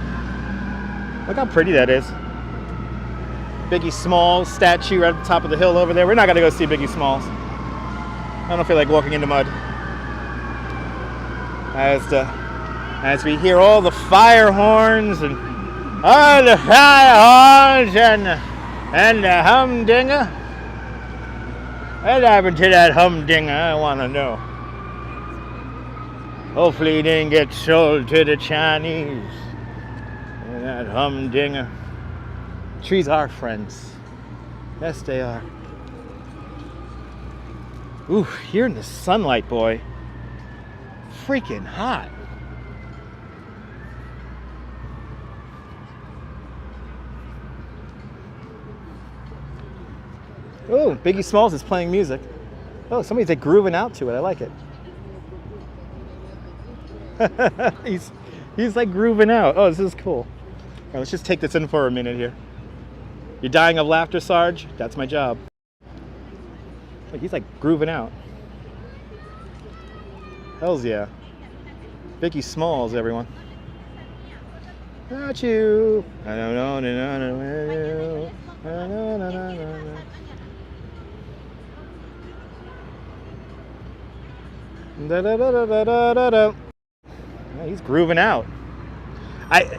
Look how pretty that is. Biggie Smalls statue right at the top of the hill over there. We're not going to go see Biggie Smalls. I don't feel like walking in the mud. As we hear all the fire horns and all the fire horns and the humdinger. What happened to that humdinger? I want to know. Hopefully he didn't get sold to the Chinese. And that humdinger. Trees are friends. Yes, they are. Ooh, here in the sunlight, boy. Freaking hot. Oh, Biggie Smalls is playing music. Oh, somebody's like grooving out to it. I like it. he's like grooving out. Oh, this is cool. All right, let's just take this in for a minute here. You're dying of laughter, Sarge? That's my job. Oh, he's like grooving out. Hells yeah. Biggie Smalls, everyone. Not you. I don't know. Da da da da da da da. He's grooving out.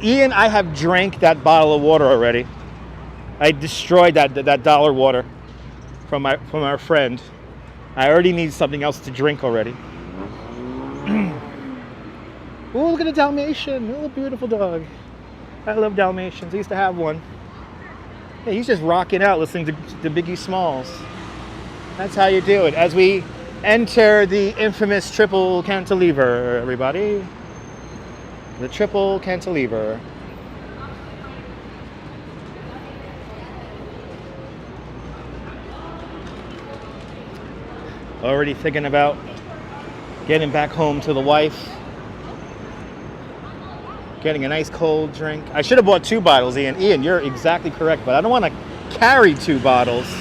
Ian, I have drank that bottle of water already. I destroyed that dollar water from our friend. I already need something else to drink already. Oh, look at a Dalmatian. Oh, a beautiful dog. I love Dalmatians. I used to have one. Hey, he's just rocking out listening to Biggie Smalls. That's how you do it. As we enter the infamous triple cantilever, everybody. The triple cantilever. Already thinking about getting back home to the wife. Getting a nice cold drink. I should have bought 2 bottles, Ian. Ian, you're exactly correct, but I don't want to carry 2 bottles.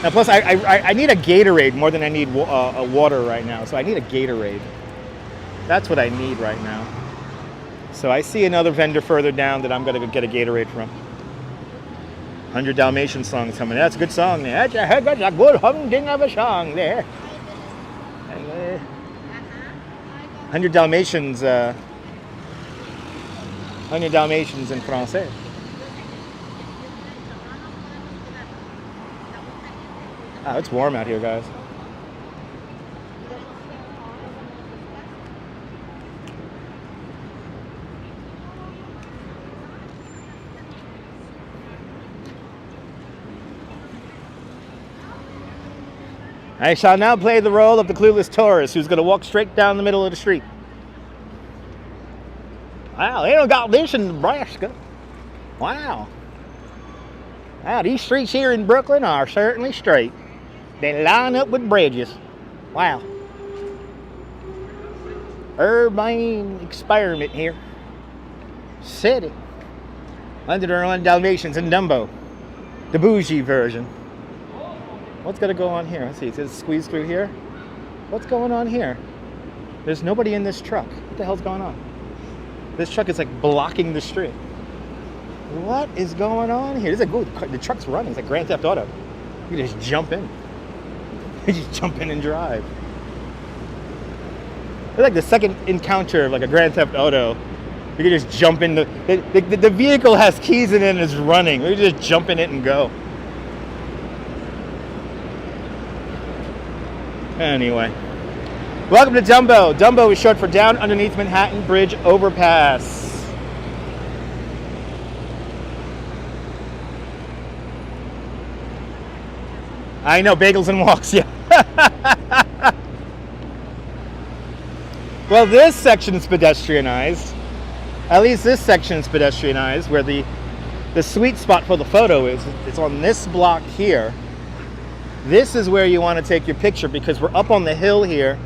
And plus, I need a Gatorade more than I need a water right now. So I need a Gatorade. That's what I need right now. So I see another vendor further down that I'm going to get a Gatorade from. 100 Dalmatian songs coming. That's a good song there. That's a good humding of a song there. 100 Dalmatians. 100 Dalmatians in français. Oh, it's warm out here, guys. I shall now play the role of the clueless tourist who's going to walk straight down the middle of the street. Wow, they don't got this in Nebraska. Wow. Wow, these streets here in Brooklyn are certainly straight. They line up with bridges. Wow. Urban experiment here. City. 101 Dalmatians in Dumbo. The bougie version. What's got to go on here? Let's see. Is it squeeze through here? What's going on here? There's nobody in this truck. What the hell's going on? This truck is like blocking the street. What is going on here? This is a good. The truck's running. It's like Grand Theft Auto. You can just jump in. You just jump in and drive. It's like the second encounter of like a Grand Theft Auto. You can just jump in. The vehicle has keys in it and is running. You just jump in it and go. Anyway. Welcome to Dumbo. Dumbo is short for Down Underneath Manhattan Bridge Overpass. I know, bagels and walks, yeah. Well, this section is pedestrianized. At least this section is pedestrianized, where the sweet spot for the photo is. It's on this block here. This is where you want to take your picture because we're up on the hill here,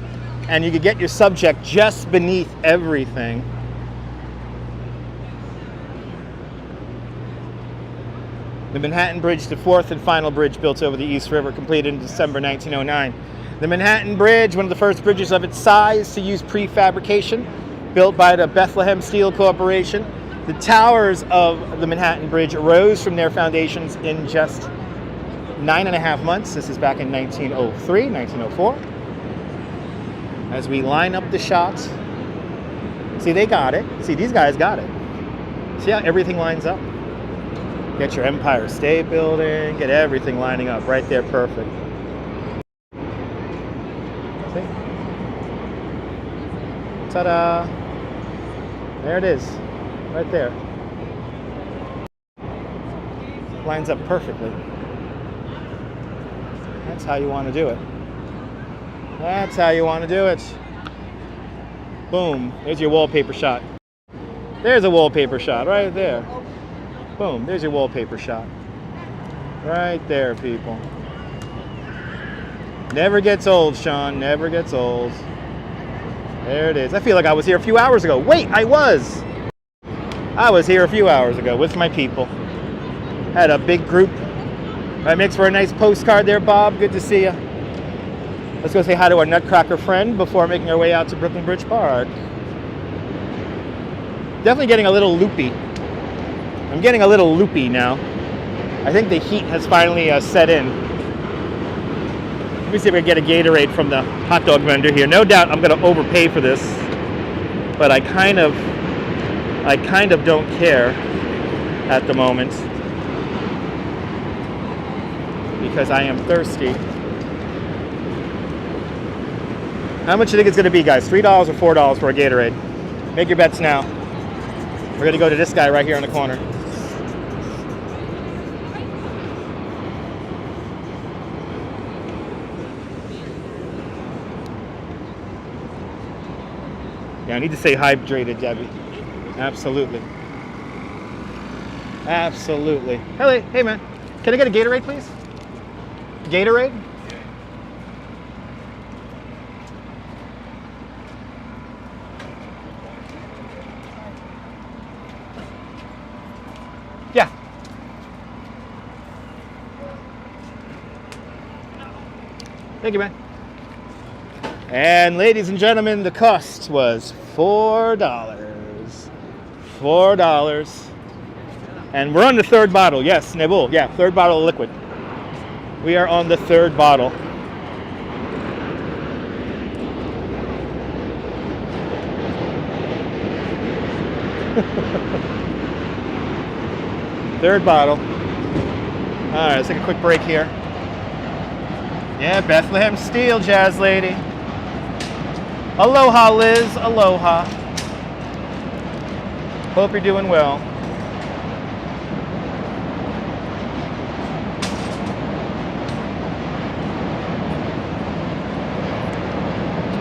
and you can get your subject just beneath everything. The Manhattan Bridge, the fourth and final bridge built over the East River, completed in December 1909. The Manhattan Bridge, one of the first bridges of its size to use prefabrication, built by the Bethlehem Steel Corporation. The towers of the Manhattan Bridge arose from their foundations in just 9.5 months. This is back in 1903, 1904. As we line up the shots, see, they got it. See, these guys got it. See how everything lines up? Get your Empire State Building, get everything lining up right there, perfect. See? Ta-da! There it is, right there. Lines up perfectly. That's how you want to do it. That's how you want to do it. Boom, there's your wallpaper shot. There's a wallpaper shot right there. Boom, there's your wallpaper shot. Right there, people. Never gets old, Sean, never gets old. There it is. I feel like I was here a few hours ago. Wait, I was here a few hours ago with my people. Had a big group. That makes for a nice postcard there, Bob. Good to see you. Let's go say hi to our Nutcracker friend before making our way out to Brooklyn Bridge Park. Definitely getting a little loopy. I'm getting a little loopy now. I think the heat has finally set in. Let me see if I can get a Gatorade from the hot dog vendor here. No doubt I'm going to overpay for this, but I kind of don't care at the moment because I am thirsty. How much do you think it's going to be, guys? $3 or $4 for a Gatorade? Make your bets now. We're going to go to this guy right here in the corner. Yeah, I need to stay hydrated, Debbie. Absolutely. Absolutely. Hey man, can I get a Gatorade, please? Gatorade? Yeah. Thank you, man. And ladies and gentlemen, the cost was $4. $4. And we're on the third bottle. Yes, Nebul. Yeah, third bottle of liquid. We are on the third bottle. Third bottle. All right, let's take a quick break here. Yeah, Bethlehem Steel, Jazz Lady. Aloha, Liz. Aloha. Hope you're doing well.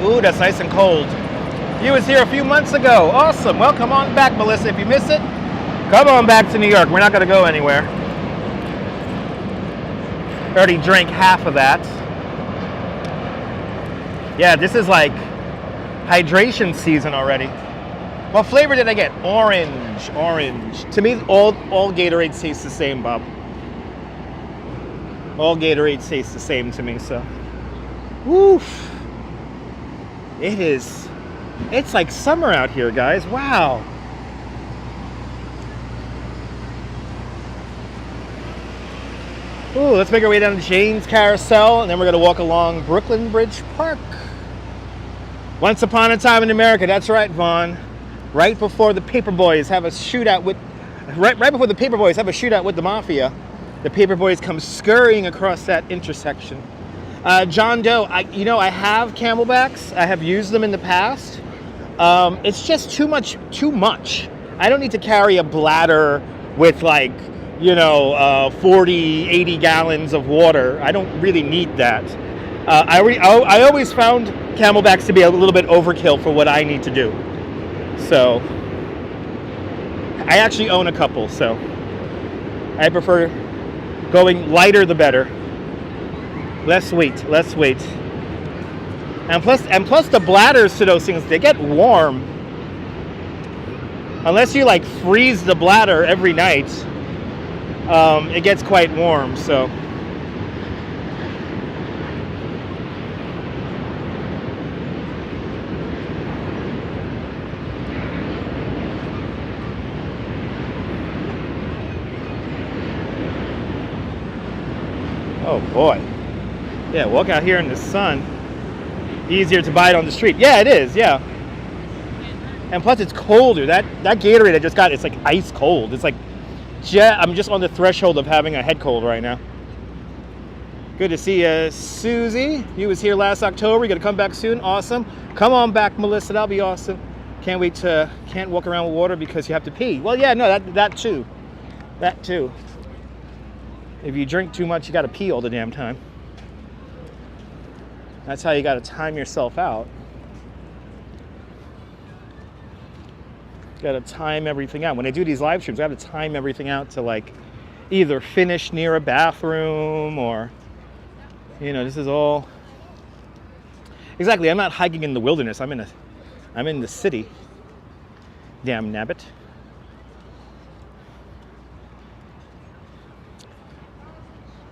Ooh, that's nice and cold. You was here a few months ago. Awesome. Well, come on back, Melissa. If you miss it, come on back to New York. We're not going to go anywhere. Already drank half of that. Yeah, this is like hydration season already. What flavor did I get? Orange. Orange. To me, all Gatorades taste the same, Bob. All Gatorade tastes the same to me, so. Woof. It's like summer out here, guys. Wow. Ooh, let's make our way down to Jane's Carousel, and then we're gonna walk along Brooklyn Bridge Park. Once upon a time in America, that's right, Vaughn. Right before the Paperboys have a shootout with, right before the Paperboys have a shootout with the Mafia, the Paperboys come scurrying across that intersection. John Doe, I have Camelbacks. I have used them in the past. It's just too much. I don't need to carry a bladder with 40, 80 gallons of water. I don't really need that. I always found Camelbacks to be a little bit overkill for what I need to do. So, I actually own a couple, so I prefer going lighter the better. Less weight. And plus the bladders to those things, they get warm. Unless you freeze the bladder every night, it gets quite warm, so. Oh boy. Yeah, walk out here in the sun. Easier to buy it on the street. Yeah, it is, yeah. And plus it's colder. That Gatorade I just got, it's ice cold. It's I'm just on the threshold of having a head cold right now. Good to see you, Susie. You was here last October. You're gonna come back soon. Awesome. Come on back, Melissa. That'll be awesome. Can't walk around with water because you have to pee. Well, yeah, no, that too. That too. If you drink too much, you gotta pee all the damn time. That's how you gotta time yourself out. You gotta time everything out. When I do these live streams, I gotta time everything out to either finish near a bathroom or, this is all. Exactly, I'm not hiking in the wilderness. I'm in the city. Damn nabbit.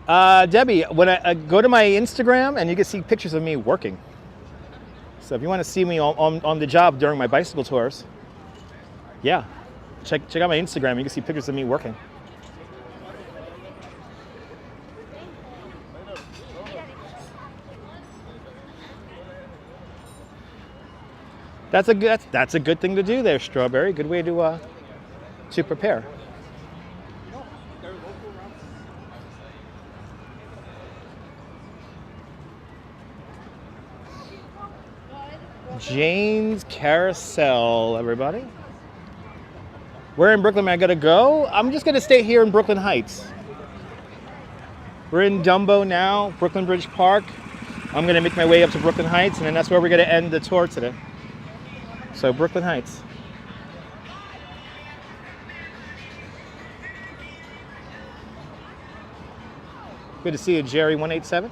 Debbie, when I go to my Instagram, and you can see pictures of me working. So if you want to see me on the job during my bicycle tours, yeah, check out my Instagram. You can see pictures of me working. That's a good thing to do there, Strawberry. Good way to prepare. Jane's Carousel, everybody. Where in Brooklyn am I gonna go? I'm just gonna stay here in Brooklyn Heights. We're in Dumbo now, Brooklyn Bridge Park. I'm gonna make my way up to Brooklyn Heights, and then that's where we're gonna end the tour today. So Brooklyn Heights. Good to see you, Jerry187.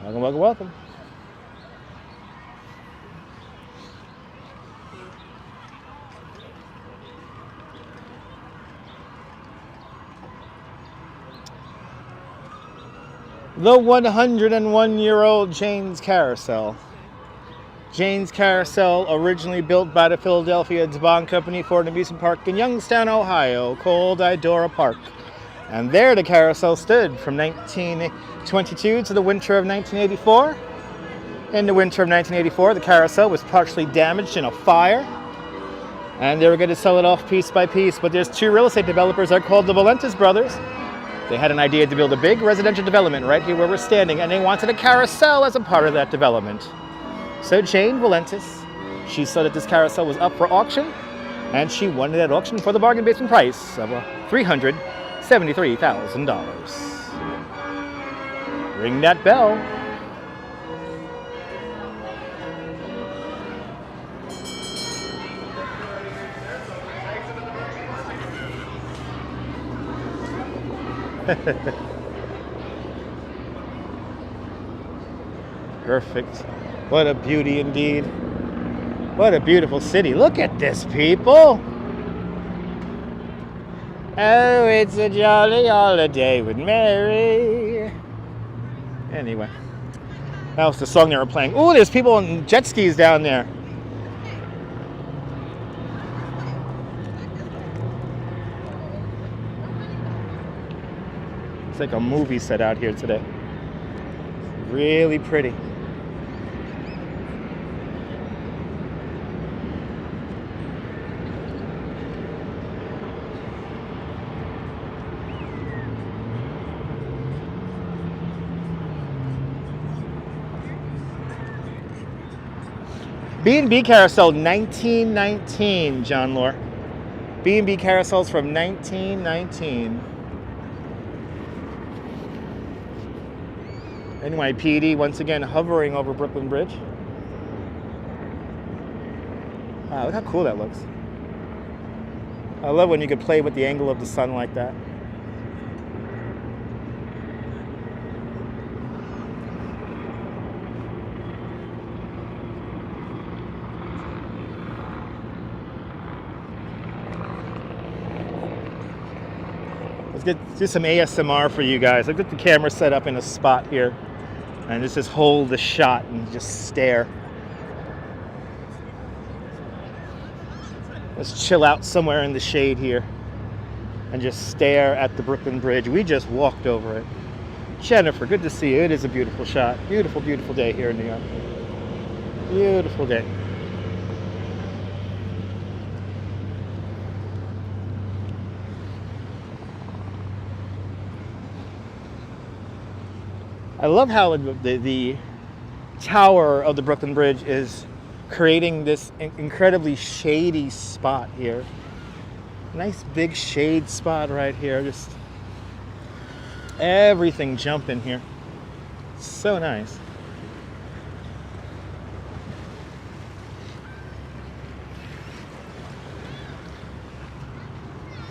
Welcome. The 101-year-old Jane's Carousel. Jane's Carousel, originally built by the Philadelphia Bond Company for an amusement park in Youngstown, Ohio, called Idora Park. And there the carousel stood from 1922 to the winter of 1984. In the winter of 1984, the carousel was partially damaged in a fire, and they were going to sell it off piece by piece. But there's two real estate developers that are called the Valentis brothers. They had an idea to build a big residential development right here where we're standing, and they wanted a carousel as a part of that development. So Jane Valentis, she saw that this carousel was up for auction, and she won it at auction for the bargain basement price of $373,000. Ring that bell. Perfect. What a beauty indeed. What a beautiful city. Look at this, people. Oh, it's a jolly holiday with Mary. Anyway, that was the song they were playing. Ooh, there's people on jet skis down there. It's like a movie set out here today. Really pretty. B&B Carousel 1919, John Lore. B&B Carousels from 1919. NYPD once again hovering over Brooklyn Bridge. Wow, look how cool that looks. I love when you can play with the angle of the sun like that. Let's do some ASMR for you guys. I've got the camera set up in a spot here. And just hold the shot and just stare. Let's chill out somewhere in the shade here and just stare at the Brooklyn Bridge. We just walked over it. Jennifer, good to see you. It is a beautiful shot. Beautiful, beautiful day here in New York. Beautiful day. I love how the tower of the Brooklyn Bridge is creating this incredibly shady spot here. Nice big shade spot right here. Just everything jumping here. So nice.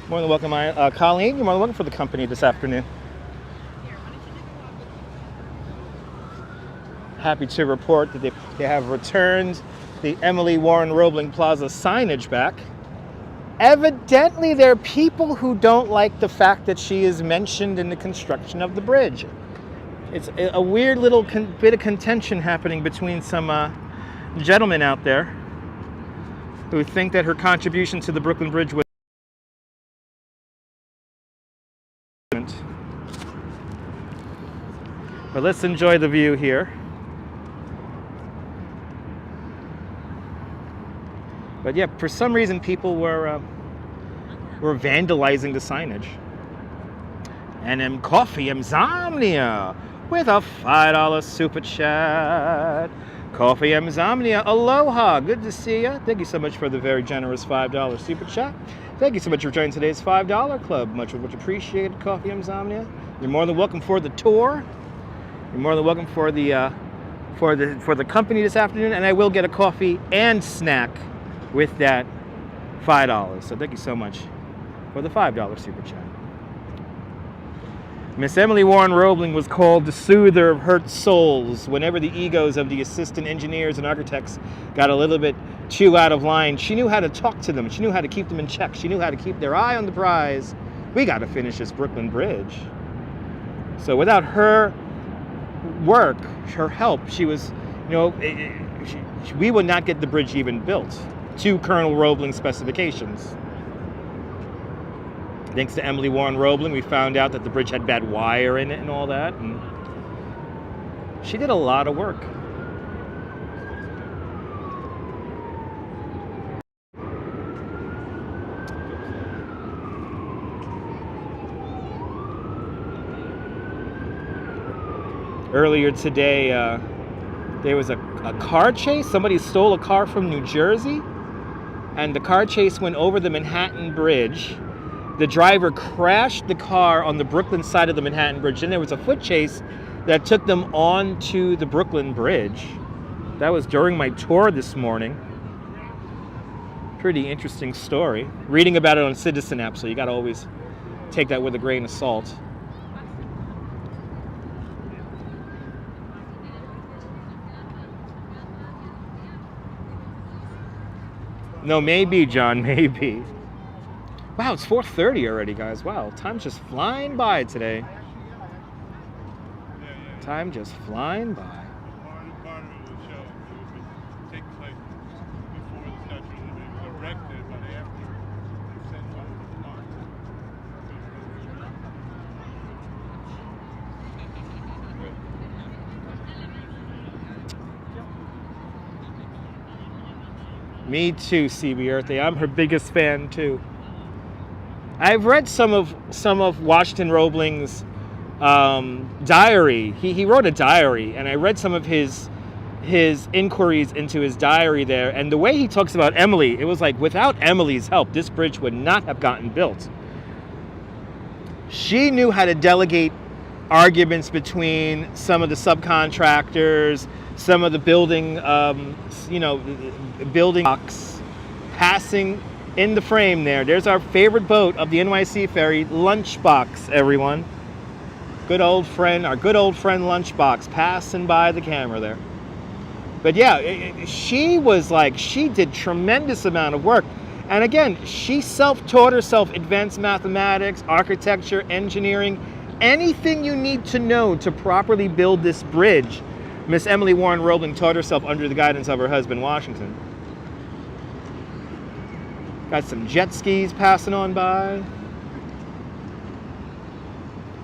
More than welcome, Colleen. You're more than welcome for the company this afternoon. Happy to report that they have returned the Emily Warren Roebling Plaza signage back. Evidently, there are people who don't like the fact that she is mentioned in the construction of the bridge. It's a weird little bit of contention happening between some gentlemen out there who think that her contribution to the Brooklyn Bridge was... But let's enjoy the view here. But yeah, for some reason, people were vandalizing the signage. And Coffee Insomnia with a $5 super chat. Coffee Insomnia, aloha, good to see you. Thank you so much for the very generous $5 super chat. Thank you so much for joining today's $5 club. Much appreciated, Coffee Insomnia. You're more than welcome for the tour. You're more than welcome for the company this afternoon, and I will get a coffee and snack with that $5. So thank you so much for the $5 super chat. Miss Emily Warren Roebling was called the soother of hurt souls. Whenever the egos of the assistant engineers and architects got a little bit too out of line, she knew how to talk to them. She knew how to keep them in check. She knew how to keep their eye on the prize. We got to finish this Brooklyn Bridge. So without her work, her help, she was, we would not get the bridge even built to Colonel Roebling's specifications. Thanks to Emily Warren Roebling, we found out that the bridge had bad wire in it and all that, and she did a lot of work. Earlier today, there was a car chase. Somebody stole a car from New Jersey, and the car chase went over the Manhattan Bridge. The driver crashed the car on the Brooklyn side of the Manhattan Bridge. Then there was a foot chase that took them onto the Brooklyn Bridge. That was during my tour this morning. Pretty interesting story. Reading about it on Citizen app, so you got to always take that with a grain of salt. No, maybe, John, maybe. Wow, it's 4:30 already, guys. Wow, time's just flying by today. Time just flying by. Part of it was show. It would take place before the Statue of Liberty was erected, but after the century was gone. Me too, CB Earthy. I'm her biggest fan too. I've read some of Washington Roebling's diary. He wrote a diary, and I read some of his inquiries into his diary there. And the way he talks about Emily, it was like without Emily's help, this bridge would not have gotten built. She knew how to delegate arguments between some of the subcontractors, some of the building, building blocks, passing in the frame there. There's our favorite boat of the NYC ferry, Lunchbox, everyone. Our good old friend Lunchbox, passing by the camera there. But yeah, she did tremendous amount of work. And again, she self-taught herself advanced mathematics, architecture, engineering, anything you need to know to properly build this bridge. Miss Emily Warren Roebling taught herself under the guidance of her husband, Washington. Got some jet skis passing on by.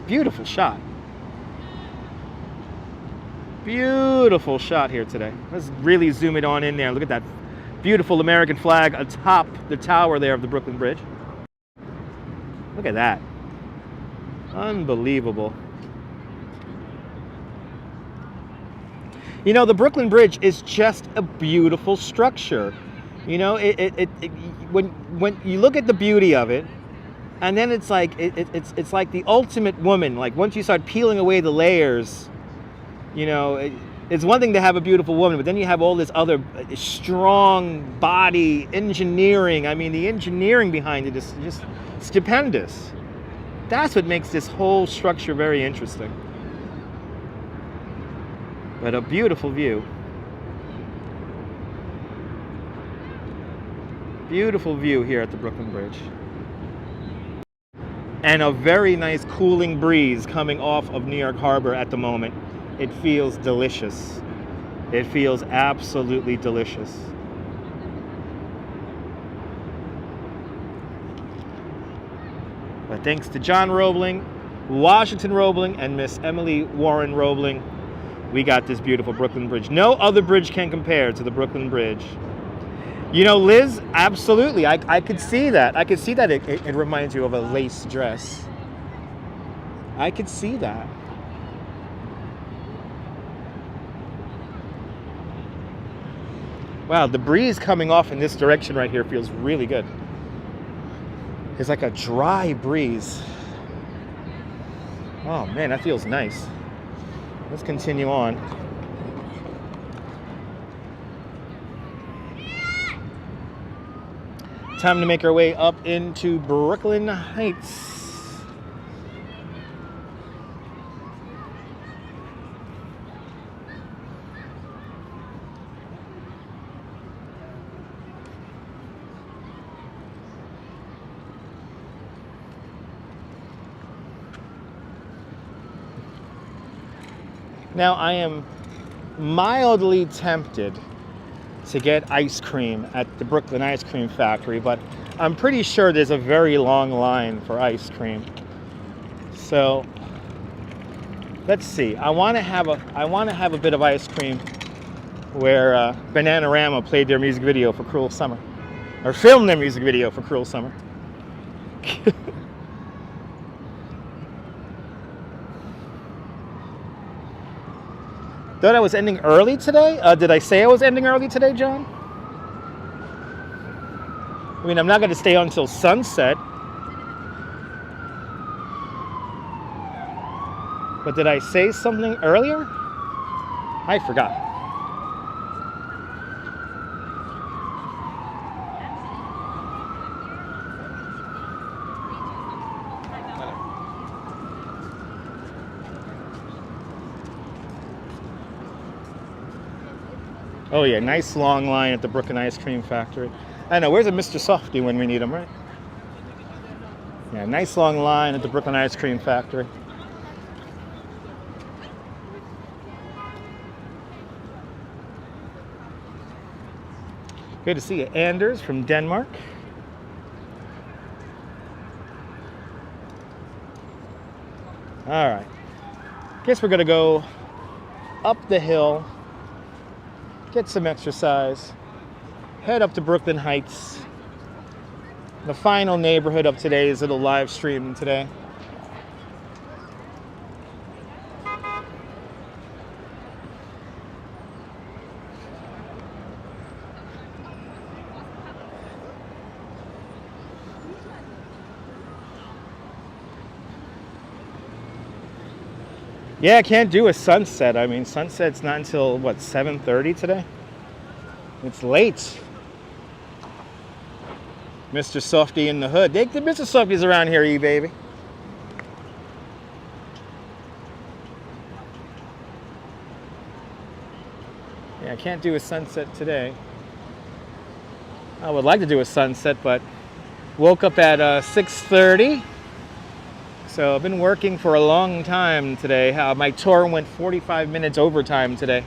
Beautiful shot. Beautiful shot here today. Let's really zoom it on in there. Look at that beautiful American flag atop the tower there of the Brooklyn Bridge. Look at that. Unbelievable. You know, the Brooklyn Bridge is just a beautiful structure. You know, when you look at the beauty of it, and then it's like it's like the ultimate woman. Like once you start peeling away the layers, you know, it's one thing to have a beautiful woman, but then you have all this other strong body engineering. I mean, the engineering behind it is just stupendous. That's what makes this whole structure very interesting. But a beautiful view. Beautiful view here at the Brooklyn Bridge. And a very nice cooling breeze coming off of New York Harbor at the moment. It feels delicious. It feels absolutely delicious. But thanks to John Roebling, Washington Roebling, and Miss Emily Warren Roebling, we got this beautiful Brooklyn Bridge. No other bridge can compare to the Brooklyn Bridge. You know, Liz, absolutely. I could see that. I could see that it reminds you of a lace dress. I could see that. Wow, the breeze coming off in this direction right here feels really good. It's like a dry breeze. Oh man, that feels nice. Let's continue on. Time to make our way up into Brooklyn Heights. Now, I am mildly tempted to get ice cream at the Brooklyn Ice Cream Factory, but I'm pretty sure there's a very long line for ice cream. So let's see. I want to have a bit of ice cream where Bananarama played their music video for Cruel Summer, or filmed their music video for Cruel Summer. Thought I was ending early today? Did I say I was ending early today, John? I mean, I'm not going to stay on until sunset. But did I say something earlier? I forgot. Oh yeah, nice long line at the Brooklyn Ice Cream Factory. I know, where's a Mr. Softy when we need him, right? Yeah, nice long line at the Brooklyn Ice Cream Factory. Good to see you, Anders from Denmark. All right. Guess we're gonna go up the hill, get some exercise, head up to Brooklyn Heights, the final neighborhood of today's little live stream today. Yeah, I can't do a sunset. I mean, sunset's not until, what, 7:30 today? It's late. Mr. Softy in the hood. The Mr. Softy's around here, baby. Yeah, I can't do a sunset today. I would like to do a sunset, but woke up at 6:30. So I've been working for a long time today. My tour went 45 minutes overtime today.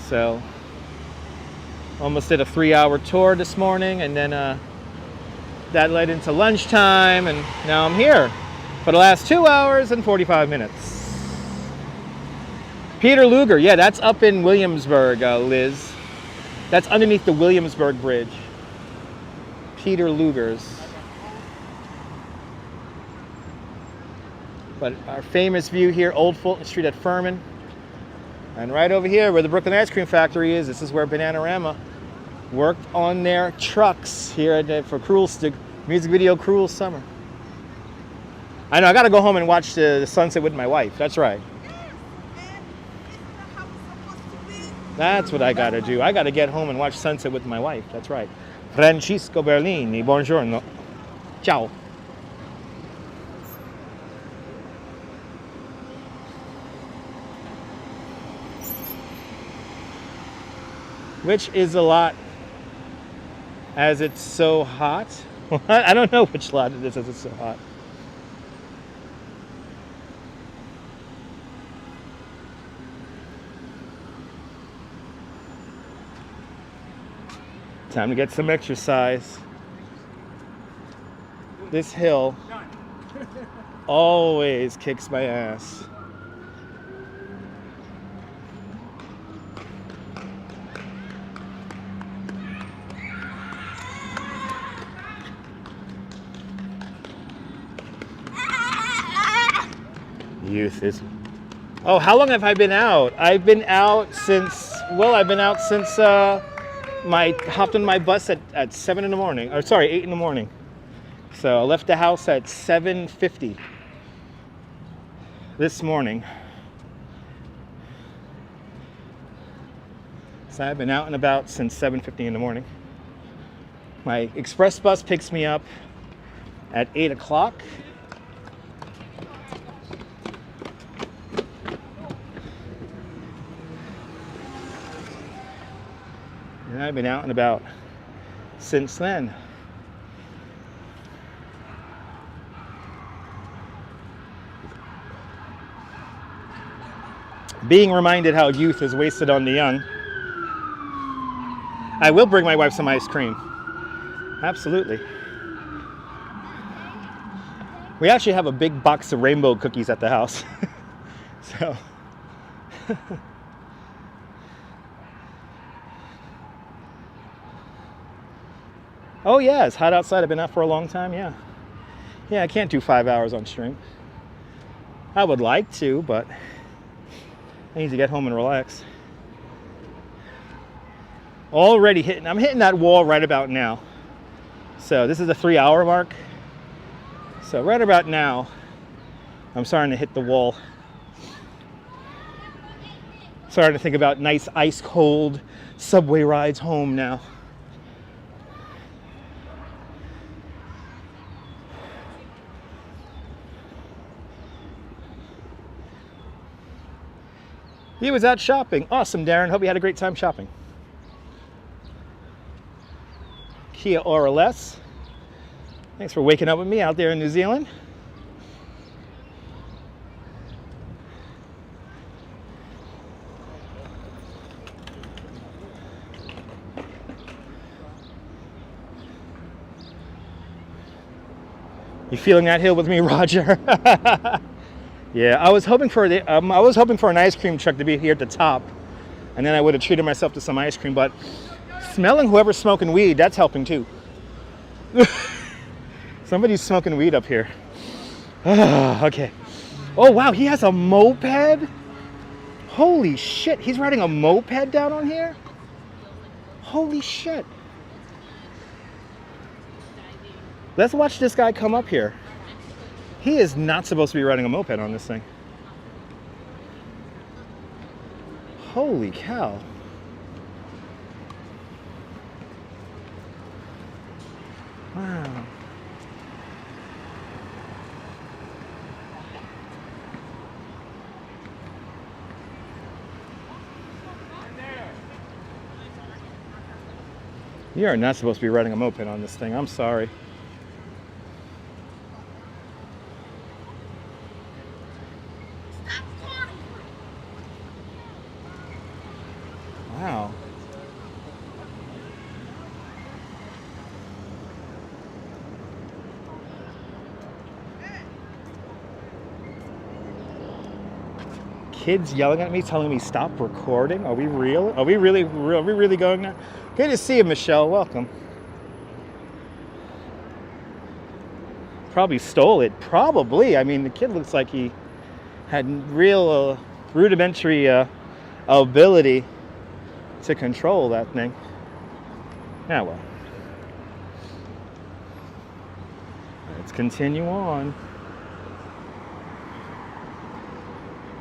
So almost did a 3-hour tour this morning, and then that led into lunchtime, and now I'm here for the last 2 hours and 45 minutes. Peter Luger, yeah, that's up in Williamsburg, Liz. That's underneath the Williamsburg Bridge. Peter Luger's. But our famous view here, Old Fulton Street at Furman. And right over here where the Brooklyn Ice Cream Factory is, this is where Bananarama worked on their trucks here for music video Cruel Summer. I know, I gotta go home and watch the sunset with my wife, that's right. That's what I gotta do. I gotta get home and watch sunset with my wife, that's right. Francisco Berlini, buongiorno. Ciao. Which is a lot, as it's so hot. I don't know which lot it is as it's so hot. Time to get some exercise. This hill always kicks my ass. Youth is. Oh, how long have I been out? I've been out since. Well, I've been out since hopped on my bus at 7 in the morning. Or sorry, 8 in the morning. So I left the house at 7:50 this morning. So I've been out and about since 7:50 in the morning. My express bus picks me up at 8 o'clock. And I've been out and about since then. Being reminded how youth is wasted on the young. I will bring my wife some ice cream. Absolutely. We actually have a big box of rainbow cookies at the house. So. Oh yeah, it's hot outside. I've been out for a long time, yeah. Yeah, I can't do 5 hours on stream. I would like to, but I need to get home and relax. Already I'm hitting that wall right about now. So this is a 3-hour mark. So right about now, I'm starting to hit the wall. Starting to think about nice ice cold subway rides home now. He was out shopping. Awesome, Darren. Hope you had a great time shopping. Kia ora less. Thanks for waking up with me out there in New Zealand. You feeling that hill with me, Roger? Yeah, I was hoping for an ice cream truck to be here at the top, and then I would have treated myself to some ice cream. But smelling whoever's smoking weed, that's helping too. Somebody's smoking weed up here. Okay. Oh wow, he has a moped. Holy shit, he's riding a moped down on here. Holy shit. Let's watch this guy come up here. He is not supposed to be riding a moped on this thing. Holy cow. Wow. You are not supposed to be riding a moped on this thing. I'm sorry. Wow. Kids yelling at me, telling me stop recording. Are we real? Are we really going now? Good to see you, Michelle. Welcome. Probably stole it. Probably. I mean, the kid looks like he had real rudimentary ability to control that thing. Yeah, well. Let's continue on.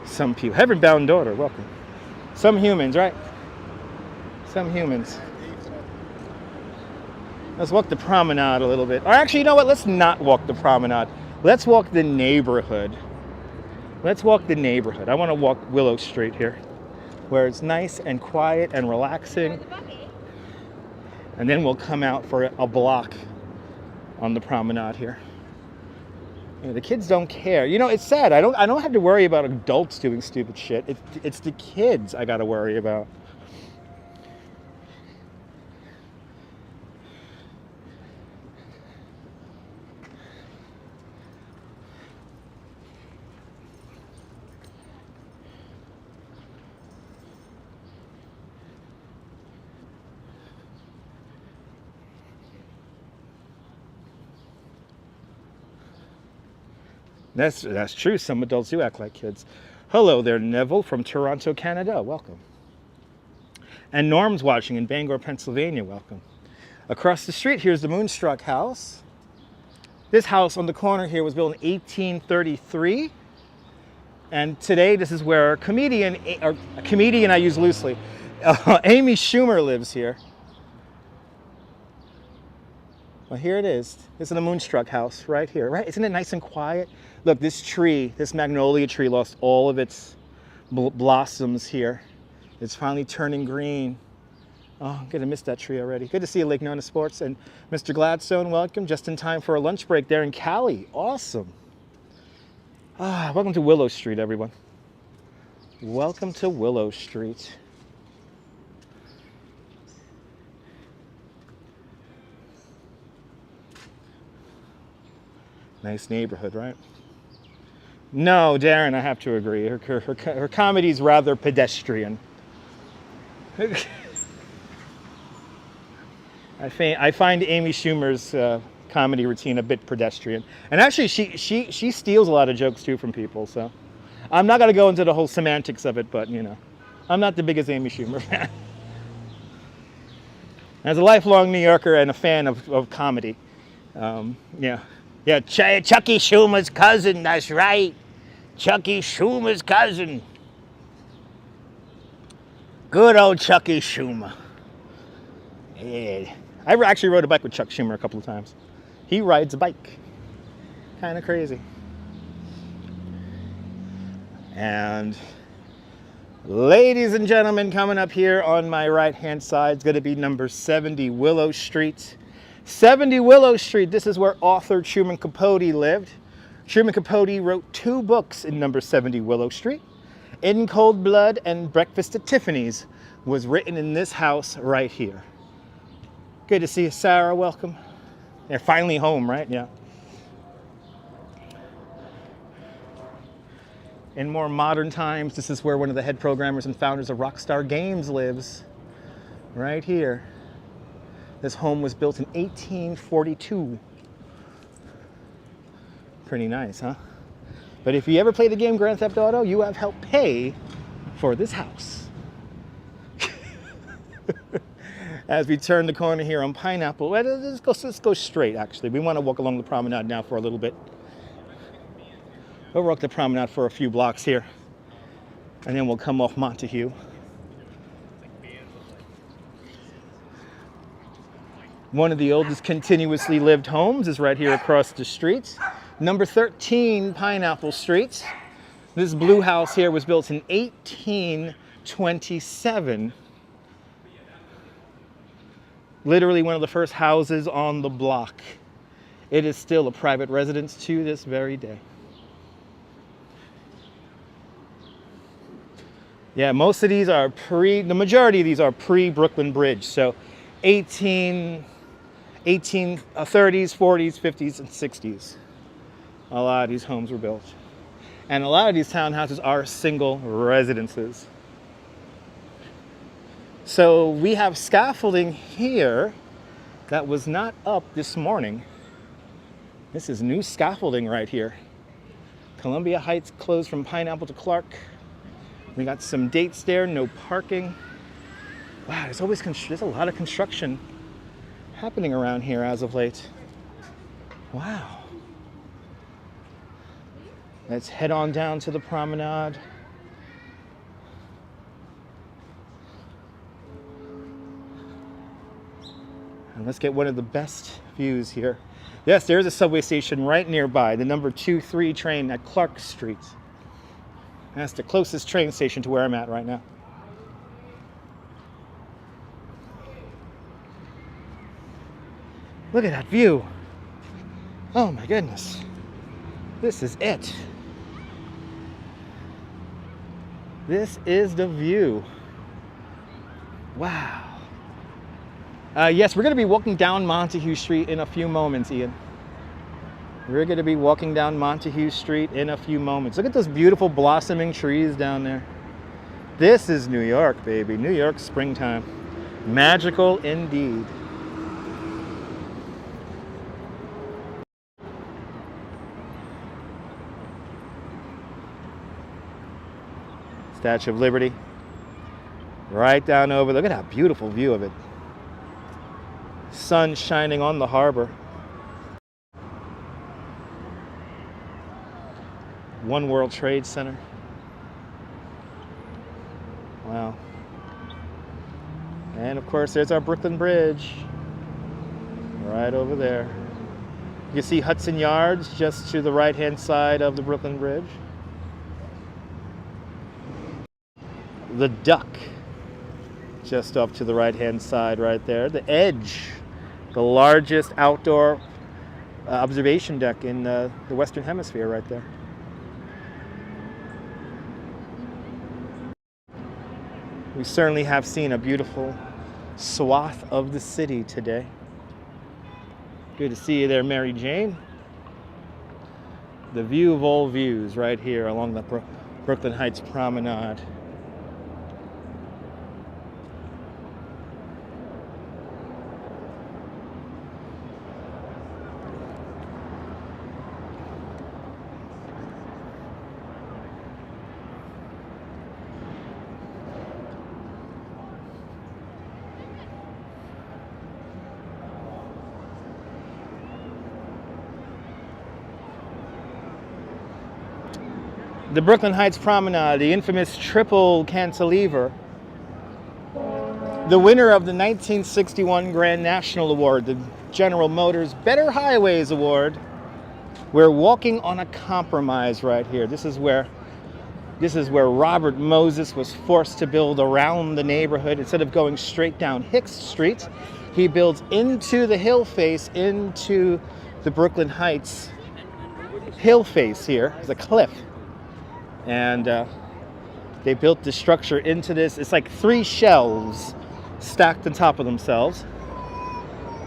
Some people. Heaven-bound daughter, welcome. Some humans, right? Some humans. Let's walk the promenade a little bit. Or actually, you know what? Let's not walk the promenade. Let's walk the neighborhood. Let's walk the neighborhood. I want to walk Willow Street here, where it's nice and quiet and relaxing. And then we'll come out for a block on the promenade here. You know, the kids don't care. You know, it's sad. I don't have to worry about adults doing stupid shit. It's the kids I got to worry about. That's true. Some adults do act like kids. Hello there, Neville from Toronto, Canada. Welcome. And Norm's watching in Bangor, Pennsylvania. Welcome. Across the street, here's the Moonstruck House. This house on the corner here was built in 1833. And today, this is where a comedian I use loosely, Amy Schumer lives here. Well, here it is. This is the Moonstruck House right here, right? Isn't it nice and quiet? Look, this tree, this magnolia tree lost all of its blossoms here. It's finally turning green. Oh, I'm gonna miss that tree already. Good to see you, Lake Nona Sports. And Mr. Gladstone, welcome. Just in time for a lunch break there in Cali. Awesome. Welcome to Willow Street, everyone. Welcome to Willow Street. Nice neighborhood, right? No, Darren, I have to agree. Her comedy's rather pedestrian. I find Amy Schumer's comedy routine a bit pedestrian. And actually, she steals a lot of jokes, too, from people. So I'm not going to go into the whole semantics of it, but, you know, I'm not the biggest Amy Schumer fan. As a lifelong New Yorker and a fan of comedy, yeah. Yeah, Chucky Schumer's cousin, that's right. Chucky Schumer's cousin. Good old Chucky Schumer. Yeah. I actually rode a bike with Chuck Schumer a couple of times. He rides a bike. Kind of crazy. And ladies and gentlemen, coming up here on my right-hand side is going to be number 70 Willow Street. 70 Willow Street. This is where author Truman Capote lived. Truman Capote wrote 2 books in number 70 Willow Street. In Cold Blood and Breakfast at Tiffany's was written in this house right here. Good to see you, Sarah. Welcome. They're finally home, right? Yeah. In more modern times, this is where one of the head programmers and founders of Rockstar Games lives. Right here. This home was built in 1842. Pretty nice, huh? But if you ever play the game Grand Theft Auto, you have helped pay for this house. As we turn the corner here on Pineapple, well, let's go straight, actually. We want to walk along the promenade now for a little bit. We'll walk the promenade for a few blocks here, and then we'll come off Montague. One of the oldest continuously lived homes is right here across the street. Number 13 Pineapple Street. This blue house here was built in 1827. Literally one of the first houses on the block. It is still a private residence to this very day. Yeah, most of these are the majority of these are pre-Brooklyn Bridge. So 1830s, 40s, 50s, and 60s. A lot of these homes were built. And a lot of these townhouses are single residences. So we have scaffolding here that was not up this morning. This is new scaffolding right here. Columbia Heights closed from Pineapple to Clark. We got some dates there, no parking. Wow, there's a lot of construction happening around here as of late. Wow. Let's head on down to the promenade. And let's get one of the best views here. Yes, there's a subway station right nearby, the number 23 train at Clark Street. That's the closest train station to where I'm at right now. Look at that view. Oh my goodness. This is it. This is the view. Wow. Yes, we're going to be walking down Montague Street in a few moments, Ian. We're going to be walking down Montague Street in a few moments. Look at those beautiful blossoming trees down there. This is New York, baby. New York springtime. Magical indeed. Statue of Liberty. Right down over. Look at that beautiful view of it. Sun shining on the harbor. One World Trade Center. Wow. And of course, there's our Brooklyn Bridge. Right over there. You can see Hudson Yards just to the right-hand side of the Brooklyn Bridge. The Duck just up to the right-hand side right there. The Edge, the largest outdoor observation deck in the Western Hemisphere right there. We certainly have seen a beautiful swath of the city today. Good to see you there, Mary Jane. The view of all views right here along the Brooklyn Heights Promenade. The Brooklyn Heights Promenade, the infamous triple cantilever. The winner of the 1961 Grand National Award, the General Motors Better Highways Award. We're walking on a compromise right here. This is where This is where Robert Moses was forced to build around the neighborhood. Instead of going straight down Hicks Street, he builds into the hill face, into the Brooklyn Heights hill face here. There's a cliff. And they built the structure into this. It's like 3 shelves stacked on top of themselves,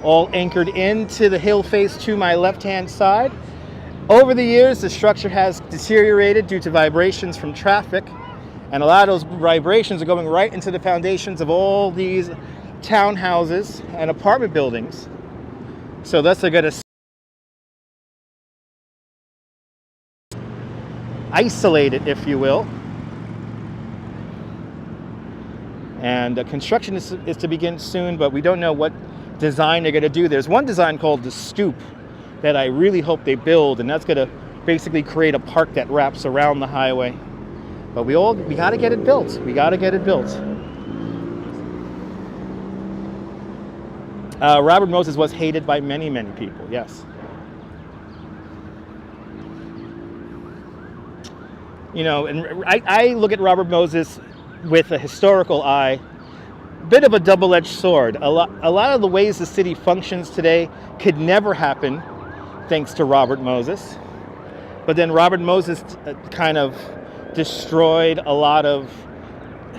all anchored into the hill face to my left-hand side. Over the years, the structure has deteriorated due to vibrations from traffic, and a lot of those vibrations are going right into the foundations of all these townhouses and apartment buildings. So thus they're going to isolate it, if you will. And construction is to begin soon, but we don't know what design they're going to do. There's one design called the Stoop that I really hope they build, and that's going to basically create a park that wraps around the highway. But we got to get it built. We got to get it built. Robert Moses was hated by many, many people, yes. You know, and I look at Robert Moses with a historical eye, bit of a double-edged sword. A lot of the ways the city functions today could never happen thanks to Robert Moses. But then Robert Moses kind of destroyed a lot of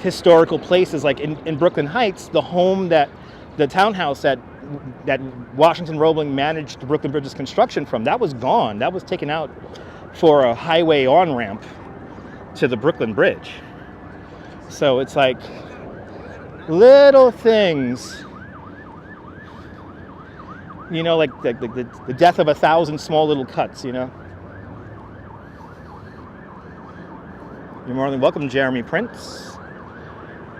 historical places, like in Brooklyn Heights, the home the townhouse that Washington Roebling managed the Brooklyn Bridge's construction from, that was gone. That was taken out for a highway on-ramp to the Brooklyn Bridge. So it's like little things, you know, like the death of 1,000 small little cuts, you know. You're more than welcome, Jeremy Prince.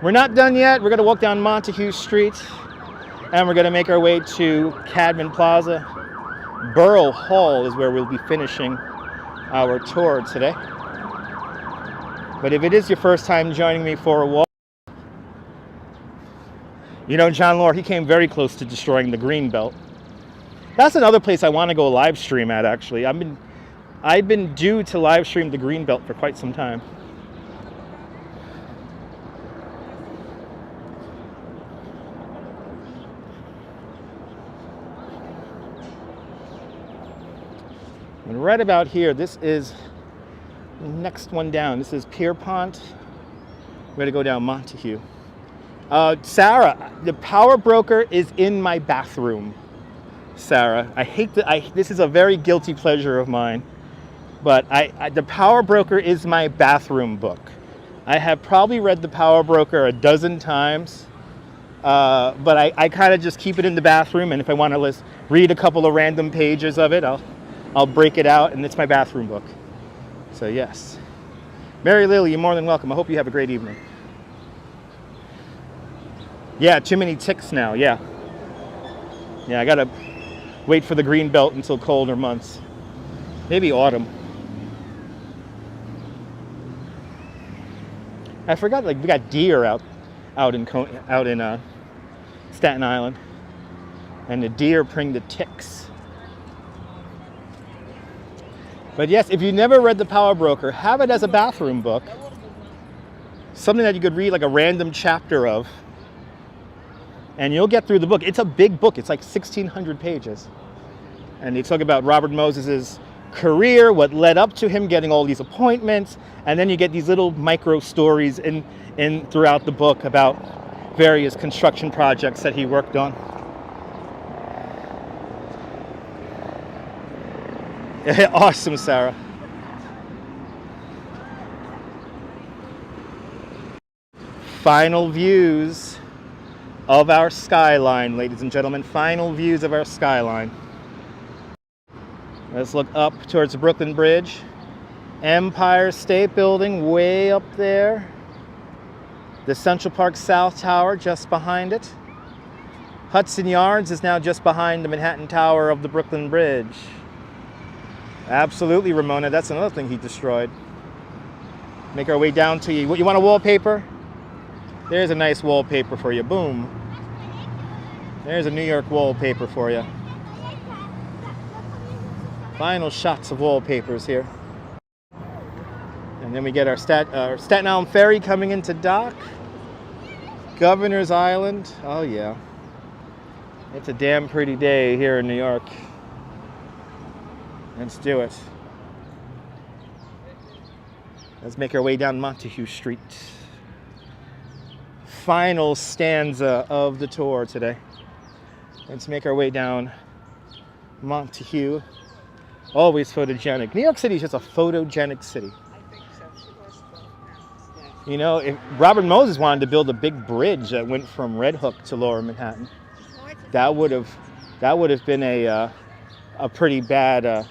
We're not done yet. We're going to walk down Montague Street, and we're going to make our way to Cadman Plaza. Borough Hall is where we'll be finishing our tour today. But if it is your first time joining me for a walk, you know, John Law, he came very close to destroying the green belt. That's another place I want to go live stream at, actually. I've been due to live stream the green belt for quite some time. And right about here, this is the next one down. This is Pierpont. We're going to go down Montague. Sarah, the power broker is in my bathroom. Sarah, I hate this is a very guilty pleasure of mine, but the Power Broker is my bathroom book. I have probably read the Power Broker a dozen times, but I kind of just keep it in the bathroom, and if I want to read a couple of random pages of it, I'll break it out, and it's my bathroom book. So yes. Mary Lily, you're more than welcome. I hope you have a great evening. Yeah, too many ticks now, yeah. Yeah, I gotta wait for the green belt until colder months. Maybe autumn. I forgot, like, we got deer out in Staten Island, and the deer bring the ticks. But yes, if you never read The Power Broker, have it as a bathroom book. Something that you could read like a random chapter of, and you'll get through the book. It's a big book. It's like 1,600 pages. And they talk about Robert Moses's career, what led up to him getting all these appointments, and then you get these little micro stories in throughout the book about various construction projects that he worked on. Awesome, Sarah. Final views of our skyline, ladies and gentlemen. Final views of our skyline. Let's look up towards the Brooklyn Bridge. Empire State Building way up there. The Central Park South Tower just behind it. Hudson Yards is now just behind the Manhattan Tower of the Brooklyn Bridge. Absolutely, Ramona. That's another thing he destroyed. Make our way down to you. You want a wallpaper? There's a nice wallpaper for you. Boom. There's a New York wallpaper for you. Final shots of wallpapers here. And And then we get our Staten Island ferry coming into dock. Governor's Island. Oh yeah. It's a damn pretty day here in New York. Let's do it. Let's make our way down Montague Street. Final stanza of the tour today. Let's make our way down Montague. Always photogenic. New York City is just a photogenic city. You know, if Robert Moses wanted to build a big bridge that went from Red Hook to Lower Manhattan, that would have been a pretty bad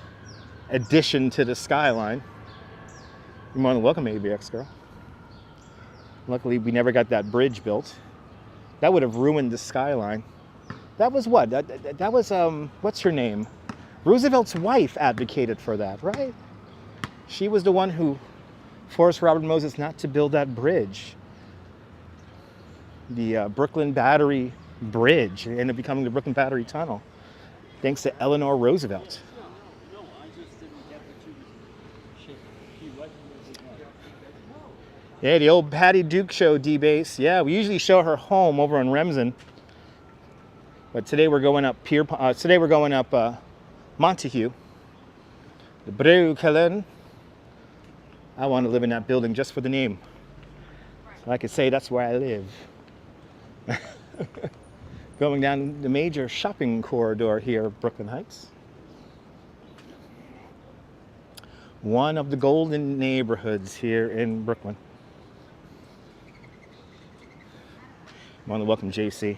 addition to the skyline. You're more than welcome, ABX girl. Luckily, we never got that bridge built. That would have ruined the skyline. That was what? That was what's her name? Roosevelt's wife advocated for that, right? She was the one who forced Robert Moses not to build that bridge. The Brooklyn Battery Bridge. It ended up becoming the Brooklyn Battery Tunnel, thanks to Eleanor Roosevelt. Yeah, the old Patty Duke show, D-Base. Yeah, we usually show her home over on Remsen, but today we're going up Montague, the Brooklyn. I want to live in that building just for the name, so I could say that's where I live. Going down the major shopping corridor here, Brooklyn Heights. One of the golden neighborhoods here in Brooklyn. More than welcome, JC.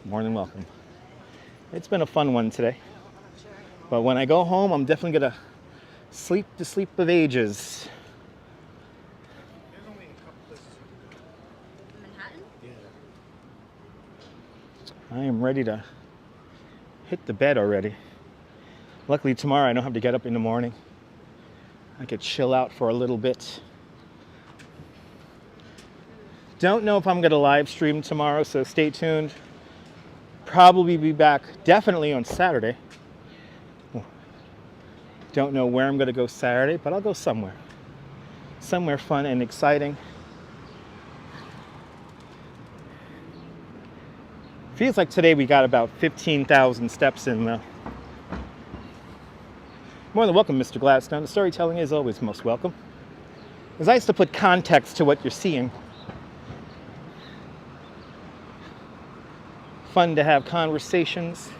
More than welcome. It's been a fun one today. But when I go home, I'm definitely gonna sleep the sleep of ages. There's only a couple places. Manhattan? Yeah. I am ready to hit the bed already. Luckily tomorrow I don't have to get up in the morning. I could chill out for a little bit. Don't know if I'm going to live stream tomorrow, so stay tuned. Probably be back definitely on Saturday. Don't know where I'm going to go Saturday, but I'll go somewhere. Somewhere fun and exciting. Feels like today we got about 15,000 steps in though. More than welcome, Mr. Gladstone. The storytelling is always most welcome. It's nice to put context to what you're seeing. Fun to have conversations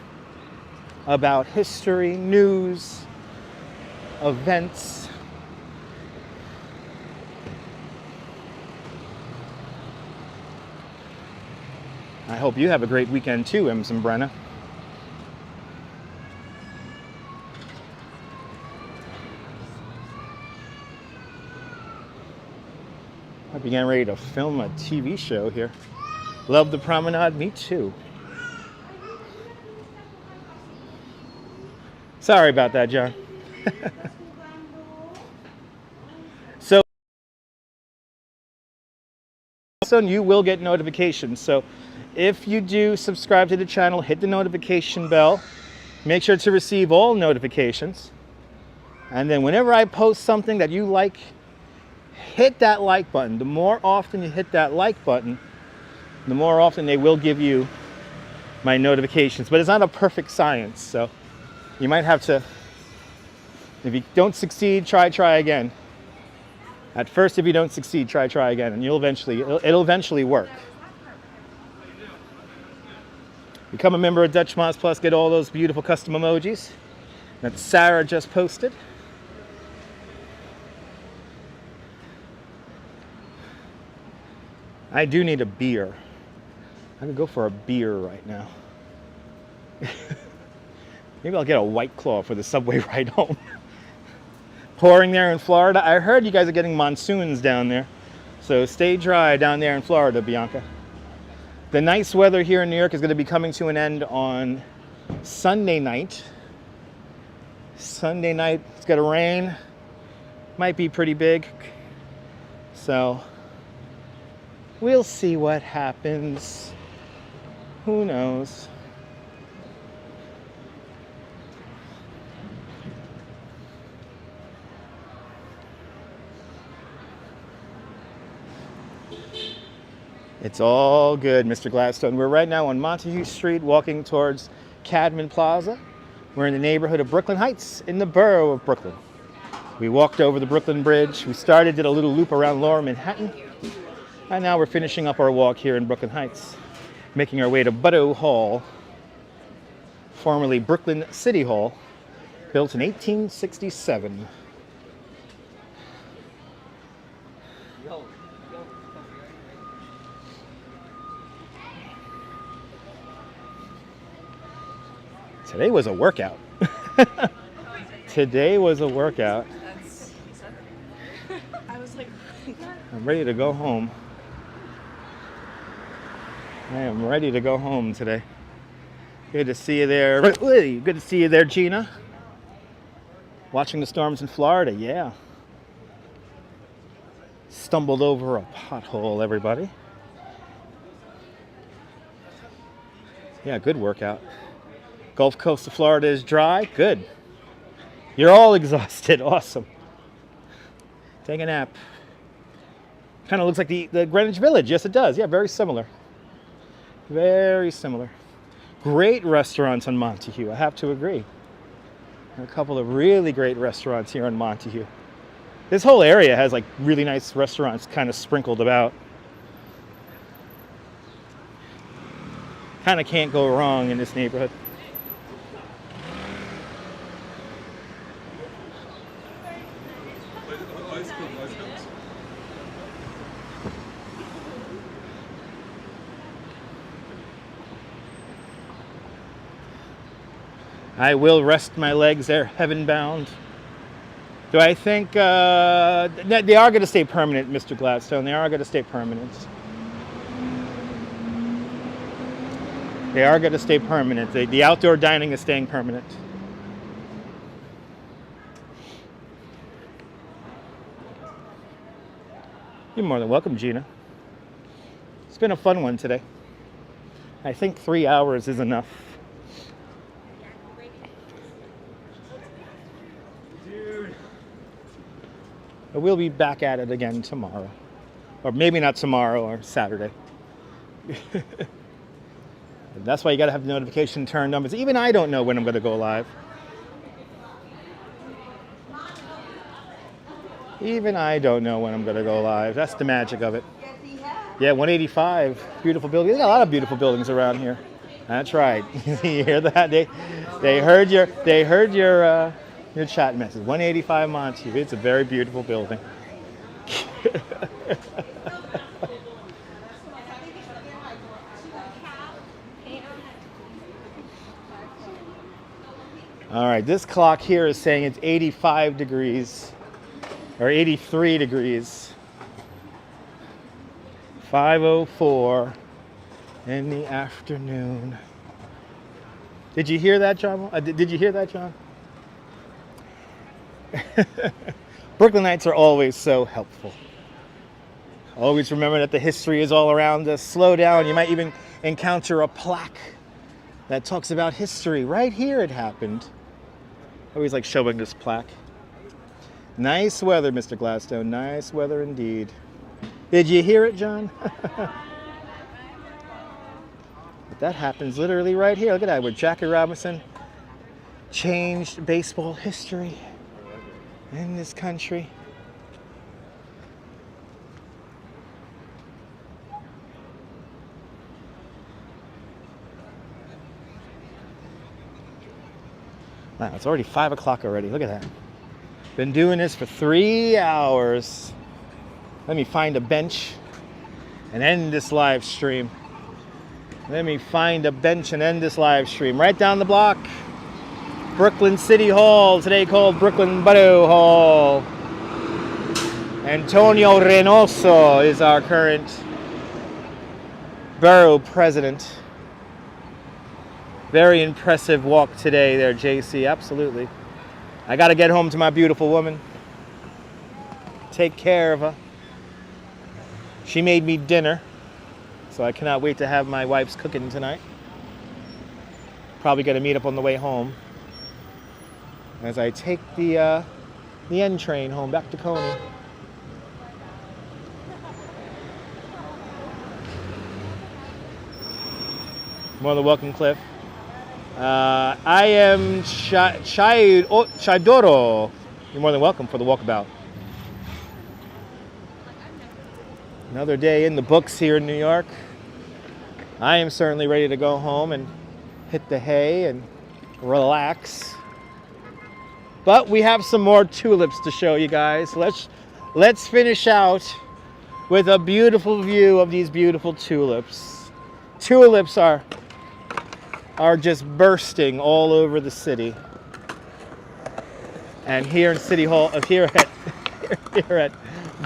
about history, news, events. I hope you have a great weekend too, Ems and Brenna. I began ready to film a TV show here. Love the Promenade, me too. Sorry about that, John. So you will get notifications. So if you do subscribe to the channel, hit the notification bell. Make sure to receive all notifications. And then whenever I post something that you like, hit that like button. The more often you hit that like button, the more often they will give you my notifications. But it's not a perfect science, so you might have to, if you don't succeed, try again. At first, if you don't succeed, try again, and it'll eventually work. Become a member of Dutch Moz Plus, get all those beautiful custom emojis that Sarah just posted. I do need a beer. I could go for a beer right now. Maybe I'll get a White Claw for the subway ride home. Pouring there in Florida. I heard you guys are getting monsoons down there. So stay dry down there in Florida, Bianca. The nice weather here in New York is going to be coming to an end on Sunday night. Sunday night, it's going to rain. Might be pretty big. So we'll see what happens. Who knows? It's all good, Mr. Gladstone. We're right now on Montague Street, walking towards Cadman Plaza. We're in the neighborhood of Brooklyn Heights, in the borough of Brooklyn. We walked over the Brooklyn Bridge. We did a little loop around Lower Manhattan. And now we're finishing up our walk here in Brooklyn Heights, making our way to Butto Hall, formerly Brooklyn City Hall, built in 1867. Today was a workout. Today was a workout. I was like, I'm ready to go home. I am ready to go home today. Good to see you there. Good to see you there, Gina. Watching the storms in Florida, yeah. Stumbled over a pothole, everybody. Yeah, good workout. Gulf Coast of Florida is dry. Good. You're all exhausted. Awesome. Take a nap. Kind of looks like the Greenwich Village. Yes, it does. Yeah, very similar. Very similar. Great restaurants on Montague. I have to agree. A couple of really great restaurants here on Montague. This whole area has like really nice restaurants kind of sprinkled about. Kind of can't go wrong in this neighborhood. I will rest my legs. They're heaven bound. Do I think they are going to stay permanent, Mr. Gladstone? They are going to stay permanent. They are going to stay permanent. The outdoor dining is staying permanent. You're more than welcome, Gina. It's been a fun one today. I think 3 hours is enough. But we'll be back at it again tomorrow. Or maybe not tomorrow, or Saturday. That's why you gotta have the notification turned on, because even I don't know when I'm gonna go live. Even I don't know when I'm gonna go live. That's the magic of it. Yeah, 185, beautiful building. There's a lot of beautiful buildings around here. That's right. You hear that? They heard your chat message. 185 Montague. It's a very beautiful building. All right, this clock here is saying it's 85 degrees or 83 degrees. 5:04 in the afternoon. Did you hear that, John? Did you hear that, John? Brooklynites are always so helpful. Always remember that the history is all around us. Slow down. You might even encounter a plaque that talks about history. Right here it happened. I always like showing this plaque. Nice weather, Mr. Gladstone. Nice weather indeed. Did you hear it, John? But that happens literally right here. Look at that, where Jackie Robinson changed baseball history in this country. Wow, it's already 5 o'clock already. Look at that. Been doing this for 3 hours. Let me find a bench and end this live stream. Let me find a bench and end this live stream. Right down the block. Brooklyn City Hall, today called Brooklyn Butto Hall. Antonio Reynoso is our current borough president. Very impressive walk today there, JC, absolutely. I gotta get home to my beautiful woman. Take care of her. She made me dinner, so I cannot wait to have my wife's cooking tonight. Probably gonna meet up on the way home as I take the N train home back to Coney. More than welcome, Cliff. I am Chaidoro. You're more than welcome for the walkabout. Another day in the books here in New York. I am certainly ready to go home and hit the hay and relax. But we have some more tulips to show you guys. Let's finish out with a beautiful view of these beautiful tulips. Tulips are just bursting all over the city. And here in City Hall, here at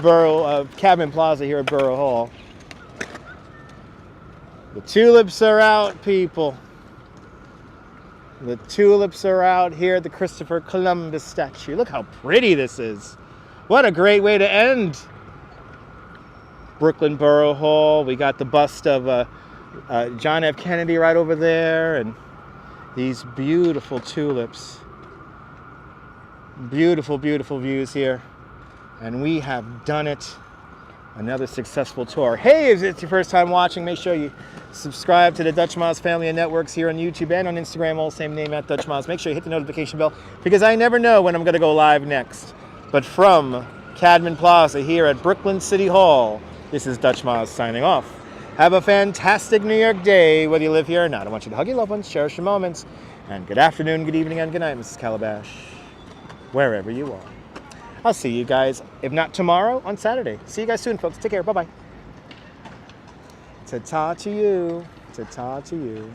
Borough, Cabin Plaza here at Borough Hall. The tulips are out, people. The tulips are out here at the Christopher Columbus statue. Look how pretty this is. What a great way to end Brooklyn Borough Hall. We got the bust of John F. Kennedy right over there, and these beautiful tulips. Beautiful, beautiful views here. And we have done it. Another successful tour. Hey, if it's your first time watching, make sure you subscribe to the Dutch Moz family of networks here on YouTube and on Instagram, all same name at Dutch Moz. Make sure you hit the notification bell because I never know when I'm going to go live next. But from Cadman Plaza here at Brooklyn City Hall, this is Dutch Moz signing off. Have a fantastic New York day, whether you live here or not. I want you to hug your loved ones, cherish your moments, and good afternoon, good evening, and good night, Mrs. Calabash, wherever you are. I'll see you guys, if not tomorrow, on Saturday. See you guys soon, folks. Take care. Bye-bye. Ta-ta to you. Ta-ta to you.